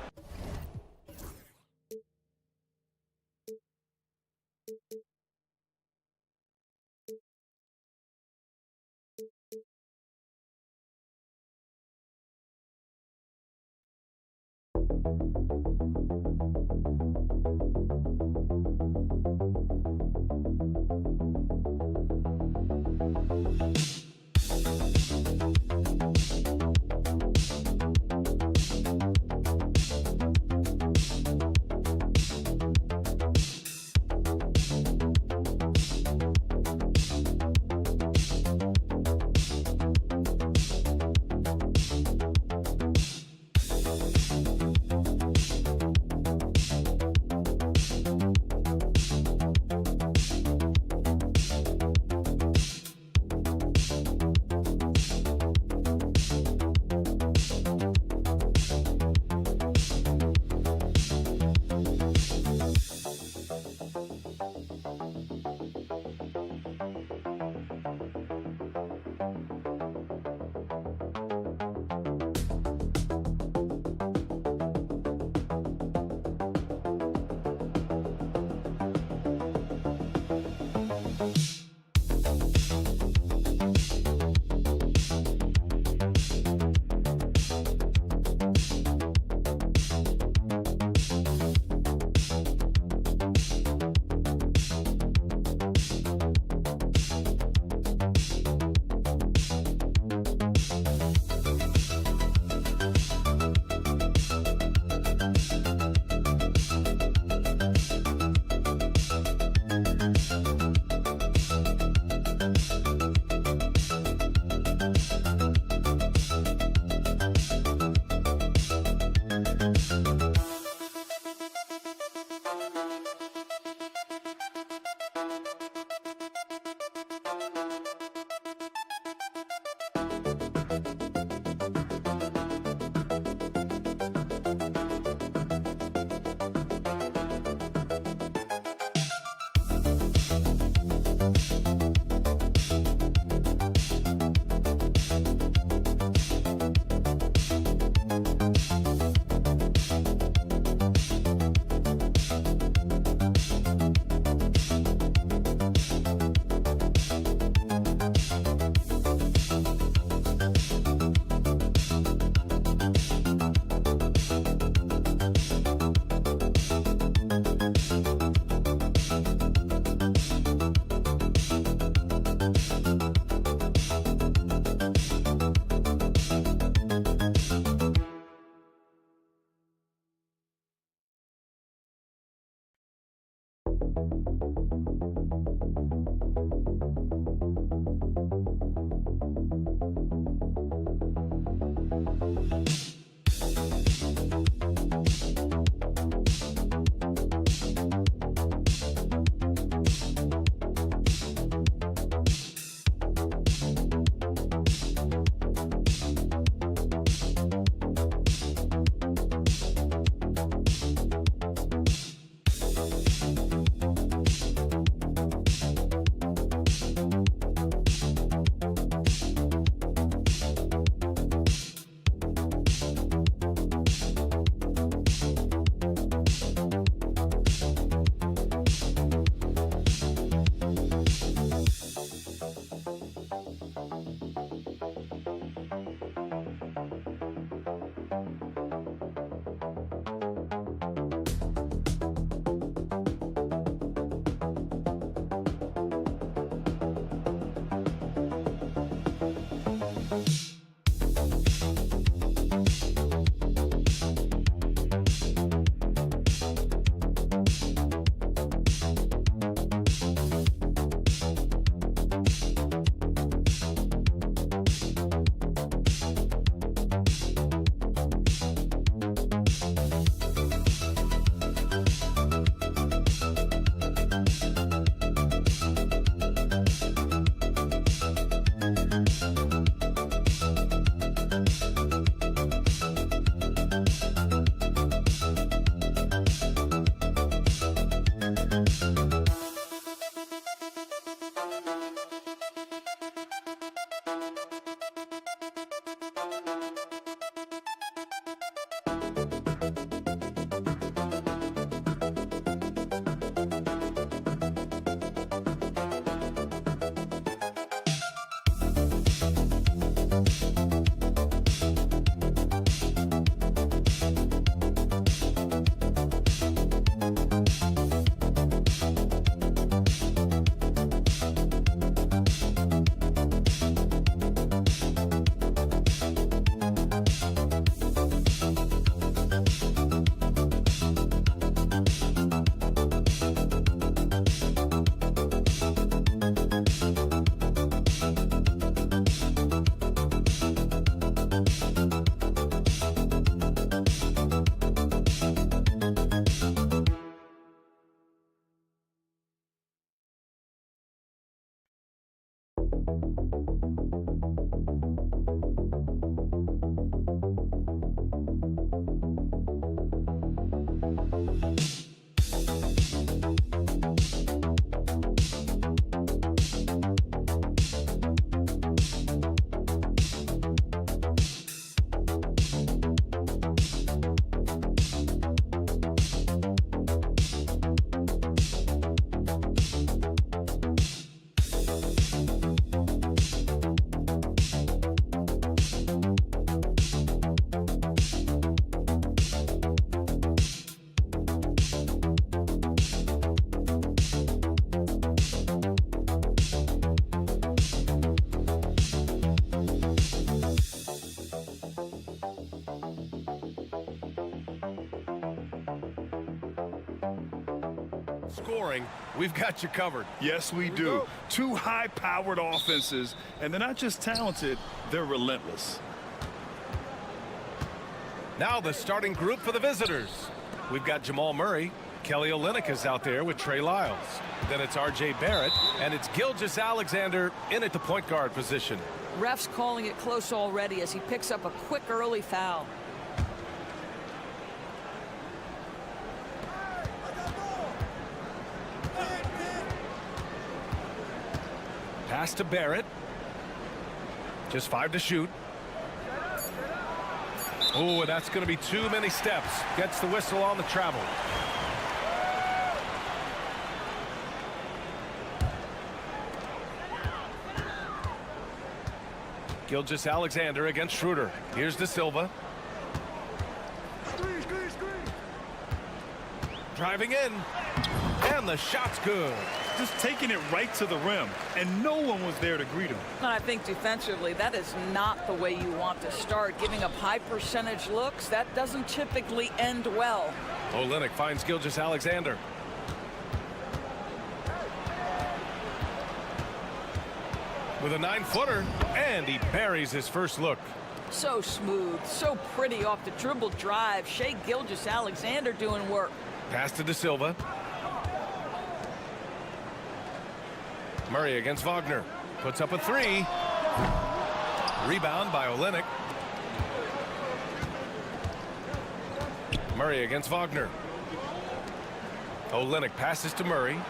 Scoring, we've got you covered. Yes, we do. Two high-powered offenses, and they're not just talented, they're relentless. Now the starting group for the visitors. We've got Jamal Murray. Kelly Olynyk is out there with Trey Lyles. Then it's R.J. Barrett, and it's Gilgeous-Alexander in at the point guard position. Refs calling it close already as he picks up a quick early foul. Pass to Barrett. Just 5 to shoot. Oh, that's going to be too many steps. Gets the whistle on the travel. Gilgeous-Alexander against Schroeder. Here's De Silva. Driving in. And the shot's good. Just taking it right to the rim, and no one was there to greet him. I think defensively, that is not the way you want to start. Giving up high percentage looks, that doesn't typically end well. Olynyk finds Gilgeous-Alexander. With a 9-footer, and he buries his first look. So smooth, so pretty off the dribble drive. Shai Gilgeous-Alexander doing work. Pass to De Silva. Murray against Wagner. Puts up a 3. Rebound by Olynyk. Murray against Wagner. Olynyk passes to Murray.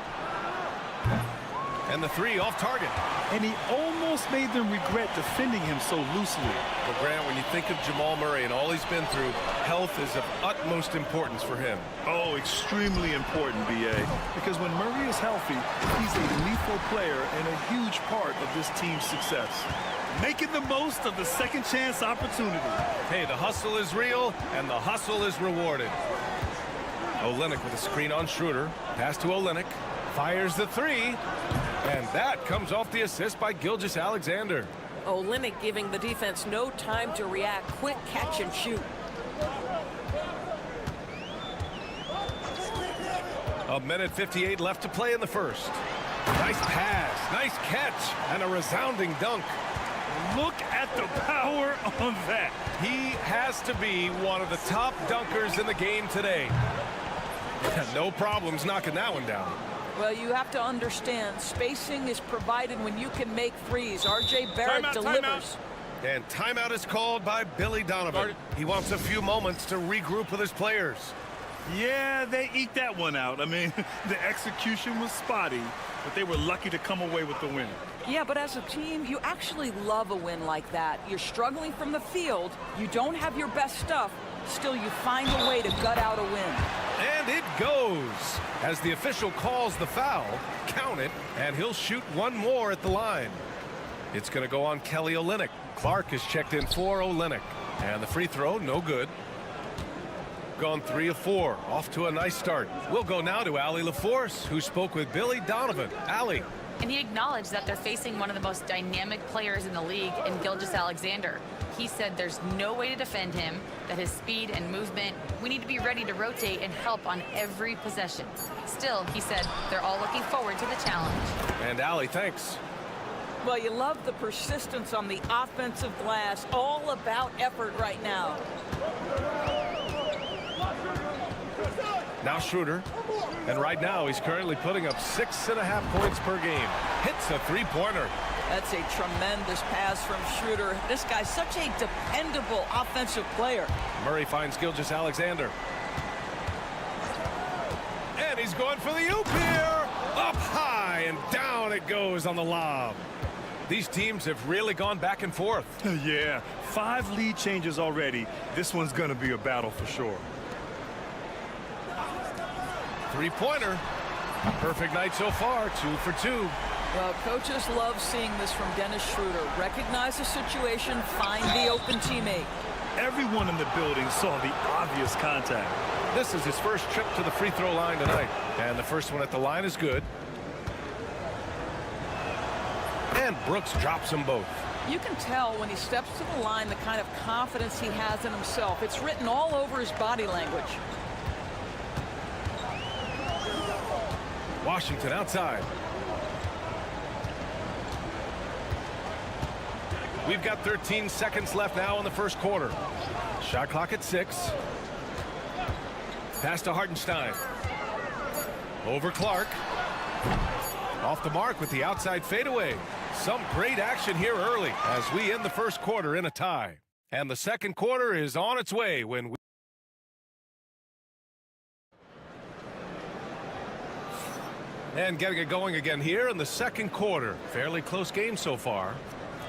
And the 3 off target. And he almost made them regret defending him so loosely. Well, Grant, when you think of Jamal Murray and all he's been through, health is of utmost importance for him. Oh, extremely important, B.A. Because when Murray is healthy, he's a lethal player and a huge part of this team's success. Making the most of the second chance opportunity. Hey, the hustle is real, and the hustle is rewarded. Olynyk with a screen on Schroeder. Pass to Olynyk. Fires the 3. And that comes off the assist by Gilgeous-Alexander. Olynyk giving the defense no time to react. Quick catch and shoot. A minute 58 left to play in the first. Nice pass, nice catch, and a resounding dunk. Look at the power on that. He has to be one of the top dunkers in the game today. No problems knocking that one down. Well, you have to understand, spacing is provided when you can make threes. R.J. Barrett delivers. And timeout is called by Billy Donovan. He wants a few moments to regroup with his players. Yeah, they eked that one out. I mean, the execution was spotty, but they were lucky to come away with the win. Yeah, but as a team, you actually love a win like that. You're struggling from the field. You don't have your best stuff. Still, you find a way to gut out a win. And it goes. As the official calls the foul, count it, and he'll shoot one more at the line. It's going to go on Kelly Olynyk. Clark is checked in for Olynyk. And the free throw, no good. Gone 3 of 4. Off to a nice start. We'll go now to Allie LaForce, who spoke with Billy Donovan. Allie. And he acknowledged that they're facing one of the most dynamic players in the league in Gilgeous-Alexander. He said there's no way to defend him, that his speed and movement, we need to be ready to rotate and help on every possession. Still, he said they're all looking forward to the challenge. And Allie, thanks. Well, you love the persistence on the offensive glass. All about effort right now. Now Schroeder. And right now he's currently putting up 6.5 points per game. Hits a three-pointer. That's a tremendous pass from Schroeder. This guy's such a dependable offensive player. Murray finds Gilgeous-Alexander. And he's going for the oop here. Up high and down it goes on the lob. These teams have really gone back and forth. Yeah, 5 lead changes already. This one's going to be a battle for sure. Three-pointer. Perfect night so far, 2 for 2. Well, coaches love seeing this from Dennis Schroeder. Recognize the situation, find the open teammate. Everyone in the building saw the obvious contact. This is his first trip to the free throw line tonight. And the first one at the line is good. And Brooks drops them both. You can tell when he steps to the line the kind of confidence he has in himself. It's written all over his body language. Washington outside. We've got 13 seconds left now in the first quarter. Shot clock at 6. Pass to Hartenstein. Over Clark. Off the mark with the outside fadeaway. Some great action here early as we end the first quarter in a tie. And the second quarter is on its way when we... And getting it going again here in the second quarter. Fairly close game so far.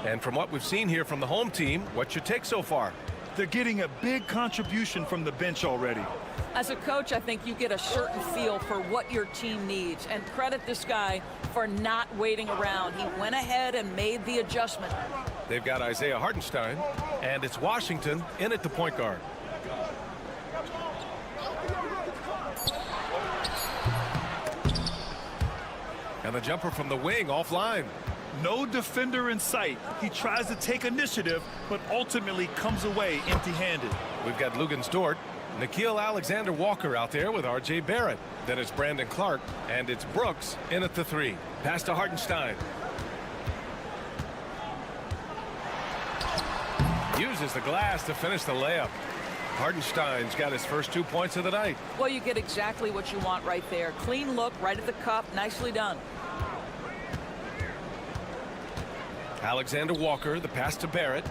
And from what we've seen here from the home team, what's your take so far? They're getting a big contribution from the bench already. As a coach, I think you get a certain feel for what your team needs. And credit this guy for not waiting around. He went ahead and made the adjustment. They've got Isaiah Hartenstein, and it's Washington in at the point guard. And the jumper from the wing offline. No defender in sight. He tries to take initiative, but ultimately comes away empty-handed. We've got Luguentz Dort, Nickeil Alexander-Walker out there with R.J. Barrett. Then it's Brandon Clark, and it's Brooks in at the 3. Pass to Hartenstein. Uses the glass to finish the layup. Hartenstein's got his first 2 points of the night. Well, you get exactly what you want right there. Clean look, right at the cup. Nicely done. Alexander Walker, the pass to Barrett.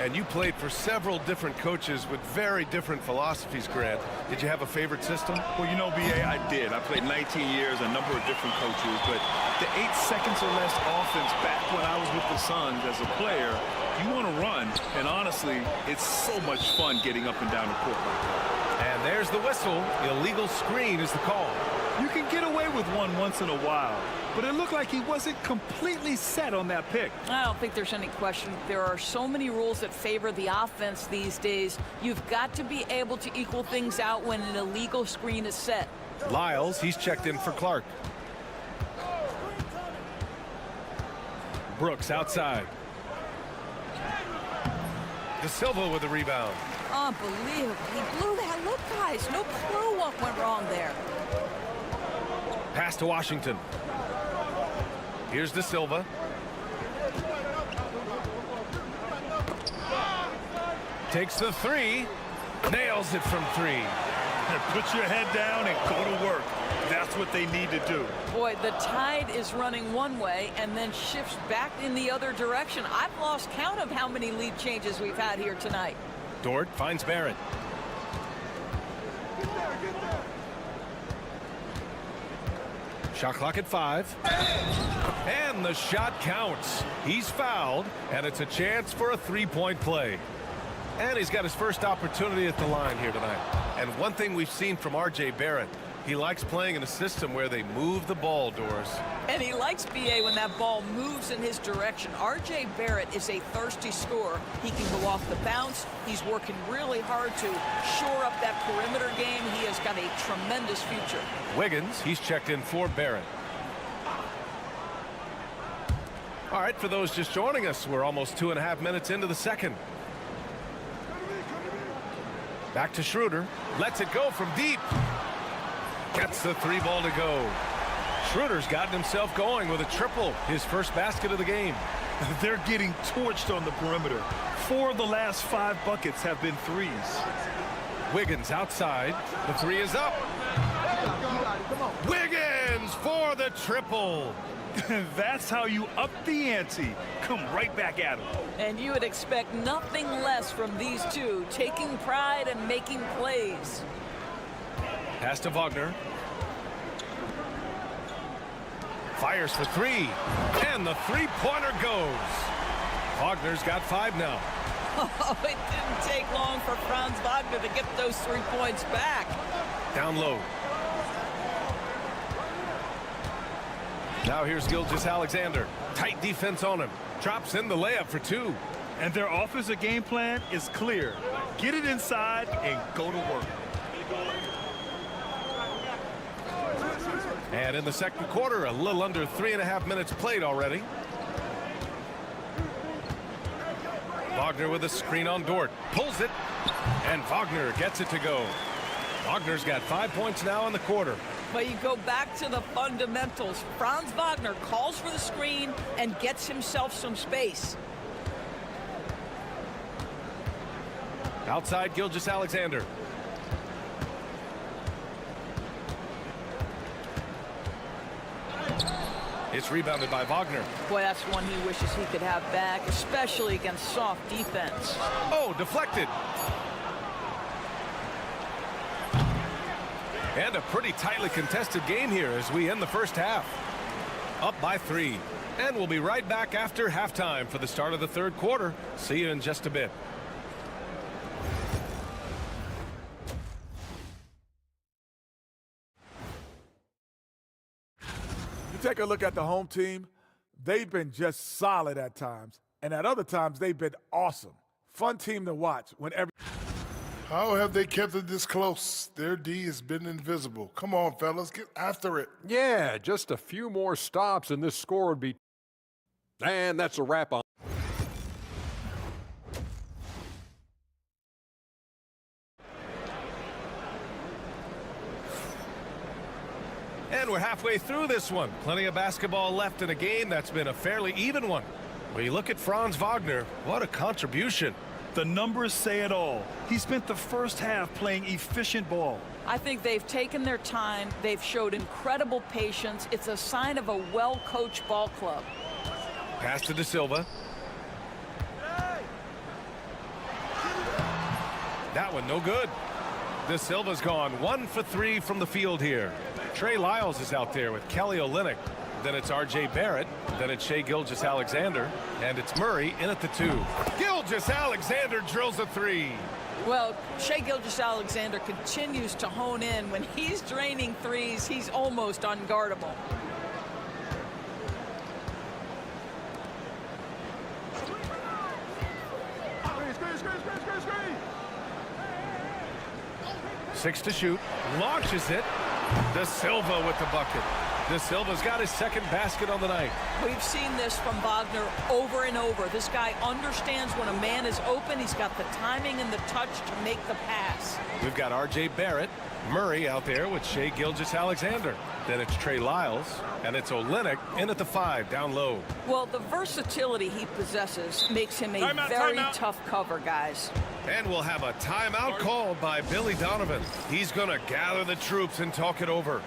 And you played for several different coaches with very different philosophies, Grant. Did you have a favorite system? Well, you know, B.A., I did. I played 19 years, a number of different coaches, but the 8 seconds or less offense back when I was with the Suns as a player, you want to run, and honestly, it's so much fun getting up and down the court like that. And there's the whistle. Illegal screen is the call. You can get away with one once in a while, but it looked like he wasn't completely set on that pick. I don't think there's any question. There are so many rules that favor the offense these days. You've got to be able to equal things out when an illegal screen is set. Lyles, he's checked in for Clark. Brooks outside. De Silva with the rebound. Unbelievable. He blew that look, guys. No clue what went wrong there. Pass to Washington. Here's De Silva. Takes the 3. Nails it from 3. Put your head down and go to work. That's what they need to do. Boy, the tide is running one way and then shifts back in the other direction. I've lost count of how many lead changes we've had here tonight. Dort finds Barrett. Shot clock at 5. And the shot counts. He's fouled, and it's a chance for a three-point play. And he's got his first opportunity at the line here tonight. And one thing we've seen from R.J. Barrett, he likes playing in a system where they move the ball, Doris. And he likes B.A. when that ball moves in his direction. R.J. Barrett is a thirsty scorer. He can go off the bounce. He's working really hard to shore up that perimeter game. He has got a tremendous future. Wiggins, he's checked in for Barrett. All right, for those just joining us, we're almost 2.5 minutes into the second. Back to Schroeder. Lets it go from deep. Gets the three ball to go. Schroeder's gotten himself going with a triple, his first basket of the game. They're getting torched on the perimeter. 4 of the last 5 buckets have been threes. Wiggins outside. The three is up. Wiggins for the triple. That's how you up the ante. Come right back at him. And you would expect nothing less from these two, taking pride and making plays. Pass to Wagner. Fires for 3. And the three-pointer goes. Wagner's got 5 now. Oh, it didn't take long for Franz Wagner to get those 3 points back. Down low. Now here's Gilgeous-Alexander. Tight defense on him. Drops in the layup for 2. And their offensive game plan is clear. Get it inside and go to work. And in the second quarter, a little under 3.5 minutes played already. Wagner with a screen on Dort. Pulls it. And Wagner gets it to go. Wagner's got 5 points now in the quarter. But you go back to the fundamentals. Franz Wagner calls for the screen and gets himself some space. Outside Gilgeous-Alexander. It's rebounded by Wagner. Boy, that's one he wishes he could have back, especially against soft defense. Oh, deflected. And a pretty tightly contested game here as we end the first half. Up by 3. And we'll be right back after halftime for the start of the third quarter. See you in just a bit. Take a look at the home team. They've been just solid at times, and at other times they've been awesome. Fun team to watch whenever. How have they kept it this close? Their D has been invisible. Come on, fellas, get after it. Yeah, just a few more stops and this score would be. And that's a wrap on. And we're halfway through this one. Plenty of basketball left in a game that's been a fairly even one. When you look at Franz Wagner, what a contribution. The numbers say it all. He spent the first half playing efficient ball. I think they've taken their time. They've showed incredible patience. It's a sign of a well-coached ball club. Pass to De Silva. That one no good. De Silva's gone 1 for 3 from the field here. Trey Lyles is out there with Kelly Olynyk. Then it's R.J. Barrett. Then it's Shai Gilgeous-Alexander. And it's Murray in at the 2. Gilgeous-Alexander drills a 3. Well, Shai Gilgeous-Alexander continues to hone in. When he's draining threes, he's almost unguardable. Six to shoot. Launches it. De Silva with the bucket. De Silva's got his second basket on the night. We've seen this from Wagner over and over. This guy understands when a man is open. He's got the timing and the touch to make the pass. We've got R.J. Barrett, Murray out there with Shai Gilgeous-Alexander. Then it's Trey Lyles, and it's Olynyk in at the 5, down low. Well, the versatility he possesses makes him a very tough cover, guys. And we'll have a timeout called by Billy Donovan. He's going to gather the troops and talk it over.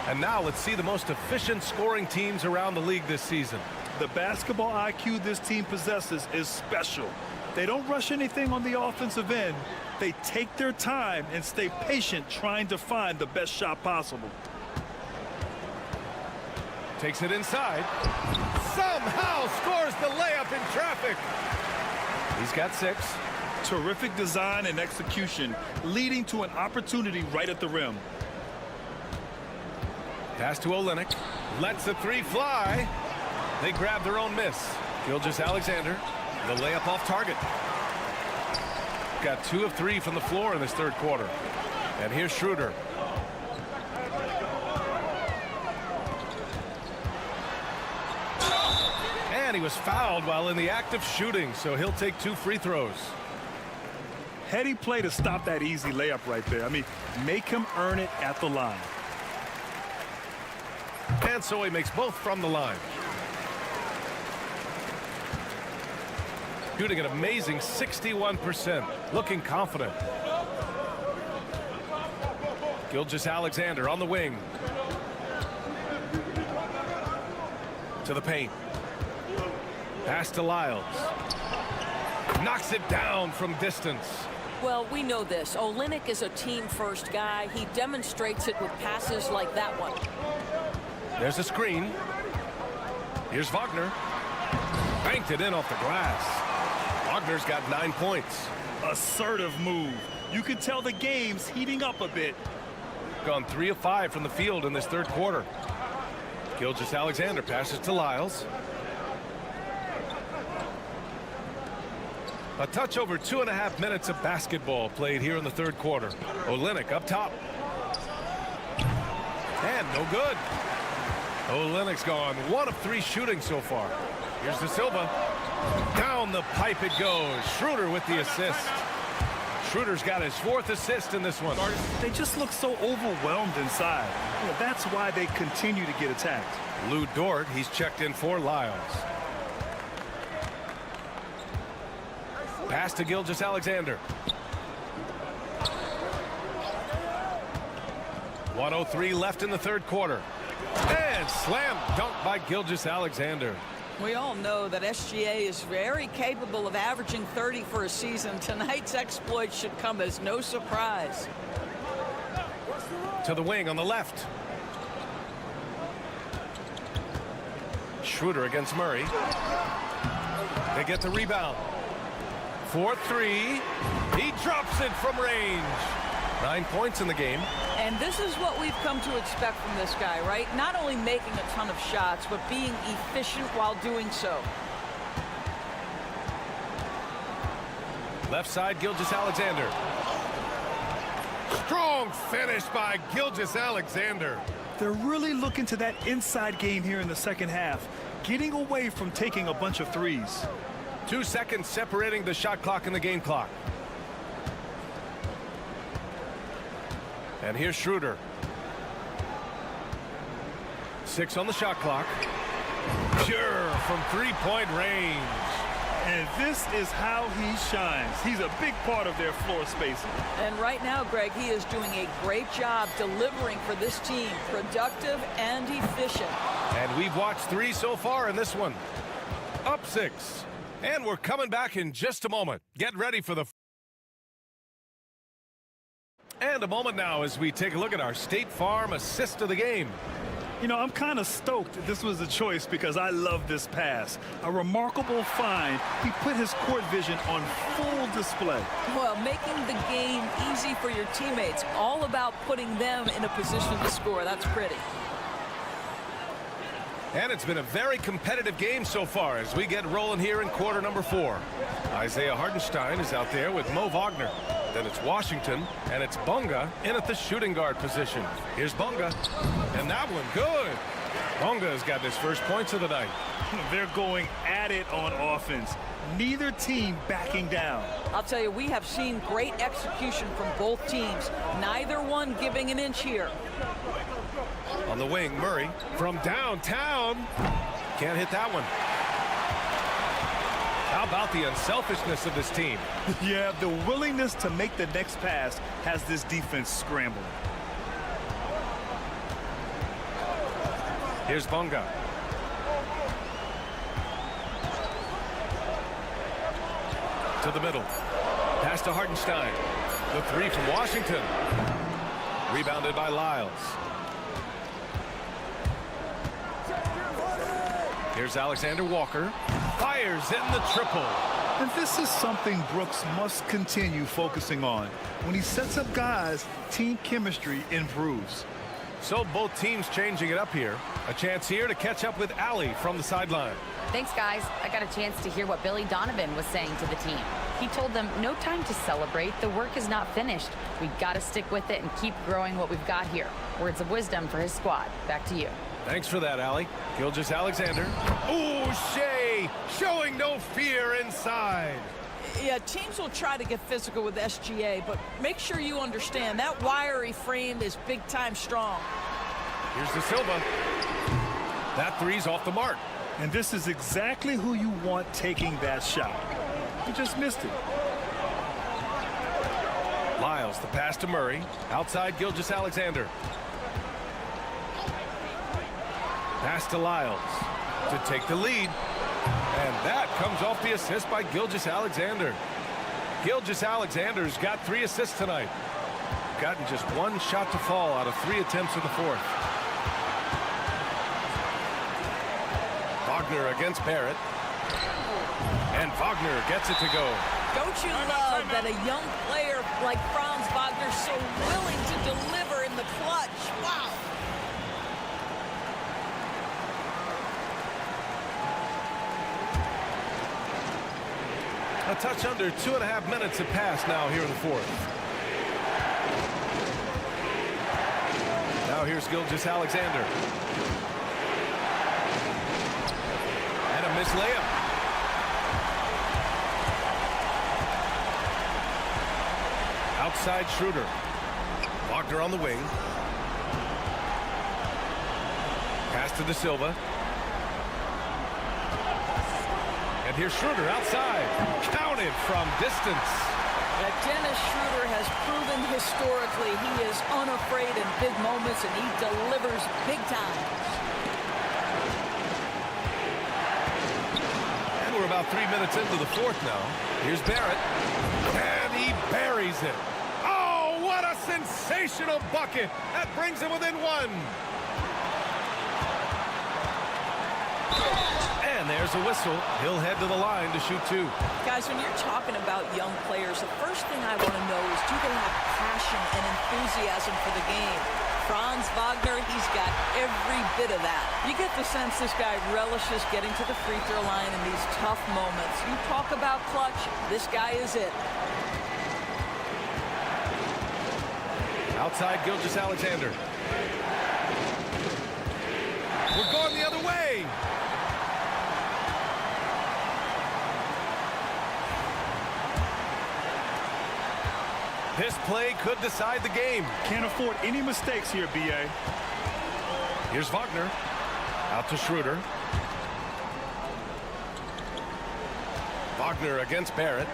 And now let's see the most efficient scoring teams around the league this season. The basketball IQ this team possesses is special. They don't rush anything on the offensive end. They take their time and stay patient trying to find the best shot possible. Takes it inside. Somehow scores the layup in traffic. He's got 6. Terrific design and execution, leading to an opportunity right at the rim. Pass to Olynyk. Lets the 3 fly. They grab their own miss. Gilgeous-Alexander, the layup off target. Got 2 of 3 from the floor in this third quarter. And here's Schroeder. And he was fouled while in the act of shooting, so he'll take 2 free throws. Heady play to stop that easy layup right there. I mean, make him earn it at the line. And so he makes both from the line. Shooting an amazing 61%. Looking confident. Gilgeous-Alexander on the wing. To the paint. Pass to Lyles. Knocks it down from distance. Well, we know this. Olynyk is a team-first guy. He demonstrates it with passes like that one. There's a screen. Here's Wagner. Banked it in off the glass. Wagner's got 9 points. Assertive move. You can tell the game's heating up a bit. Gone 3 of 5 from the field in this third quarter. Gilgeous-Alexander passes to Lyles. A touch over 2.5 minutes of basketball played here in the third quarter. Olynyk up top. And no good. Olynyk's gone 1 of 3 shooting so far. Here's De Silva. Down the pipe it goes. Schroeder with the assist. Schroeder's got his 4th assist in this one. They just look so overwhelmed inside. You know, that's why they continue to get attacked. Lou Dort, he's checked in for Lyles. Pass to Gilgeous-Alexander. 1:03 left in the third quarter. And slam dunk by Gilgeous-Alexander. We all know that SGA is very capable of averaging 30 for a season. Tonight's exploit should come as no surprise. To the wing on the left. Schroeder against Murray. They get the rebound. 4-3. He drops it from range. 9 points in the game. And this is what we've come to expect from this guy, right? Not only making a ton of shots, but being efficient while doing so. Left side, Gilgeous-Alexander. Strong finish by Gilgeous-Alexander. They're really looking to that inside game here in the second half, getting away from taking a bunch of threes. 2 seconds separating the shot clock and the game clock. And here's Schroeder. 6 on the shot clock. Pure from 3-point range. And this is how he shines. He's a big part of their floor spacing. And right now, Greg, he is doing a great job delivering for this team. Productive and efficient. And we've watched 3 so far in this one. Up 6. And we're coming back in just a moment. Get ready for the... And a moment now as we take a look at our State Farm assist of the game. You know, I'm kind of stoked this was a choice because I love this pass. A remarkable find. He put his court vision on full display. Well, making the game easy for your teammates. All about putting them in a position to score. That's pretty. And it's been a very competitive game so far as we get rolling here in quarter number 4. Isaiah Hartenstein is out there with Mo Wagner. Then it's Washington, and it's Bonga in at the shooting guard position. Here's Bonga, and that one good. Bonga's got his first points of the night. They're going at it on offense. Neither team backing down. I'll tell you, we have seen great execution from both teams. Neither one giving an inch here. On the wing, Murray from downtown. Can't hit that one. How about the unselfishness of this team? Yeah, the willingness to make the next pass has this defense scrambling. Here's Bonga. To the middle. Pass to Hartenstein. The 3 from Washington. Rebounded by Lyles. Here's Alexander Walker. Fires in the triple. And this is something Brooks must continue focusing on. When he sets up guys, team chemistry improves. So both teams changing it up here. A chance here to catch up with Allie from the sideline. Thanks, guys. I got a chance to hear what Billy Donovan was saying to the team. He told them no time to celebrate. The work is not finished. We got to stick with it and keep growing what we've got here. Words of wisdom for his squad. Back to you. Thanks for that, Allie. Gilgeous-Alexander. Ooh, Shea showing no fear inside. Yeah, teams will try to get physical with SGA, but make sure you understand that wiry frame is big-time strong. Here's De Silva. That three's off the mark. And this is exactly who you want taking that shot. He just missed it. Lyles, the pass to Murray. Outside Gilgeous-Alexander. Pass to Lyles to take the lead. And that comes off the assist by Gilgeous-Alexander. Gilgeous-Alexander's got 3 assists tonight. Gotten just 1 shot to fall out of 3 attempts in the 4th. Wagner against Barrett. And Wagner gets it to go. Don't you love that a young player like Franz Wagner so willing to deliver in the clutch? Wow. A touch under 2.5 minutes have passed now here in the 4th. Now here's Gilgeous-Alexander. And a missed layup. Outside Schroeder. Wagner on the wing. Pass to De Silva. And here's Schroeder outside. Counted from distance. That Dennis Schroeder has proven historically he is unafraid in big moments, and he delivers big time. And we're about 3 minutes into the 4th now. Here's Barrett. And he buries it. Oh, what a sensational bucket. That brings him within 1. And there's a whistle. He'll head to the line to shoot 2. Guys, when you're talking about young players, the first thing I want to know is, do they have passion and enthusiasm for the game? Franz Wagner, he's got every bit of that. You get the sense this guy relishes getting to the free throw line in these tough moments. You talk about clutch, this guy is it. Outside Gilgeous-Alexander. We're going the other way. This play could decide the game. Can't afford any mistakes here, B.A. Here's Wagner. Out to Schroeder. Wagner against Barrett.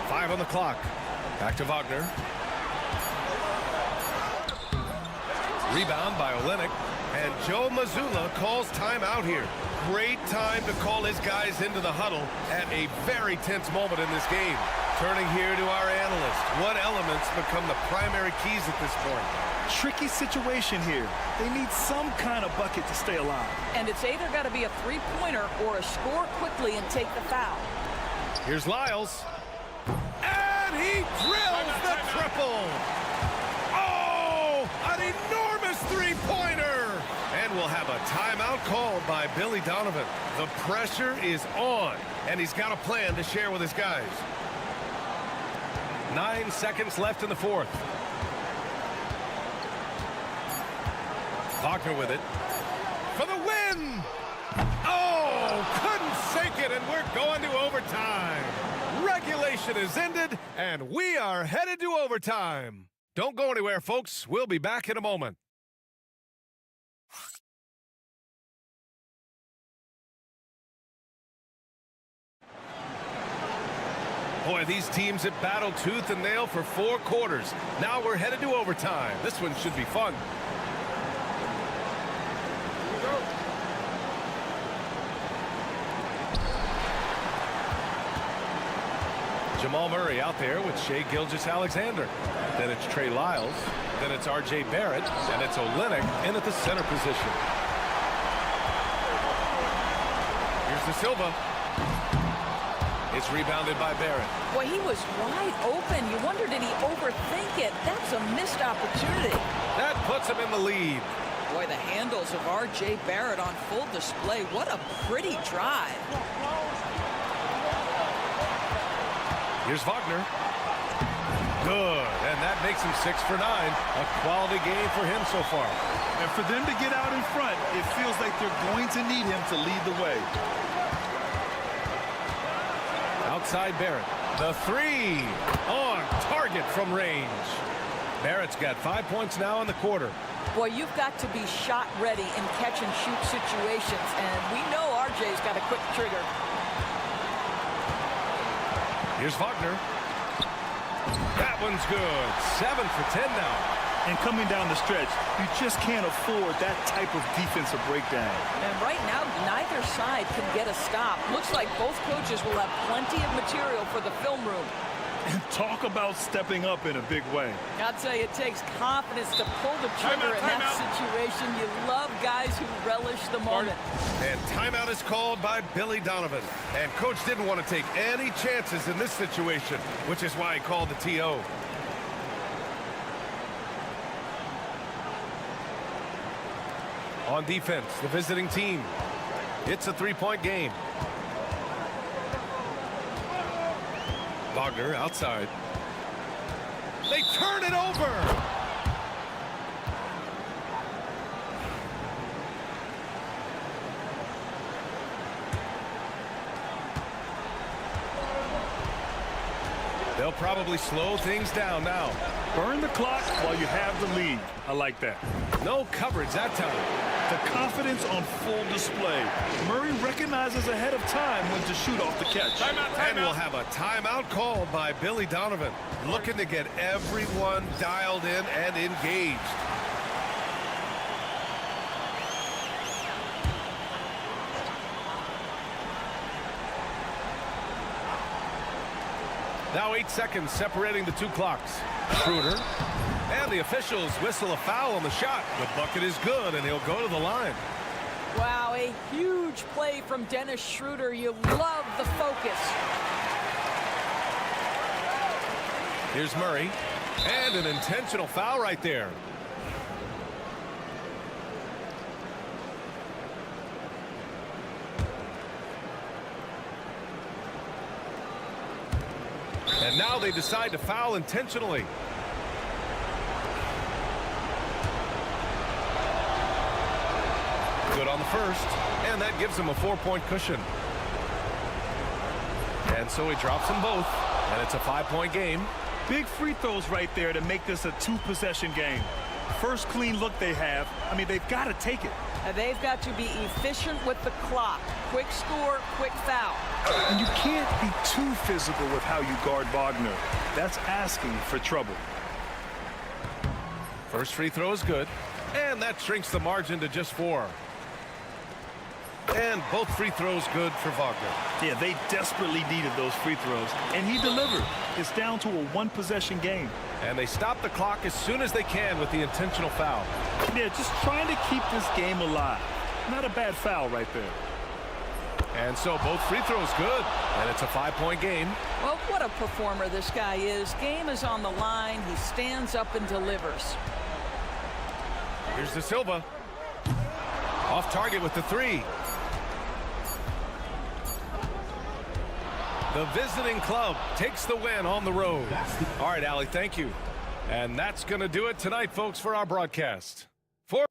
5 on the clock. Back to Wagner. Rebound by Olynyk. And Joe Mazzulla calls timeout here. Great time to call his guys into the huddle at a very tense moment in this game. Turning here to our analyst. What elements become the primary keys at this point? Tricky situation here. They need some kind of bucket to stay alive. And it's either got to be a three-pointer or a score quickly and take the foul. Here's Lyles. And he drills the triple. Oh, an enormous three-pointer. And we'll have a timeout called by Billy Donovan. The pressure is on, and he's got a plan to share with his guys. 9 seconds left in the 4th. Wagner with it. For the win! Oh, couldn't sink it, and we're going to overtime. Regulation is ended, and we are headed to overtime. Don't go anywhere, folks. We'll be back in a moment. Boy, these teams have battled tooth and nail for 4 quarters. Now we're headed to overtime. This one should be fun. Jamal Murray out there with Shai Gilgeous-Alexander. Then it's Trey Lyles. Then it's R.J. Barrett, and it's Olynyk in at the center position. Here's De Silva. It's rebounded by Barrett. Boy, he was wide open. You wonder, did he overthink it? That's a missed opportunity. That puts him in the lead. Boy, the handles of R.J. Barrett on full display. What a pretty drive. Here's Wagner. Good, and that makes him 6 for 9. A quality game for him so far. And for them to get out in front, it feels like they're going to need him to lead the way. Outside Barrett. The 3 on target from range. Barrett's got 5 points now in the quarter. Boy, you've got to be shot ready in catch-and-shoot situations, and we know RJ's got a quick trigger. Here's Wagner. That one's good. 7 for 10 now. And coming down the stretch, you just can't afford that type of defensive breakdown. And right now, neither side can get a stop. Looks like both coaches will have plenty of material for the film room. And talk about stepping up in a big way. I'll tell you, it takes confidence to pull the trigger in that situation. You love guys who relish the moment. And timeout is called by Billy Donovan. And coach didn't want to take any chances in this situation, which is why he called the TO. On defense, the visiting team. It's a 3-point game. Wagner outside. They turn it over. They'll probably slow things down now. Burn the clock while you have the lead. I like that. No coverage that time. The confidence on full display. Murray recognizes ahead of time when to shoot off the catch. And we'll have a timeout called by Billy Donovan, looking to get everyone dialed in and engaged. Now 8 seconds separating the 2 clocks. Schroeder. And the officials whistle a foul on the shot. The bucket is good, and he'll go to the line. Wow, a huge play from Dennis Schroeder. You love the focus. Here's Murray. And an intentional foul right there. And now they decide to foul intentionally. Good on the first, and that gives him a 4-point cushion. And so he drops them both, and it's a 5-point game. Big free throws right there to make this a 2-possession game. First clean look they have. I mean, they've got to take it. And they've got to be efficient with the clock. Quick score, quick foul. And you can't be too physical with how you guard Wagner. That's asking for trouble. First free throw is good, and that shrinks the margin to just 4. And both free throws good for Wagner. Yeah, they desperately needed those free throws, and he delivered. It's down to a 1-possession game. And they stop the clock as soon as they can with the intentional foul. Yeah, just trying to keep this game alive. Not a bad foul right there. And so both free throws good, and it's a 5-point game. Well, what a performer this guy is. Game is on the line. He stands up and delivers. Here's De Silva. Off target with the 3. The visiting club takes the win on the road. All right, Allie, thank you. And that's going to do it tonight, folks, for our broadcast. For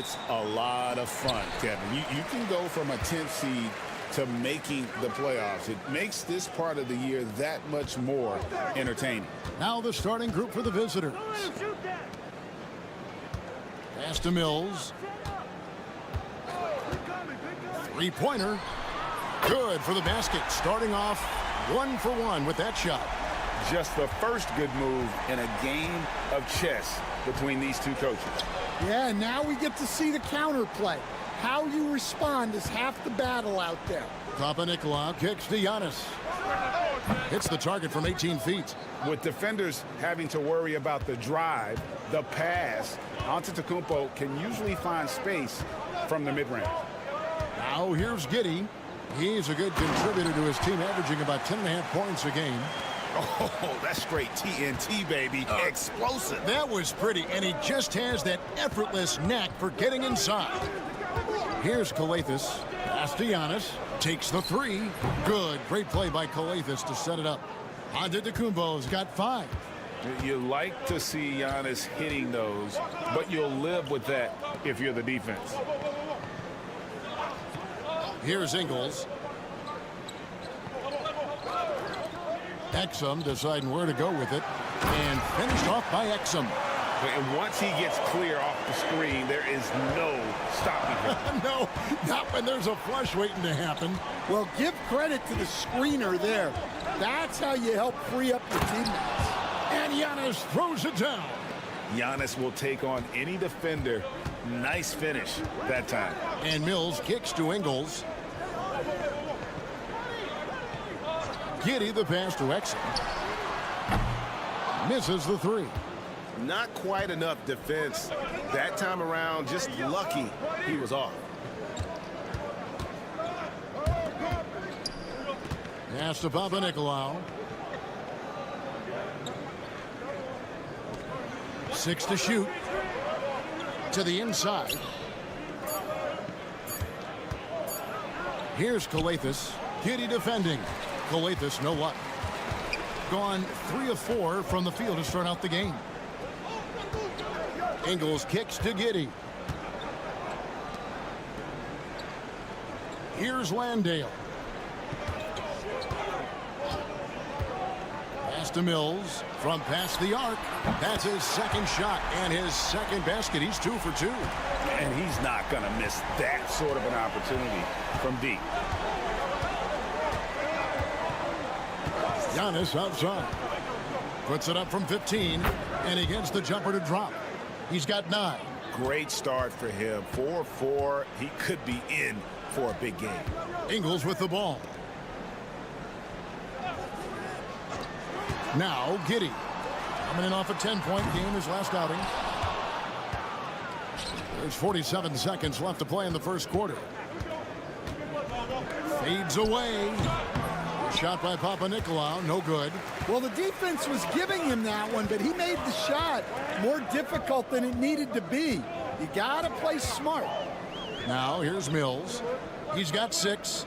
it's a lot of fun, Kevin. You can go from a 10th seed to making the playoffs. It makes this part of the year that much more entertaining. Now the starting group for the visitors. Pass to Mills. Three-pointer. Good for the basket. Starting off 1 for 1 with that shot. Just the first good move in a game of chess between these two coaches. Yeah, now we get to see the counterplay. How you respond is half the battle out there. Papanikolaou kicks to Giannis. Hits the target from 18 feet. With defenders having to worry about the drive, the pass, Antetokounmpo can usually find space from the mid-range. Now here's Giddey. He's a good contributor to his team, averaging about 10.5 points a game. Oh, that's straight TNT, baby. Explosive. That was pretty, and he just has that effortless knack for getting inside. Here's Calathes. Pass to Giannis. Takes the three. Good. Great play by Calathes to set it up. Antetokounmpo's got 5. You like to see Giannis hitting those, but you'll live with that if you're the defense. Here's Ingles. Exum deciding where to go with it. And finished off by Exum. And once he gets clear off the screen, there is no stopping him. No, not when there's a flush waiting to happen. Well, give credit to the screener there. That's how you help free up your teammates. And Giannis throws it down. Giannis will take on any defender. Nice finish that time. And Mills kicks to Ingles. Giddey the pass to Exum. Misses the three. Not quite enough defense that time around. Just lucky he was off. Pass to Papanikolaou. 6 to shoot. To the inside. Here's Calathes. Giddey defending. Calathes, no luck. Gone 3 of 4 from the field to start out the game. Ingles kicks to Giddey. Here's Landale. Pass to Mills from past the arc. That's his second shot and his second basket. He's 2 for 2. And he's not going to miss that sort of an opportunity from deep. Giannis outside. Puts it up from 15, and he gets the jumper to drop. He's got 9. Great start for him. 4-4. He could be in for a big game. Ingles with the ball. Now Giddey. Coming in off a 10-point game his last outing. There's 47 seconds left to play in the first quarter. Fades away. Shot by Papanikolaou, no good. Well, the defense was giving him that one, but he made the shot more difficult than it needed to be. You got to play smart. Now here's Mills. He's got 6.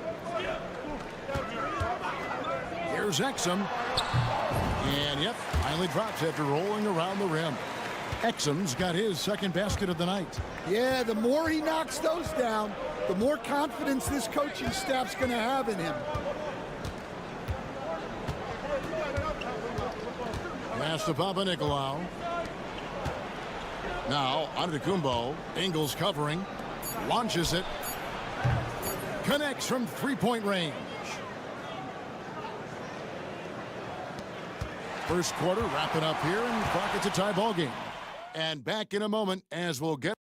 Here's Exum. And yep, finally drops after rolling around the rim. Exum's got his second basket of the night. Yeah, the more he knocks those down, the more confidence this coaching staff's going to have in him. Pass to Papanikolaou. Now Antetokounmpo. Ingles covering. Launches it. Connects from 3-point range. First quarter wrapping up here, and the clock, it's a tie ball game. And back in a moment as we'll get.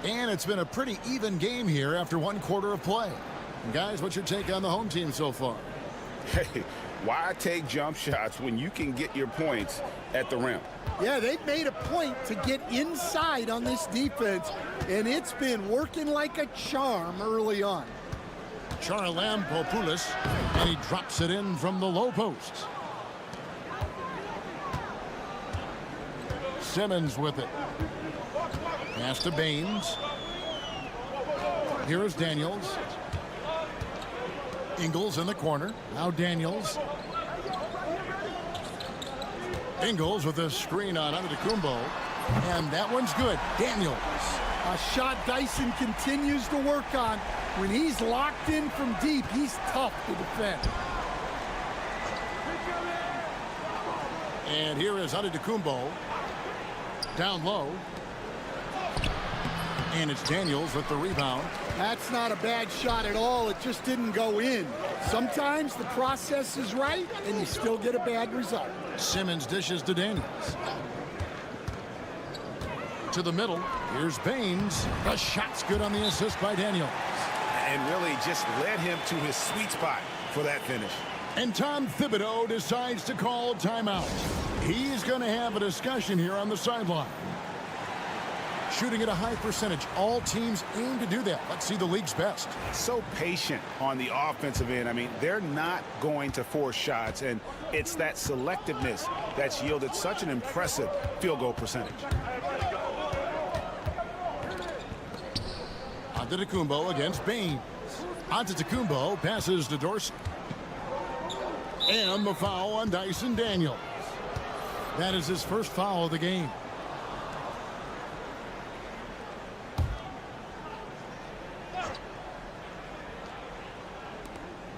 And it's been a pretty even game here after 1 quarter of play. And guys, what's your take on the home team so far? Hey, why take jump shots when you can get your points at the rim? Yeah, they've made a point to get inside on this defense, and it's been working like a charm early on. Charalampopoulos, and he drops it in from the low post. Simmons with it. Pass to Baines. Here is Daniels. Ingles in the corner. Now Daniels. Ingles with a screen on Antetokounmpo. And that one's good. Daniels. A shot Dyson continues to work on. When he's locked in from deep, he's tough to defend. And here is Antetokounmpo. Down low. And it's Daniels with the rebound. That's not a bad shot at all. It just didn't go in. Sometimes the process is right, and you still get a bad result. Simmons dishes to Daniels. To the middle. Here's Baines. The shot's good on the assist by Daniels. And really just led him to his sweet spot for that finish. And Tom Thibodeau decides to call timeout. He's going to have a discussion here on the sideline. Shooting at a high percentage. All teams aim to do that. Let's see the league's best. So patient on the offensive end. I mean, they're not going to force shots, and it's that selectiveness that's yielded such an impressive field goal percentage. Antetokounmpo against Baines. Antetokounmpo passes to Dorsey. And the foul on Dyson Daniels. That is his first foul of the game.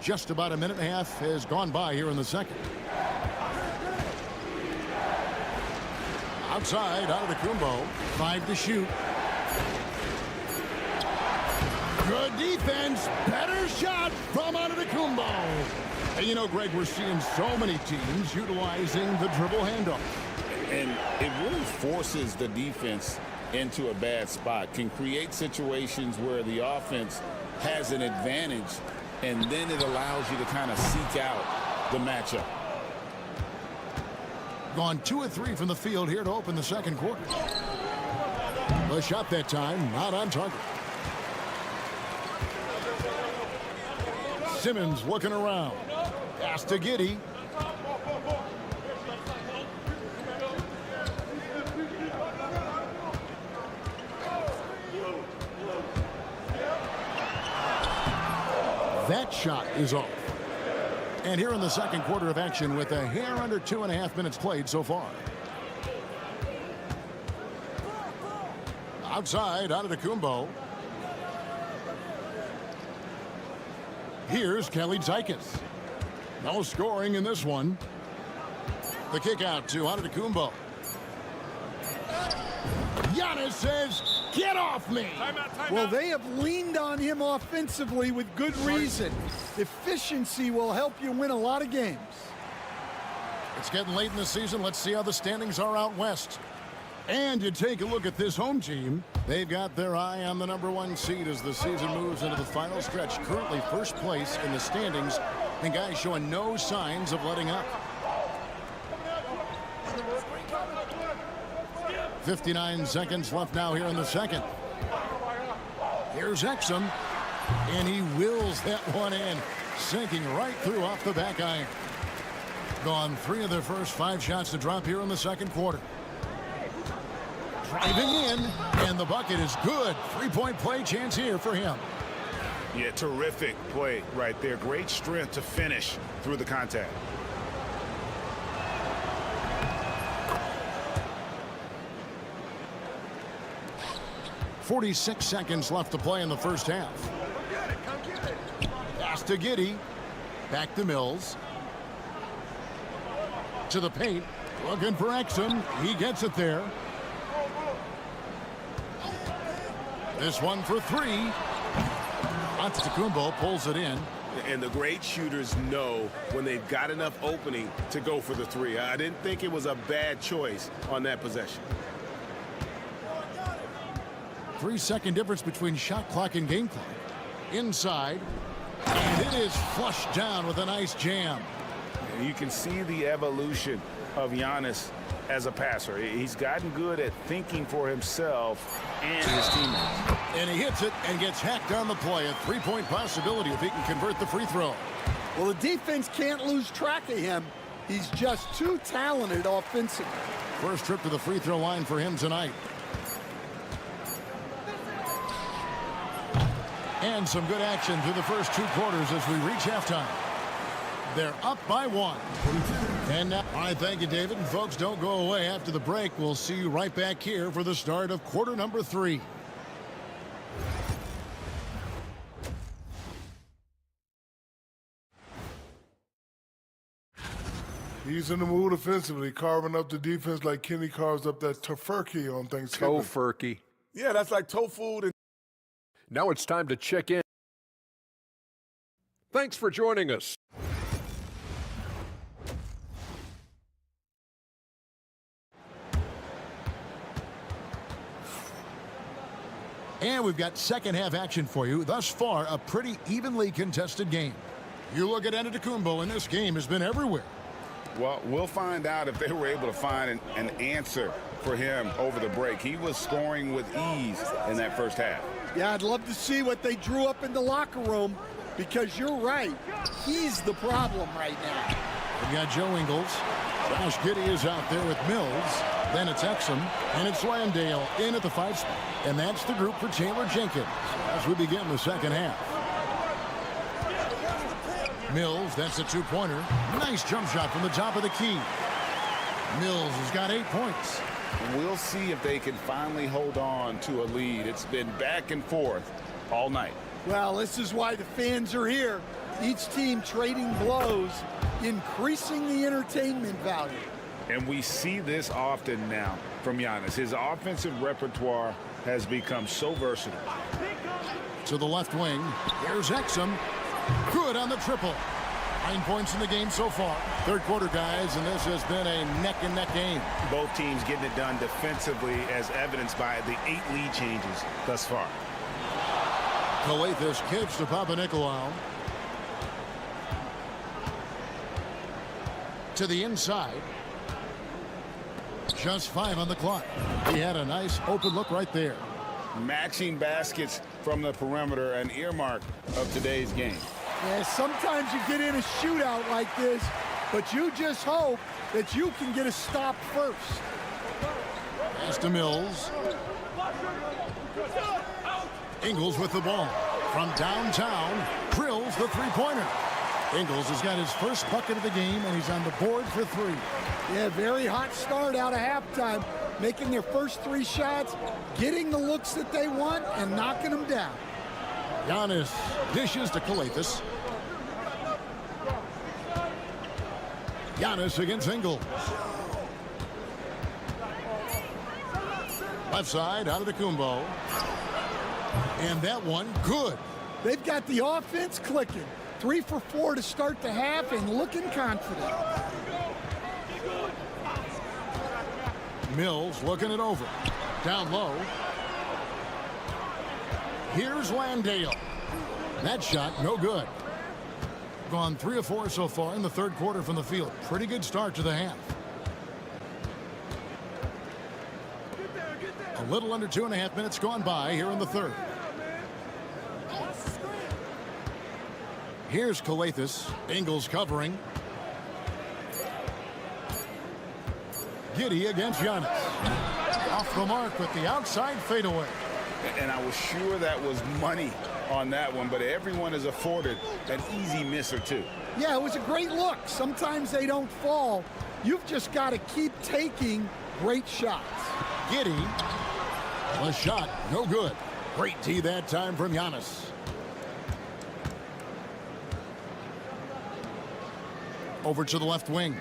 Just about a minute and a half has gone by here in the second. Outside, Antetokounmpo. 5 to shoot. Good defense. Better shot from Antetokounmpo. And you know, Greg, we're seeing so many teams utilizing the dribble handoff. And it really forces the defense into a bad spot. Can create situations where the offense has an advantage, and then it allows you to kind of seek out the matchup. Gone 2 of 3 from the field here to open the second quarter. The shot that time, not on target. Simmons looking around. Pass to Giddey. That shot is off. And here in the second quarter of action with a hair under 2.5 minutes played so far. Outside, Antetokounmpo. Here's Kelly Zykis. No scoring in this one. The kick out to Antetokounmpo. Giannis says, get off me. Well, they have leaned on him offensively with good reason. Efficiency will help you win a lot of games. It's getting late in the season. Let's see how the standings are out west. And you take a look at this home team. They've got their eye on the #1 seed as the season moves into the final stretch. Currently first place in the standings, and guys showing no signs of letting up. 59 seconds left now here in the second. Here's Exum, and he wills that one in, sinking right through off the back iron. Gone 3 of their first 5 shots to drop here in the second quarter. Driving in, and the bucket is good. 3-point play chance here for him. Yeah, terrific play right there. Great strength to finish through the contact. .46 seconds left to play in the first half. Pass to Giddey. Back to Mills. To the paint. Looking for Exum. He gets it there. This one for 3. Antetokounmpo pulls it in. And the great shooters know when they've got enough opening to go for the 3. I didn't think it was a bad choice on that possession. 3-second difference between shot clock and game clock. Inside. And it is flushed down with a nice jam. And you can see the evolution of Giannis as a passer. He's gotten good at thinking for himself and his teammates. And he hits it and gets hacked on the play. A 3-point possibility if he can convert the free throw. Well, the defense can't lose track of him. He's just too talented offensively. First trip to the free throw line for him tonight. And some good action through the first 2 quarters as we reach halftime. They're up by 1. And now, all right, thank you, David. And folks, don't go away after the break. We'll see you right back here for the start of quarter number 3. He's in the mood offensively, carving up the defense like Kenny carves up that tofurkey on Thanksgiving. Tofurkey. Yeah, that's like tofu. Now it's time to check in. Thanks for joining us. And we've got second half action for you. Thus far, a pretty evenly contested game. You look at Antetokounmpo, and this game has been everywhere. Well, we'll find out if they were able to find an answer for him over the break. He was scoring with ease in that first half. Yeah, I'd love to see what they drew up in the locker room, because you're right. He's the problem right now. We've got Joe Ingles. Josh Giddey is out there with Mills. Then it's Exum, and it's Landale in at the 5 spot. And that's the group for Taylor Jenkins as we begin the second half. Mills, that's a 2-pointer. Nice jump shot from the top of the key. Mills has got 8 points. We'll see if they can finally hold on to a lead. It's been back and forth all night. Well, this is why the fans are here. Each team trading blows, increasing the entertainment value. And we see this often now from Giannis. His offensive repertoire has become so versatile. To the left wing, here's Exum. Good on the triple. 9 points in the game so far. Third quarter, guys, and this has been a neck-and-neck game. Both teams getting it done defensively, as evidenced by the 8 lead changes thus far. Calathes kicks to Papanikolaou. To the inside. Just 5 on the clock. He had a nice open look right there. Matching baskets from the perimeter, an earmark of today's game. Yeah, sometimes you get in a shootout like this, but you just hope that you can get a stop first. Pass to Mills. Ingles with the ball. From downtown, drills the 3-pointer. Ingles has got his first bucket of the game, and he's on the board for 3. Yeah, very hot start out of halftime, making their first 3 shots, getting the looks that they want, and knocking them down. Giannis dishes to Calathes. Giannis against Ingles. Left side, out of the Antetokounmpo. And that one, good. They've got the offense clicking. 3 for 4 to start the half and looking confident. Mills looking it over. Down low. Here's Landale. That shot, no good. Gone 3 of 4 so far in the third quarter from the field. Pretty good start to the half. A little under 2.5 minutes gone by here in the third. Here's Calathes. Ingles covering. Giddey against Giannis. Off the mark with the outside fadeaway. And I was sure that was money on that one, but everyone is afforded an easy miss or two. Yeah, it was a great look. Sometimes they don't fall. You've just got to keep taking great shots. Giddey. A shot, no good. Great tee that time from Giannis. Over to the left wing.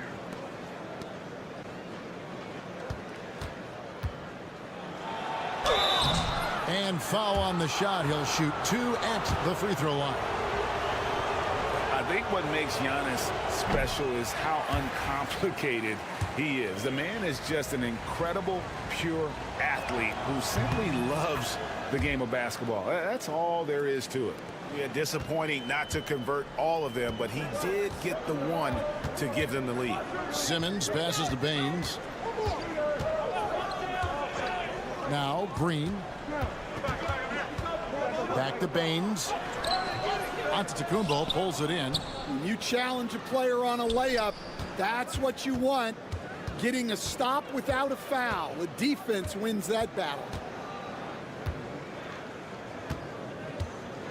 And foul on the shot. He'll shoot 2 at the free throw line. I think what makes Giannis special is how uncomplicated he is. The man is just an incredible, pure athlete who simply loves the game of basketball. That's all there is to it. Yeah, disappointing not to convert all of them, but he did get the one to give them the lead. Simmons passes to Baines. Now Green. Back to Baines. Antetokounmpo pulls it in. When you challenge a player on a layup, that's what you want. Getting a stop without a foul. The defense wins that battle.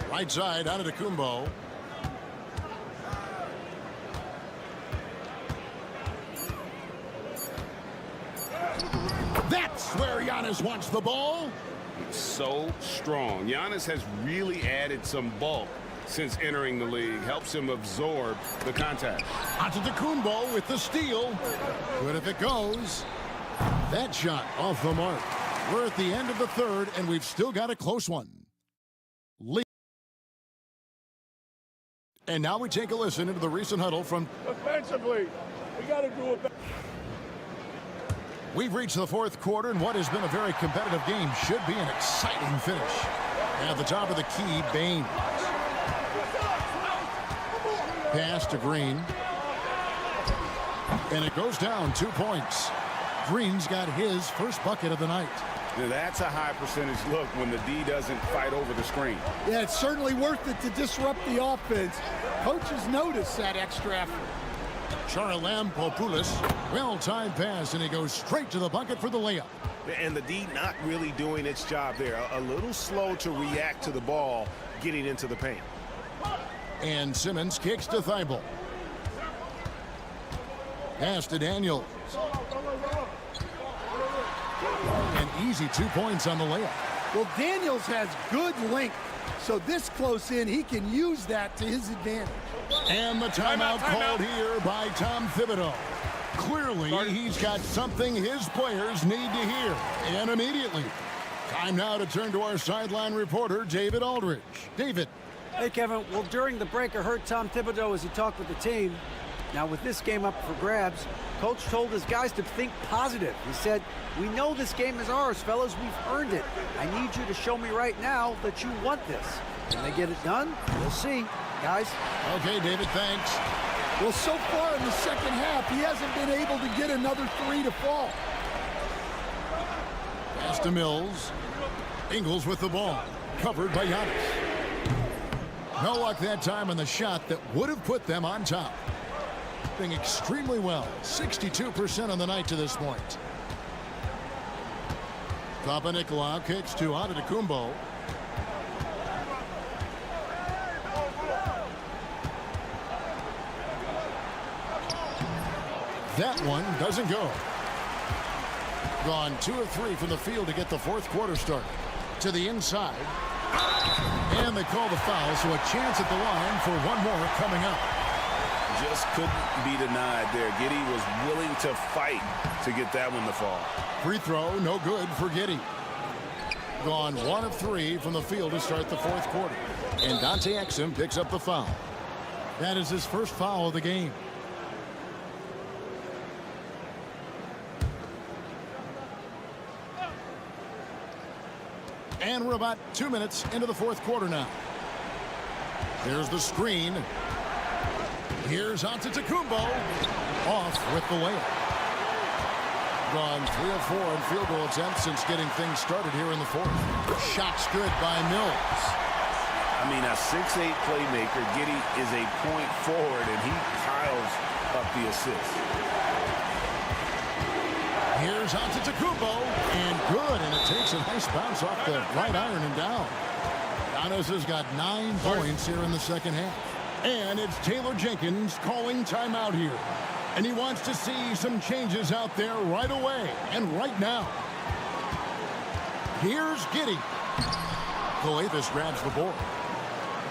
Right side, Antetokounmpo. where Giannis wants the ball. So strong. Giannis has really added some bulk since entering the league. Helps him absorb the contact. Antetokounmpo with the steal. Good if it goes. That shot off the mark. We're at the end of the third, and we've still got a close one. And now we take a listen into the recent huddle from... Offensively, we got to do it better. We've reached the fourth quarter, and what has been a very competitive game should be an exciting finish. At the top of the key, Bain. Pass to Green. And it goes down 2 points. Green's got his first bucket of the night. Now that's a high percentage look when the D doesn't fight over the screen. Yeah, it's certainly worth it to disrupt the offense. Coaches notice that extra effort. Charalampopoulos, well-timed pass, and he goes straight to the bucket for the layup. And the D not really doing its job there. A little slow to react to the ball getting into the paint. And Simmons kicks to Thibault. Pass to Daniels. An easy 2 points on the layup. Well, Daniels has good length, so this close in, he can use that to his advantage. And the timeout called here by Tom Thibodeau. Clearly, he's got something his players need to hear, and immediately. Time now to turn to our sideline reporter, David Aldridge. David. Hey, Kevin. Well, during the break, I heard Tom Thibodeau as he talked with the team. Now, with this game up for grabs, Coach told his guys to think positive. He said, "We know this game is ours, fellas. We've earned it. I need you to show me right now that you want this. Can they get it done? We'll see, guys." Okay, David, thanks. Well, so far in the second half, he hasn't been able to get another three to fall. Pass to Mills. Ingles with the ball. Covered by Giannis. No luck that time on the shot that would have put them on top. Doing extremely well. 62% on the night to this point. Papanikolaou kicks to Antetokounmpo. That one doesn't go. Gone 2 of 3 from the field to get the fourth quarter started. To the inside. And they call the foul, so a chance at the line for one more coming up. Just couldn't be denied there. Giddey was willing to fight to get that one to fall. Free throw, no good for Giddey. Gone 1 of 3 from the field to start the fourth quarter. And Dante Exum picks up the foul. That is his first foul of the game. And we're about 2 minutes into the fourth quarter now. There's the screen. Here's Antetokounmpo. Off with the layup. Gone 3 of 4 on field goal attempts since getting things started here in the fourth. Shot's good by Mills. I mean, a 6'8" playmaker. Giddey is a point forward, and he piles up the assist. Here's Antetokounmpo, and good, and it takes a nice bounce off the right iron and down. Giannis has got 9 points here in the second half. And it's Taylor Jenkins calling timeout here. And he wants to see some changes out there right away and right now. Here's Giddey. Coavis grabs the board.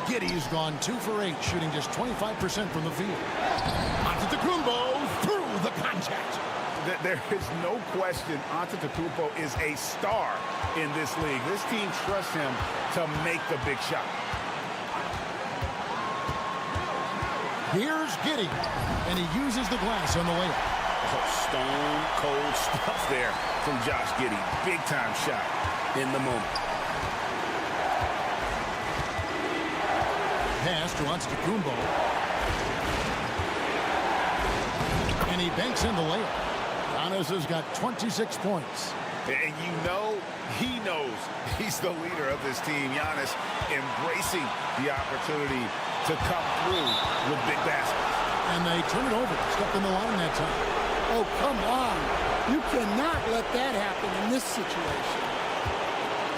Giddey's gone 2 for 8, shooting just 25% from the field. Antetokounmpo through the contact. There is no question Antetokounmpo is a star in this league. This team trusts him to make the big shot. Here's Giddey, and he uses the glass on the layup. Stone cold stuff there from Josh Giddey. Big time shot in the moment. Pass to Antetokounmpo. And he banks in the layup. Giannis has got 26 points. And you know, he knows he's the leader of this team. Giannis embracing the opportunity to come through with big baskets. And they turn it over. Stepped in the line that time. Oh, come on. You cannot let that happen in this situation.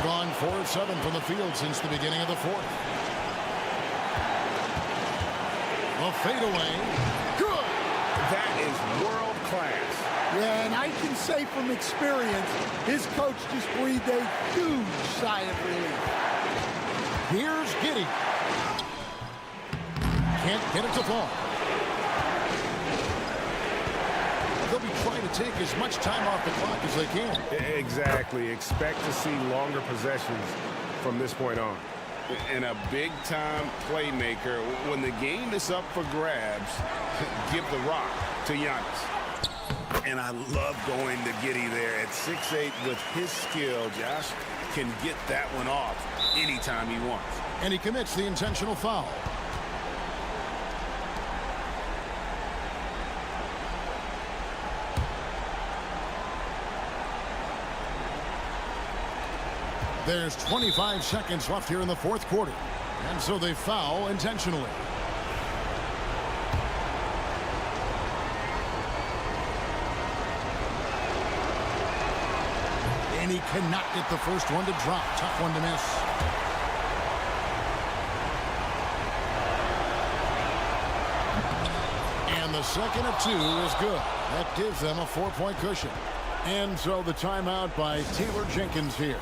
Gone 4 of 7 from the field since the beginning of the fourth. A fadeaway. Good. That is world class. Yeah, and I can say from experience, his coach just breathed a huge sigh of relief. Here's Giddey. Can't get it to fall. They'll be trying to take as much time off the clock as they can. Exactly. Expect to see longer possessions from this point on. And a big-time playmaker, when the game is up for grabs, give the rock to Giannis. And I love going to Giddey there at 6'8" with his skill. Josh can get that one off anytime he wants. And he commits the intentional foul. There's 25 seconds left here in the fourth quarter. And so they foul intentionally. And he cannot get the first one to drop. Tough one to miss. And the second of two is good. That gives them a 4-point cushion. And so the timeout by Taylor Jenkins here.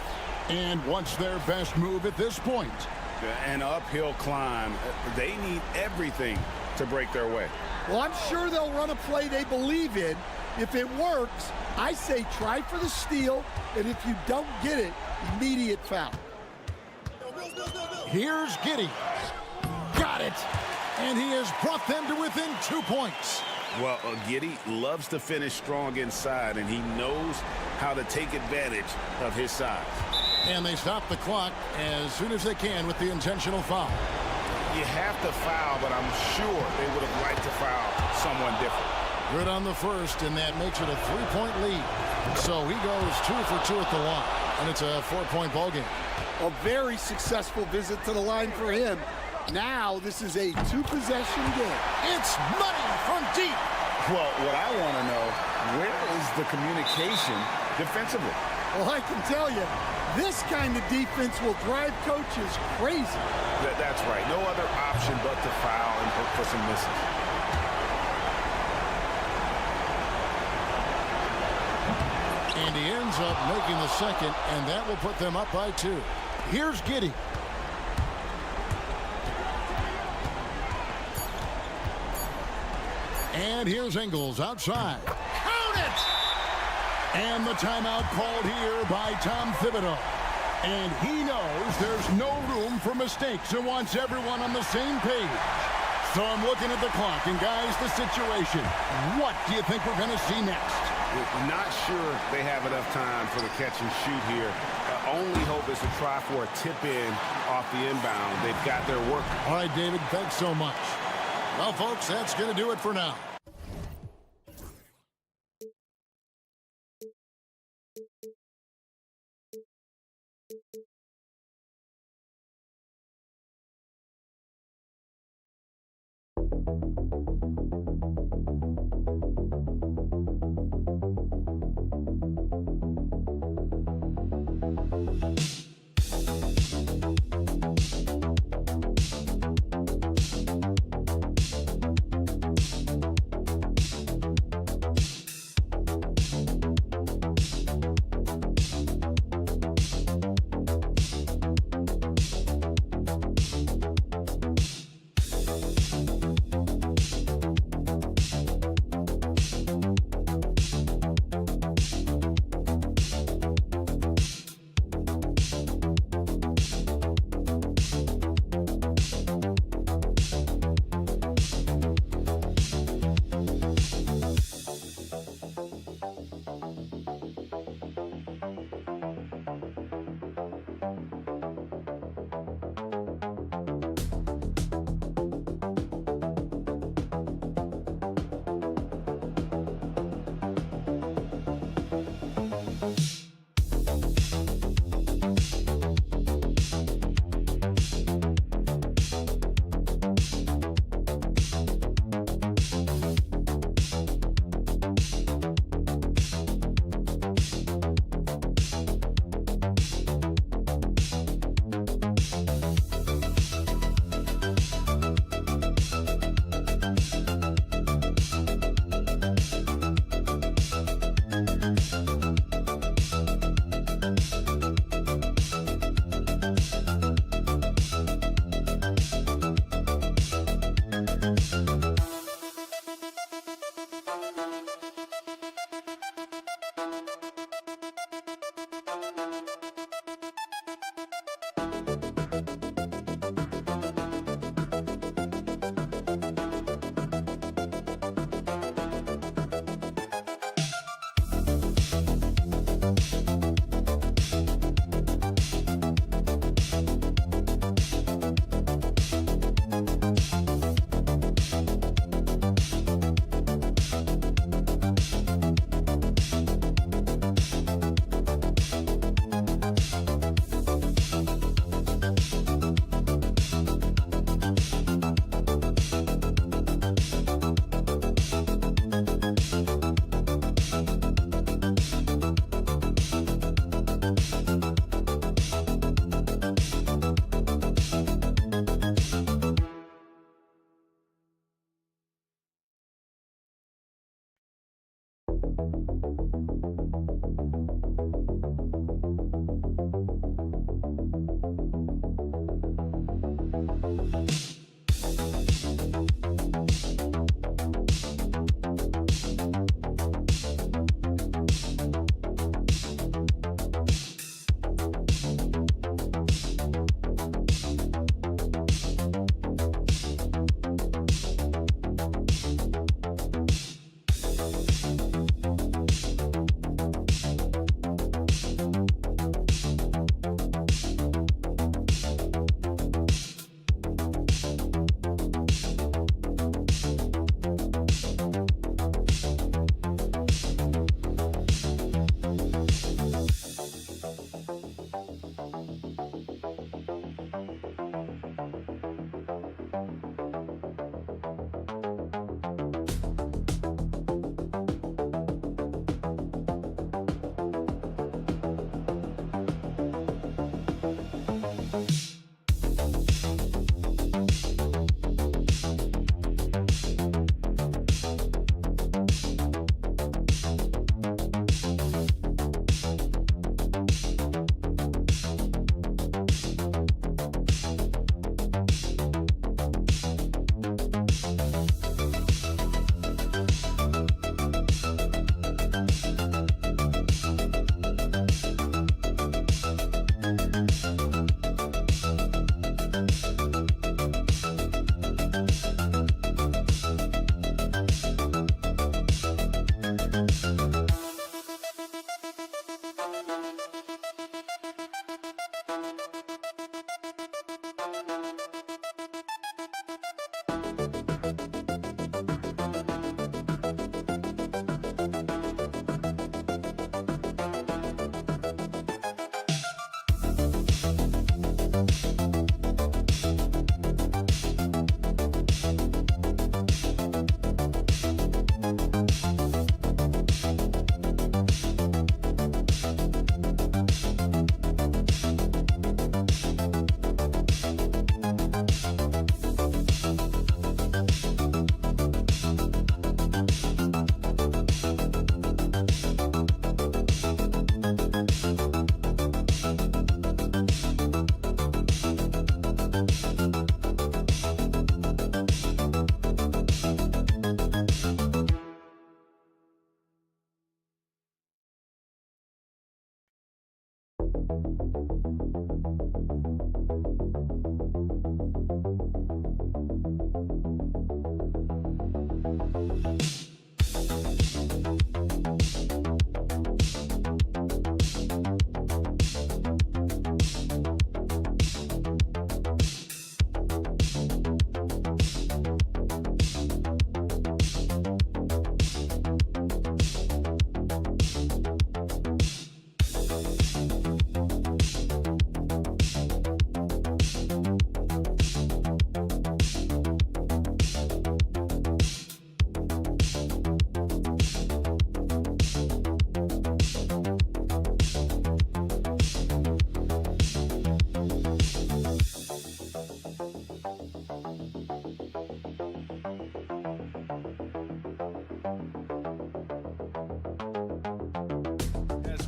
And what's their best move at this point? An uphill climb. They need everything to break their way. Well, I'm sure they'll run a play they believe in. If it works, I say try for the steal, and if you don't get it, immediate foul. Here's Giddey. Got it. And he has brought them to within 2 points. Well, Giddey loves to finish strong inside, and he knows how to take advantage of his size. And they stop the clock as soon as they can with the intentional foul. You have to foul, but I'm sure they would have liked to foul someone different. Good on the first, and that makes it a 3-point lead. So he goes 2 for 2 at the line, and it's a 4-point ball game. A very successful visit to the line for him. Now this is a 2-possession game. It's money from deep. Well, what I want to know, where is the communication defensively? Well, I can tell you, this kind of defense will drive coaches crazy. That's right. No other option but to foul and hope for some misses. And he ends up making the second, and that will put them up by 2. Here's Giddey. And here's Ingles outside. Count it! And the timeout called here by Tom Thibodeau. And he knows there's no room for mistakes and wants everyone on the same page. So I'm looking at the clock, and guys, the situation. What do you think we're going to see next? Not sure they have enough time for the catch and shoot here. Only hope is to try for a tip in off the inbound. They've got their work. All right, David, thanks so much. Well, folks, that's going to do it for now.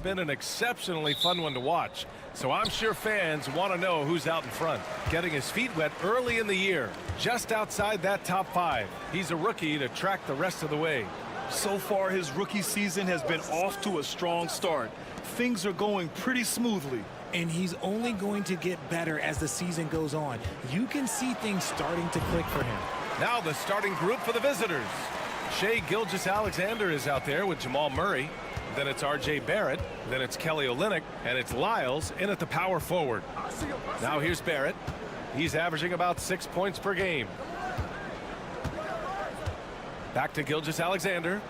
Been an exceptionally fun one to watch, so I'm sure fans want to know who's out in front. Getting his feet wet early in the year, just outside that top 5. He's a rookie to track the rest of the way. So far, his rookie season has been off to a strong start. Things are going pretty smoothly. And he's only going to get better as the season goes on. You can see things starting to click for him. Now the starting group for the visitors. Shai Gilgeous-Alexander is out there with Jamal Murray. Then it's R.J. Barrett. Then it's Kelly Olynyk. And it's Lyles in at the power forward. Now here's Barrett. He's averaging about 6 points per game. Back to Gilgeous-Alexander.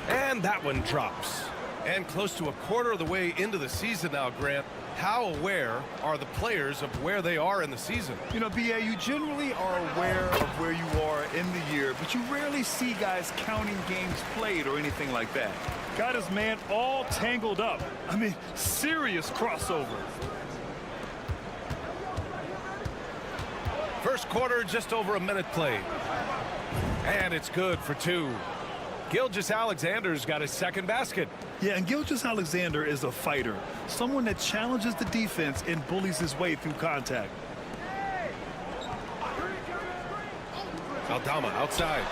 And that one drops. And close to a quarter of the way into the season now, Grant. How aware are the players of where they are in the season? You know, B.A., you generally are aware of where you are in the year, but you rarely see guys counting games played or anything like that. Got his man all tangled up. I mean, serious crossover. First quarter, just over a minute played. And it's good for 2. Gilgeous-Alexander's got his second basket. Yeah, and Gilgeous-Alexander is a fighter, someone that challenges the defense and bullies his way through contact. Aldama outside.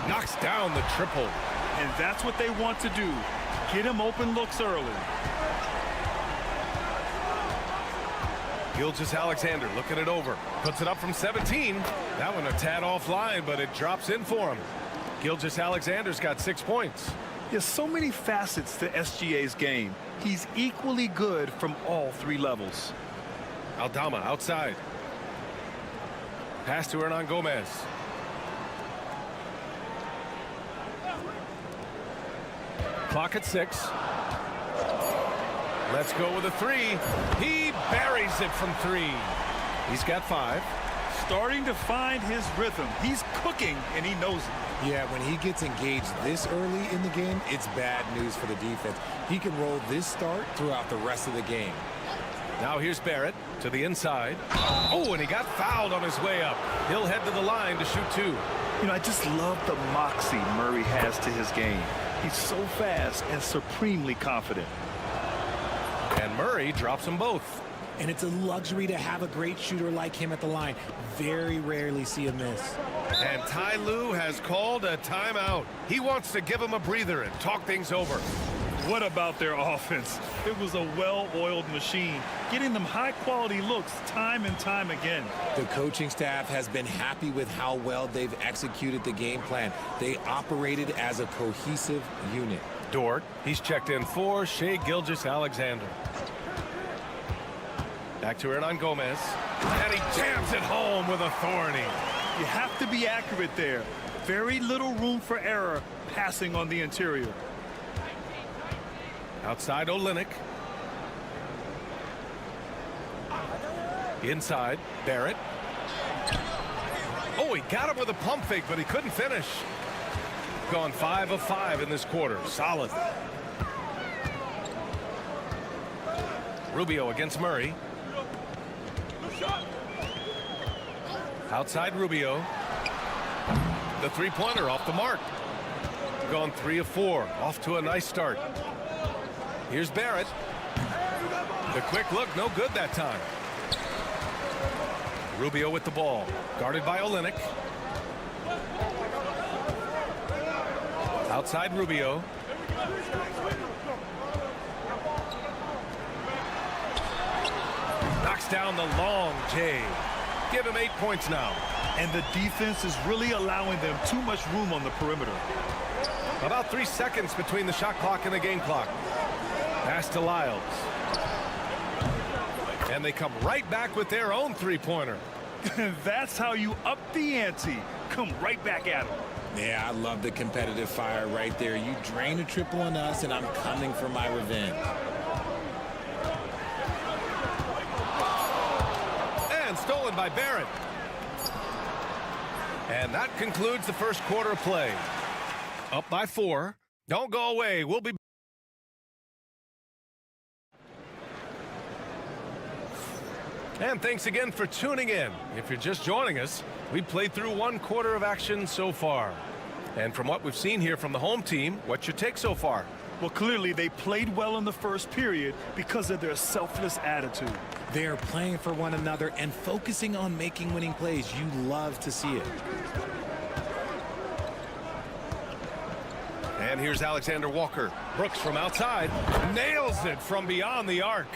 Knocks down the triple. And that's what they want to do. Get him open looks early. Gilgeous-Alexander looking it over. Puts it up from 17. That one a tad offline, but it drops in for him. Gilgeous-Alexander's got 6 points. There's so many facets to SGA's game. He's equally good from all 3 levels. Aldama outside. Pass to Hernan Gomez. Clock at 6. Let's go with a 3. He buries it from 3. He's got 5. Starting to find his rhythm. He's cooking, and he knows it. Yeah, when he gets engaged this early in the game, it's bad news for the defense. He can roll this start throughout the rest of the game. Now here's Barrett to the inside. Oh, and he got fouled on his way up. He'll head to the line to shoot 2. You know, I just love the moxie Murray has to his game. He's so fast and supremely confident. And Murray drops them both. And it's a luxury to have a great shooter like him at the line. Very rarely see a miss. And Ty Lue has called a timeout. He wants to give him a breather and talk things over. What about their offense? It was a well-oiled machine, getting them high-quality looks time and time again. The coaching staff has been happy with how well they've executed the game plan. They operated as a cohesive unit. Dort, he's checked in for Shai Gilgeous-Alexander. Back to Hernan Gomez. And he jams it home with authority. You have to be accurate there. Very little room for error passing on the interior. Outside Olynyk. Inside Barrett. Oh, he got him with a pump fake, but he couldn't finish. Gone 5 of 5 in this quarter. Solid. Rubio against Murray. Outside Rubio. The three-pointer off the mark. Gone 3 of 4. Off to a nice start. Here's Barrett. The quick look, no good that time. Rubio with the ball. Guarded by Olynyk. Outside Rubio. Knocks down the long J. Give him 8 points now. And the defense is really allowing them too much room on the perimeter. About 3 seconds between the shot clock and the game clock. Pass to Lyles. And they come right back with their own three-pointer. That's how you up the ante. Come right back at them. Yeah, I love the competitive fire right there. You drain a triple on us, and I'm coming for my revenge. And stolen by Barrett. And that concludes the first quarter of play. Up by 4. Don't go away. We'll be And thanks again for tuning in. If you're just joining us, we played through 1 quarter of action so far. And from what we've seen here from the home team, what's your take so far? Well, clearly they played well in the first period because of their selfless attitude. They are playing for one another and focusing on making winning plays. You love to see it. And here's Alexander Walker. Brooks from outside nails it from beyond the arc.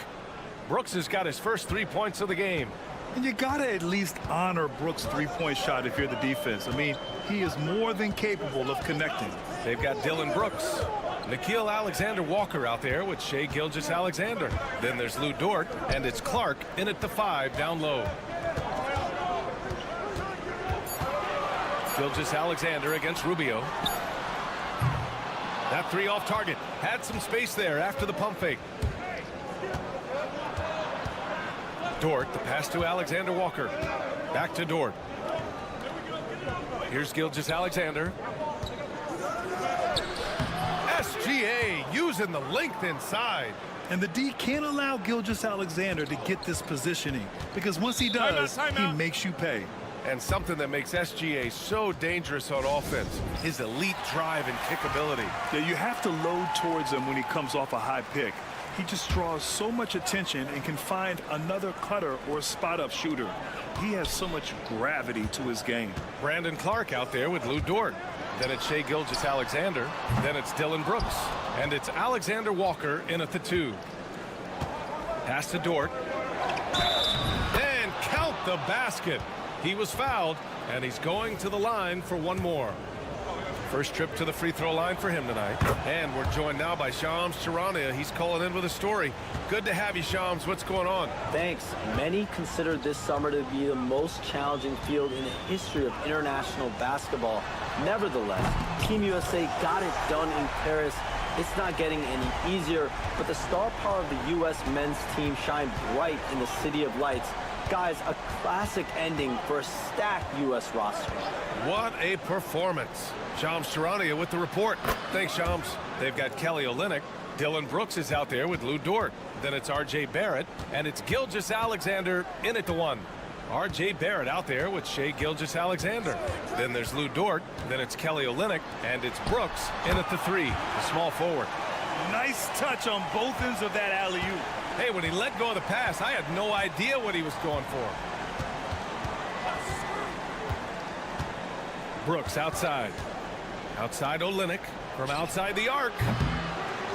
Brooks has got his first 3 points of the game. And you got to at least honor Brooks' three-point shot if you're the defense. I mean, he is more than capable of connecting. They've got Dylan Brooks. Nikhil Alexander-Walker out there with Shai Gilgeous-Alexander. Then there's Lou Dort, and it's Clark in at the 5 down low. Gilgeous-Alexander against Rubio. That 3 off target. Had some space there after the pump fake. Dort, the pass to Alexander Walker. Back to Dort. Here's Gilgeous-Alexander. SGA using the length inside. And the D can't allow Gilgeous-Alexander to get this positioning, because once he does, he makes you pay. And something that makes SGA so dangerous on offense, his elite drive and kick ability. Yeah, you have to load towards him when he comes off a high pick. He just draws so much attention and can find another cutter or spot-up shooter. He has so much gravity to his game. Brandon Clark out there with Lou Dort. Then it's Shai Gilgeous-Alexander. Then it's Dylan Brooks. And it's Alexander Walker in at the 2. Pass to Dort. And count the basket. He was fouled, and he's going to the line for 1 more. First trip to the free throw line for him tonight. And we're joined now by Shams Charania. He's calling in with a story. Good to have you, Shams. What's going on? Thanks. Many consider this summer to be the most challenging field in the history of international basketball. Nevertheless, Team USA got it done in Paris. It's not getting any easier, but the star power of the U.S. men's team shined bright in the City of Lights. Guys, a classic ending for a stacked U.S. roster. What a performance. Shams Charania with the report. Thanks, Shams. They've got Kelly Olynyk. Dylan Brooks is out there with Lou Dort. Then it's R.J. Barrett, and it's Gilgeous-Alexander in at the 1. R.J. Barrett out there with Shai Gilgeous-Alexander. Then there's Lou Dort. Then it's Kelly Olynyk, and it's Brooks in at the 3, the small forward. Nice touch on both ends of that alley-oop. Hey, when he let go of the pass, I had no idea what he was going for. Brooks outside. Outside Olynyk from outside the arc.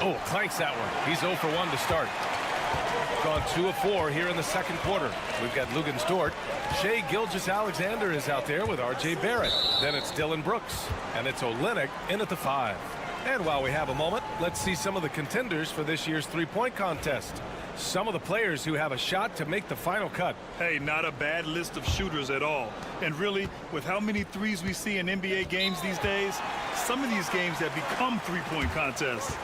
Oh, clanks that one. He's 0 for 1 to start. Gone 2 of 4 here in the second quarter. We've got Luguentz Dort. Shai Gilgeous-Alexander is out there with R.J. Barrett. Then it's Dylan Brooks. And it's Olynyk in at the 5. And while we have a moment, let's see some of the contenders for this year's three-point contest. Some of the players who have a shot to make the final cut. Hey, not a bad list of shooters at all. And really, with how many threes we see in NBA games these days, some of these games have become three-point contests.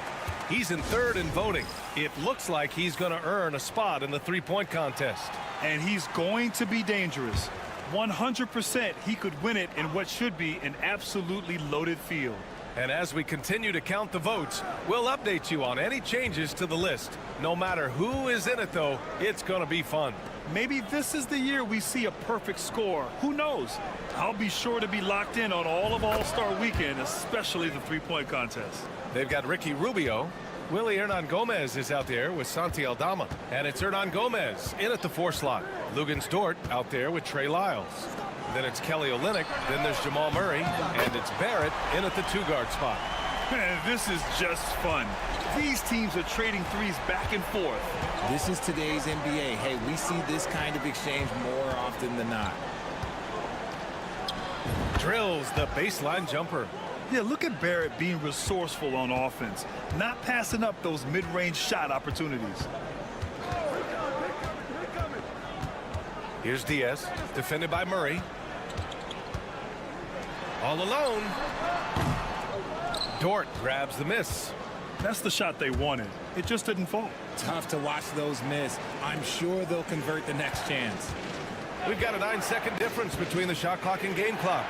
He's in 3rd in voting. It looks like he's going to earn a spot in the three-point contest. And he's going to be dangerous. 100% he could win it in what should be an absolutely loaded field. And as we continue to count the votes, we'll update you on any changes to the list. No matter who is in it, though, it's going to be fun. Maybe this is the year we see a perfect score. Who knows? I'll be sure to be locked in on all of All-Star Weekend, especially the three-point contest. They've got Ricky Rubio. Willie Hernan-Gomez is out there with Santi Aldama. And it's Hernan-Gomez in at the 4 slot. Luguentz Dort out there with Trey Lyles. Then it's Kelly Olynyk. Then there's Jamal Murray. And it's Barrett in at the 2-guard spot. Man, this is just fun. These teams are trading threes back and forth. This is today's NBA. Hey, we see this kind of exchange more often than not. Drills the baseline jumper. Yeah, look at Barrett being resourceful on offense, not passing up those mid-range shot opportunities. Here's Diaz, defended by Murray. All alone. Dort grabs the miss. That's the shot they wanted. It just didn't fall. Tough to watch those miss. I'm sure they'll convert the next chance. We've got a 9-second difference between the shot clock and game clock.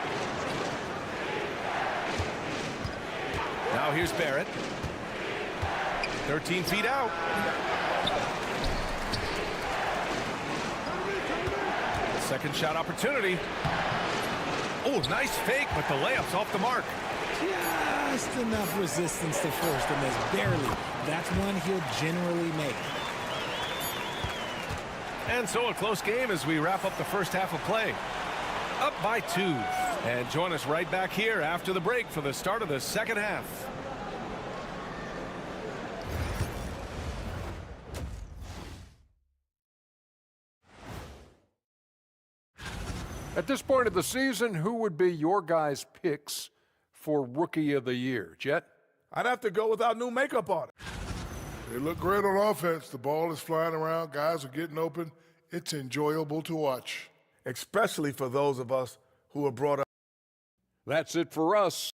Now here's Barrett. 13 feet out. Second shot opportunity. Oh, nice fake, but the layup's off the mark. Just enough resistance to first and miss. Barely. That's one he'll generally make. And so a close game as we wrap up the first half of play. Up by 2. And join us right back here after the break for the start of the second half. At this point of the season, who would be your guys' picks for Rookie of the Year? Jet? I'd have to go with our new makeup artist. They look great on offense. The ball is flying around. Guys are getting open. It's enjoyable to watch. Especially for those of us who are brought up. That's it for us.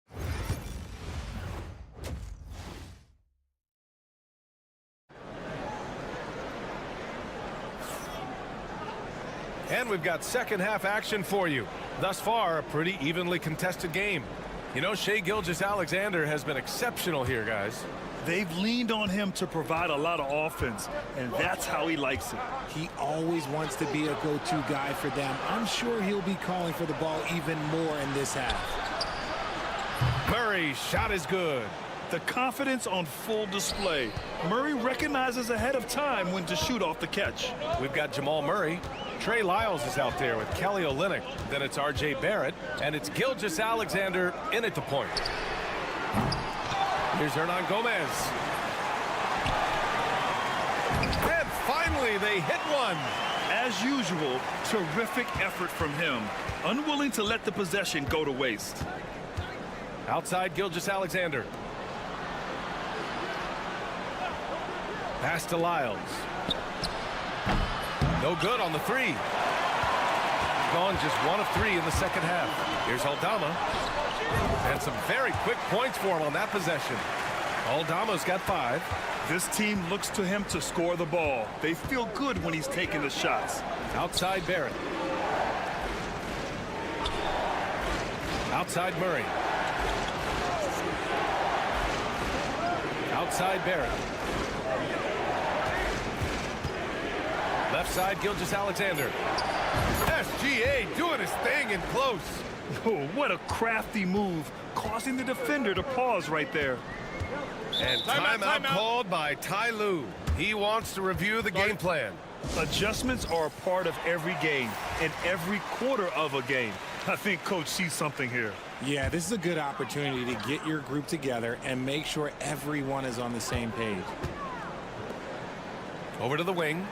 And we've got second half action for you. Thus far, a pretty evenly contested game. You know, Shai Gilgeous-Alexander has been exceptional here, guys. They've leaned on him to provide a lot of offense, and that's how he likes it. He always wants to be a go-to guy for them. I'm sure he'll be calling for the ball even more in this half. Murray's shot is good. The confidence on full display. Murray recognizes ahead of time when to shoot off the catch. We've got Jamal Murray. Trey Lyles is out there with Kelly Olynyk. Then it's R.J. Barrett. And it's Gilgeous-Alexander in at the point. Here's Hernan Gomez. And finally, they hit one. As usual, terrific effort from him. Unwilling to let the possession go to waste. Outside Gilgeous-Alexander. Pass to Lyles. No good on the 3. Gone just 1 of 3 in the second half. Here's Aldama. And some very quick points for him on that possession. Aldama's got 5. This team looks to him to score the ball. They feel good when he's taking the shots. Outside Barrett. Outside Murray. Outside Barrett. Left side, Gilgeous-Alexander. SGA doing his thing in close. Oh, what a crafty move, causing the defender to pause right there. And timeout called by Ty Lue. He wants to review the game plan. Adjustments are a part of every game and every quarter of a game. I think Coach sees something here. Yeah, this is a good opportunity to get your group together and make sure everyone is on the same page. Over to the wing.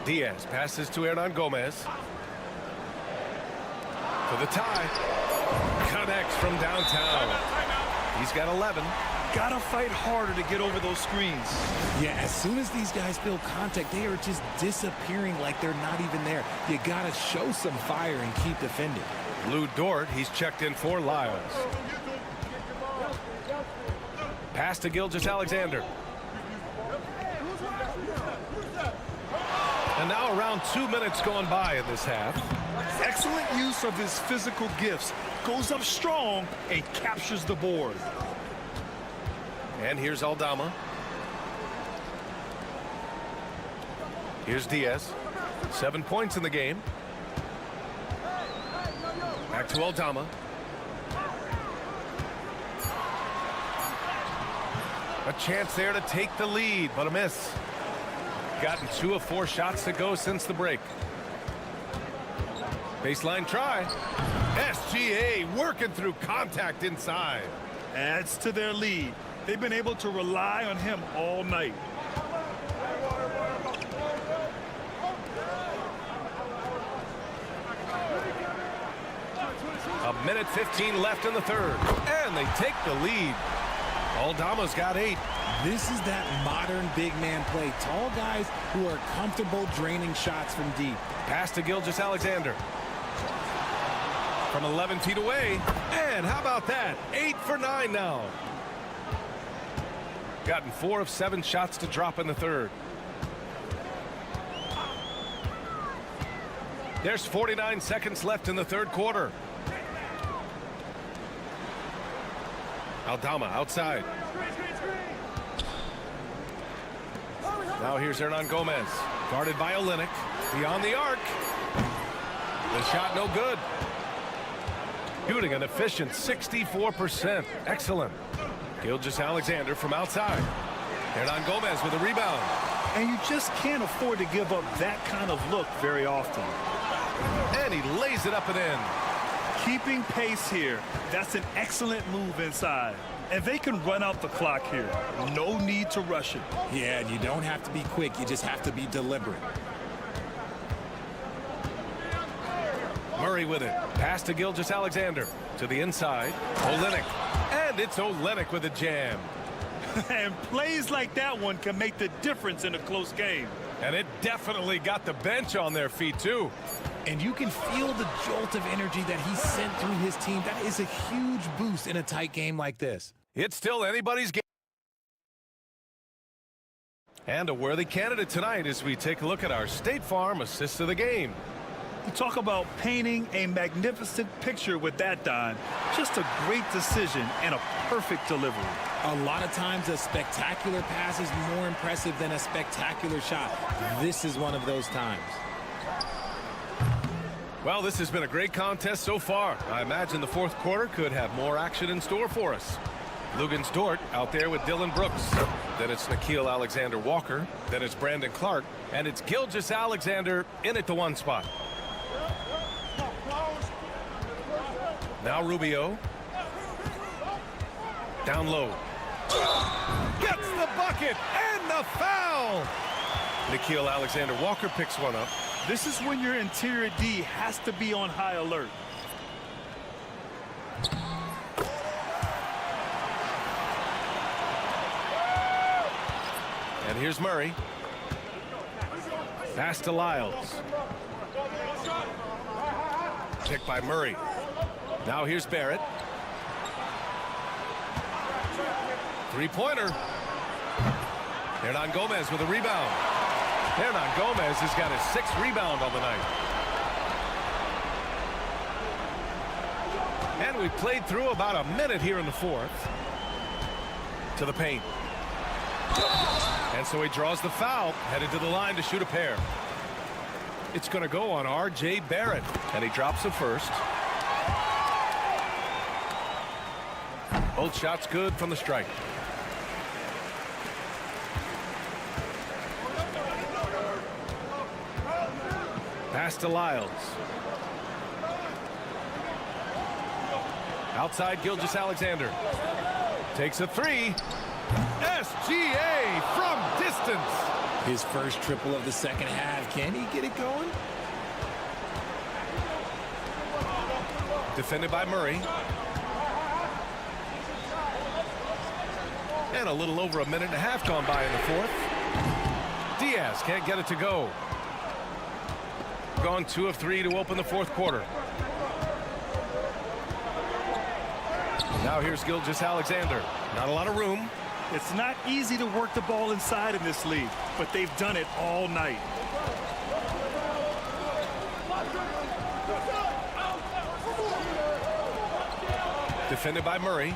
Diaz passes to Hernan Gomez. For the tie. Connects from downtown. He's got 11. Gotta fight harder to get over those screens. Yeah, as soon as these guys feel contact, they are just disappearing like they're not even there. You gotta show some fire and keep defending. Lou Dort, he's checked in for Lyles. Pass to Gilgeous-Alexander. And now around 2 minutes gone by in this half. Excellent use of his physical gifts. Goes up strong and captures the board. And here's Aldama. Here's Diaz. 7 points in the game. Back to Aldama. A chance there to take the lead, but a miss. Gotten 2 of 4 shots to go since the break. Baseline try. SGA working through contact inside. adds to their lead. They've been able to rely on him all night. A minute 15 left in the third, and they take the lead. Aldama's got 8. This is that modern big man play. Tall guys who are comfortable draining shots from deep. Pass to Gilgeous-Alexander. From 11 feet away, and how about that? 8 for 9 now. Gotten 4 of 7 shots to drop in the third. There's 49 seconds left in the third quarter. Aldama outside. Now here's Hernan Gomez, guarded by Olynyk, beyond the arc. The shot no good. Shooting an efficient 64%. Excellent. Gilgeous-Alexander from outside. Hernan Gomez with a rebound. And you just can't afford to give up that kind of look very often. And he lays it up and in. Keeping pace here. That's an excellent move inside. And they can run out the clock here. No need to rush it. Yeah, and you don't have to be quick. You just have to be deliberate. Murray with it. Pass to Gilgeous-Alexander. To the inside. Olynyk. And it's Olynyk with a jam. And plays like that one can make the difference in a close game. And it definitely got the bench on their feet, too. And you can feel the jolt of energy that he sent through his team. That is a huge boost in a tight game like this. It's still anybody's game. And a worthy candidate tonight as we take a look at our State Farm assist of the game. You talk about painting a magnificent picture with that, Don. Just a great decision and a perfect delivery. A lot of times a spectacular pass is more impressive than a spectacular shot. This is one of those times. Well, this has been a great contest so far. I imagine the fourth quarter could have more action in store for us. Lugens Dort out there with Dylan Brooks. Then it's Nickeil Alexander-Walker. Then it's Brandon Clark. And it's Gilgeous-Alexander in at the 1 spot. Now Rubio. Down low. Gets the bucket and the foul. Nickeil Alexander-Walker picks one up. This is when your interior D has to be on high alert. And here's Murray. Pass to Lyles. Picked by Murray. Now here's Barrett. Three-pointer. Hernan Gomez with a rebound. Hernan Gomez has got his 6th rebound on the night. And we played through about a minute here in the fourth. To the paint. And so he draws the foul, headed to the line to shoot a pair. It's going to go on R.J. Barrett, and he drops it first. Both shots good from the strike. Pass to Lyles. Outside Gilgeous-Alexander. Takes a 3. SGA from distance. His first triple of the second half. Can he get it going? Defended by Murray. And a little over a minute and a half gone by in the fourth. Diaz can't get it to go. Gone 2 of 3 to open the fourth quarter. Now here's Gilgeous-Alexander. Not a lot of room. It's not easy to work the ball inside in this league, but they've done it all night. Defended by Murray.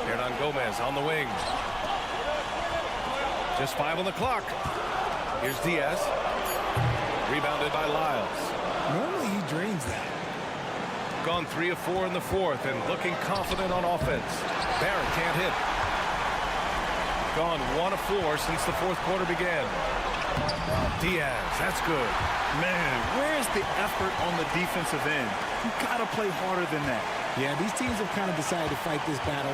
Hernan Gomez on the wing. Just 5 on the clock. Here's Diaz. Rebounded by Lyles. Normally he drains that. Gone 3 of 4 in the fourth and looking confident on offense. Barrett can't hit. Gone 1 of 4 since the fourth quarter began. Diaz, that's good. Man, where's the effort on the defensive end? You got to play harder than that. Yeah, these teams have kind of decided to fight this battle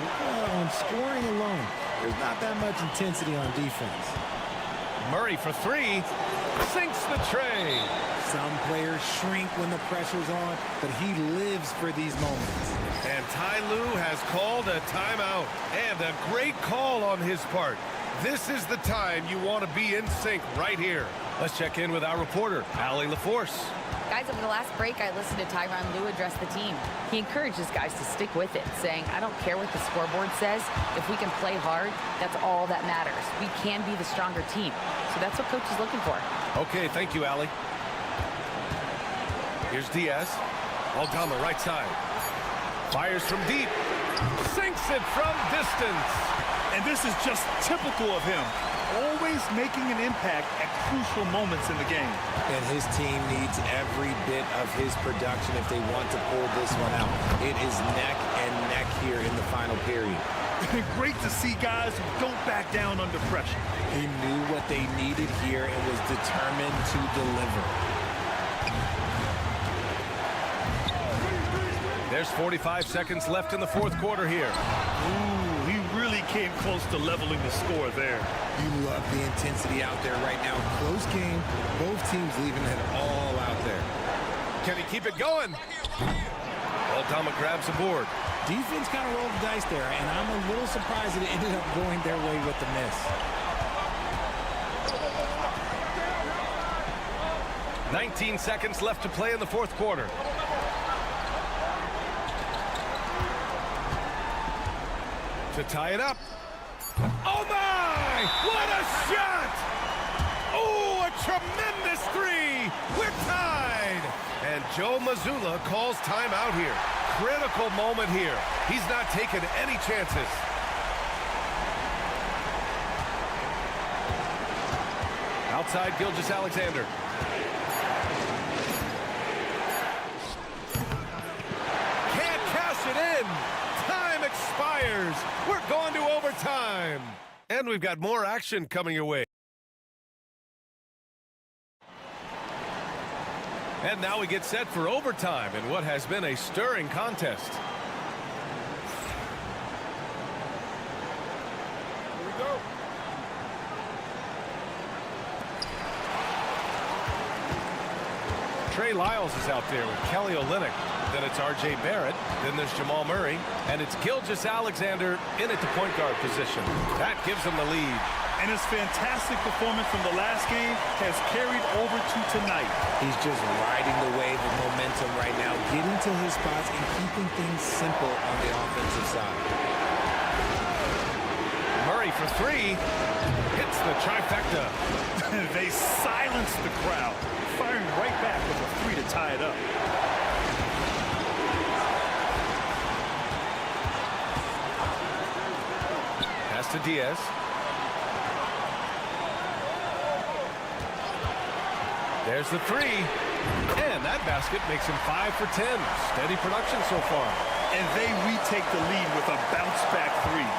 on scoring alone. There's not that much intensity on defense. Murray for three. Sinks the tray. Some players shrink when the pressure's on, but he lives for these moments. And Ty Lue has called a timeout. And a great call on his part. This is the time you want to be in sync right here. Let's check in with our reporter, Allie LaForce. Guys, over the last break, I listened to Tyronn Lue address the team. He encourages guys to stick with it, saying, I don't care what the scoreboard says. If we can play hard, that's all that matters. We can be the stronger team. So that's what coach is looking for. Okay, thank you, Allie. Here's Diaz. Aldama, right side. Fires from deep. Sinks it from distance. And this is just typical of him. Always making an impact at crucial moments in the game. And his team needs every bit of his production if they want to pull this one out. It is neck and neck here in the final period. Great to see guys who don't back down under pressure. He knew what they needed here and was determined to deliver. There's 45 seconds left in the fourth quarter here. Ooh, he really came close to leveling the score there. You love the intensity out there right now. Close game. Both teams leaving it all out there. Can he keep it going? Aldama grabs the board. Defense kind of rolled the dice there, and I'm a little surprised that it ended up going their way with the miss. 19 seconds left to play in the fourth quarter. To tie it up. Oh my! What a shot! Oh, a tremendous three! We're tied! And Joe Mazzulla calls timeout here. Critical moment here. He's not taking any chances. Outside Gilgeous-Alexander. Can't cash it in. Time expires. We're going to overtime. And we've got more action coming your way. And now we get set for overtime in what has been a stirring contest. Here we go. Trey Lyles is out there with Kelly Olynyk. Then it's R.J. Barrett. Then there's Jamal Murray. And it's Gilgeous-Alexander in at the point guard position. That gives them the lead. And his fantastic performance from the last game has carried over to tonight. He's just riding the wave of momentum right now, getting to his spots and keeping things simple on the offensive side. Murray for three. Hits the trifecta. They silenced the crowd, firing right back with a three to tie it up. Pass to Diaz. There's the three. And that basket makes him 5 for 10. Steady production so far. And they retake the lead with a bounce-back three.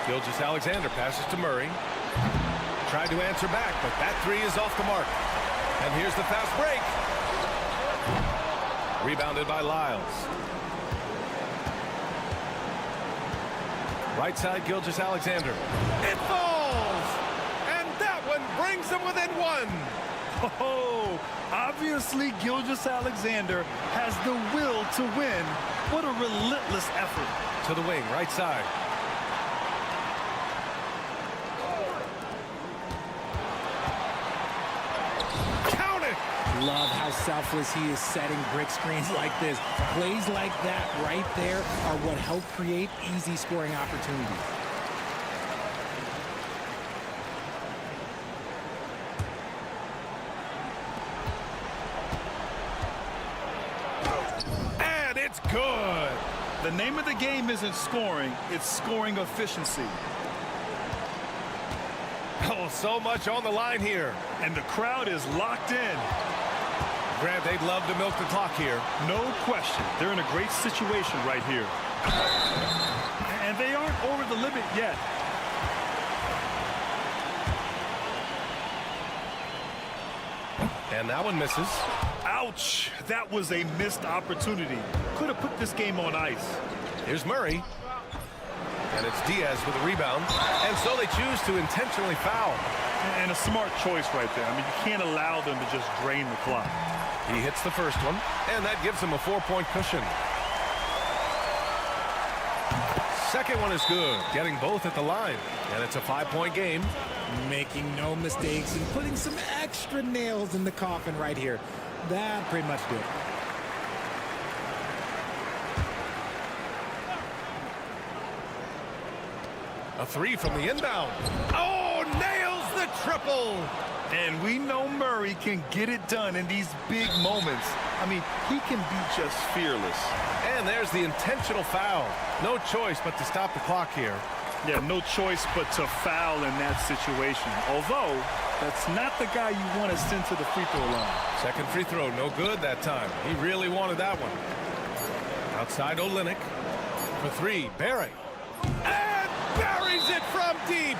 Gilgeous-Alexander passes to Murray. Tried to answer back, but that three is off the mark. And here's the fast break. Rebounded by Lyles. Right side, Gilgeous-Alexander. It falls! And that one brings them within one. Oh, obviously Gilgeous-Alexander has the will to win. What a relentless effort. To the wing, right side. Count it! Love how selfless he is setting brick screens like this. Plays like that right there are what help create easy scoring opportunities. And it's good. The name of the game isn't scoring, it's scoring efficiency. Oh, so much on the line here. And the crowd is locked in. Grant, they'd love to milk the clock here. No question. They're in a great situation right here. And they aren't over the limit yet. And that one misses. Ouch! That was a missed opportunity. Could have put this game on ice. Here's Murray. And it's Diaz with a rebound. And so they choose to intentionally foul. And a smart choice right there. I mean, you can't allow them to just drain the clock. He hits the first one, and that gives him a 4-point cushion. Second one is good, getting both at the line. And it's a 5-point game. Making no mistakes and putting some extra nails in the coffin right here. That pretty much did it. A three from the inbound. Oh, nails the triple. And we know Murray can get it done in these big moments. I mean, he can be just fearless. And there's the intentional foul. No choice but to stop the clock here. Yeah, no choice but to foul in that situation. Although, that's not the guy you want to send to the free throw line. Second free throw, no good that time. He really wanted that one. Outside Olynyk. For three, Barry. And buries it from deep.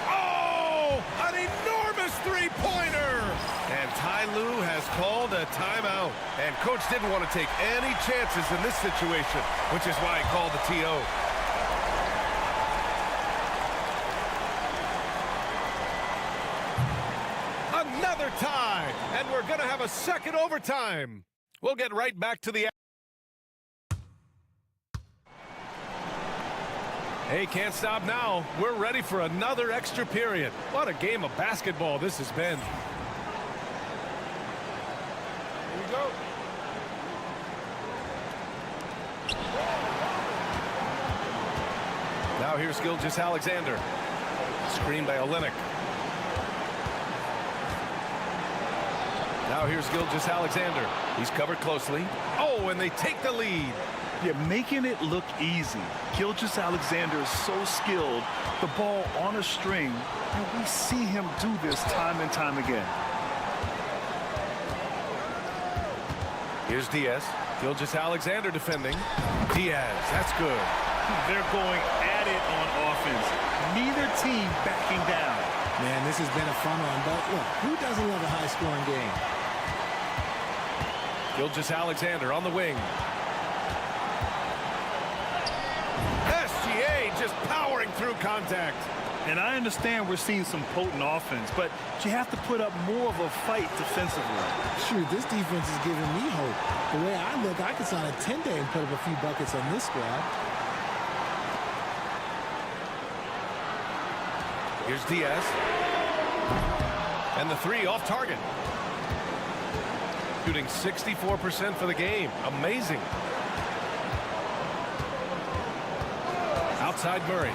Oh, an enormous three-pointer. And Ty Lue has called a timeout. And coach didn't want to take any chances in this situation, which is why he called the TO. Another tie, and we're going to have a second overtime. We'll get right back to the... Hey, can't stop now. We're ready for another extra period. What a game of basketball this has been. Here we go. Now here's Gilgeous-Alexander. Screen by Olynyk. Now here's Gilgeous-Alexander. He's covered closely. Oh, and they take the lead. Yeah, making it look easy. Gilgeous-Alexander is so skilled. The ball on a string, and we see him do this time and time again. Here's Diaz. Gilgeous-Alexander defending. Diaz, that's good. They're going at it on offense. Neither team backing down. Man, this has been a fun one, but look, who doesn't love a high-scoring game? Gilgeous-Alexander on the wing. SGA just powering through contact. And I understand we're seeing some potent offense, but you have to put up more of a fight defensively. Shoot, this defense is giving me hope. The way I look, I could sign a 10-day and put up a few buckets on this squad. Here's Diaz. And the three off target. Shooting 64% for the game. Amazing. Outside Murray.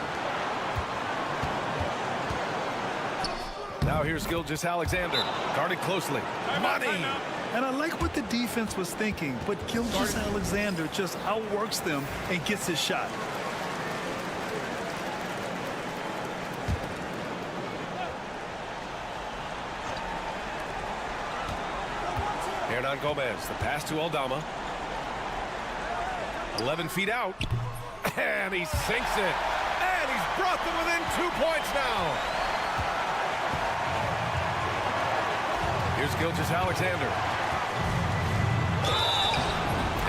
Now here's Gilgeous-Alexander. Guarded closely. Money! And I like what the defense was thinking, but Gilgeous-Alexander just outworks them and gets his shot. Hernan Gomez, the pass to Aldama. 11 feet out. And he sinks it. And he's brought them within 2 points now. Here's Gilgeous-Alexander.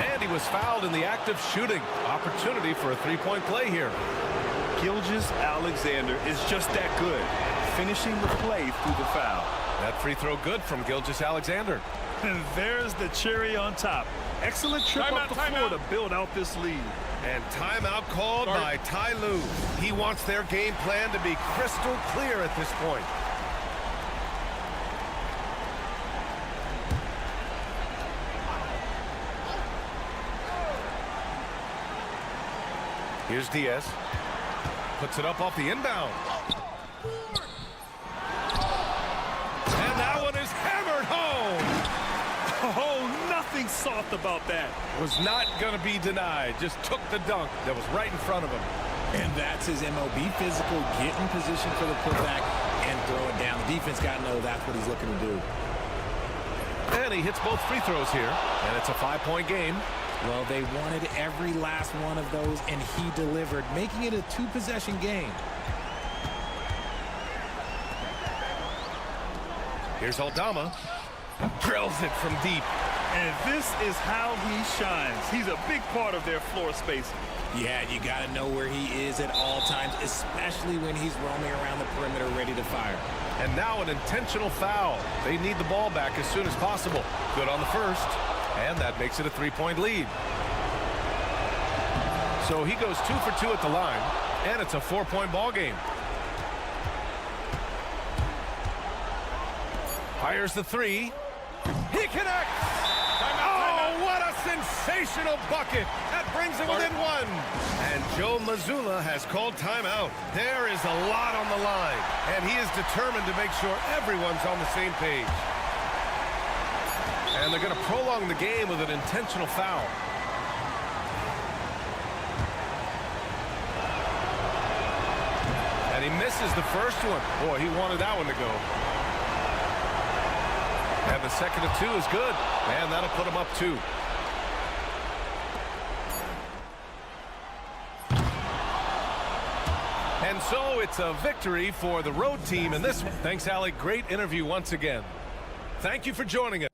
And he was fouled in the act of shooting. Opportunity for a three-point play here. Gilgeous-Alexander is just that good, finishing the play through the foul. That free throw good from Gilgeous-Alexander. And there's the cherry on top. Excellent trip up the floor to build out this lead. And timeout called by Ty Lue. He wants their game plan to be crystal clear at this point. Here's Diaz. Puts it up off the inbound. And that one is hammered home. Oh, nothing soft about that. Was not going to be denied. Just took the dunk that was right in front of him. And that's his MO. Be physical, get in position for the putback, and throw it down. The defense got to know that's what he's looking to do. And he hits both free throws here. And it's a 5-point game. Well, they wanted every last one of those, and he delivered, making it a 2-possession game. Here's Aldama. drills it from deep. And this is how he shines. He's a big part of their floor space. Yeah, you got to know where he is at all times, especially when he's roaming around the perimeter ready to fire. And now an intentional foul. They need the ball back as soon as possible. Good on the first, and that makes it a 3-point lead. So he goes 2 for 2 at the line, and it's a 4-point ball game. Fires the three. He connects! Oh, what a sensational bucket! That brings him within one. And Joe Mazzulla has called timeout. There is a lot on the line, and he is determined to make sure everyone's on the same page. And they're going to prolong the game with an intentional foul. And he misses the first one. Boy, he wanted that one to go. And the second of 2 is good. And that'll put him up 2. And so it's a victory for the road team in this one. Thanks, Alec. Great interview once again. Thank you for joining us.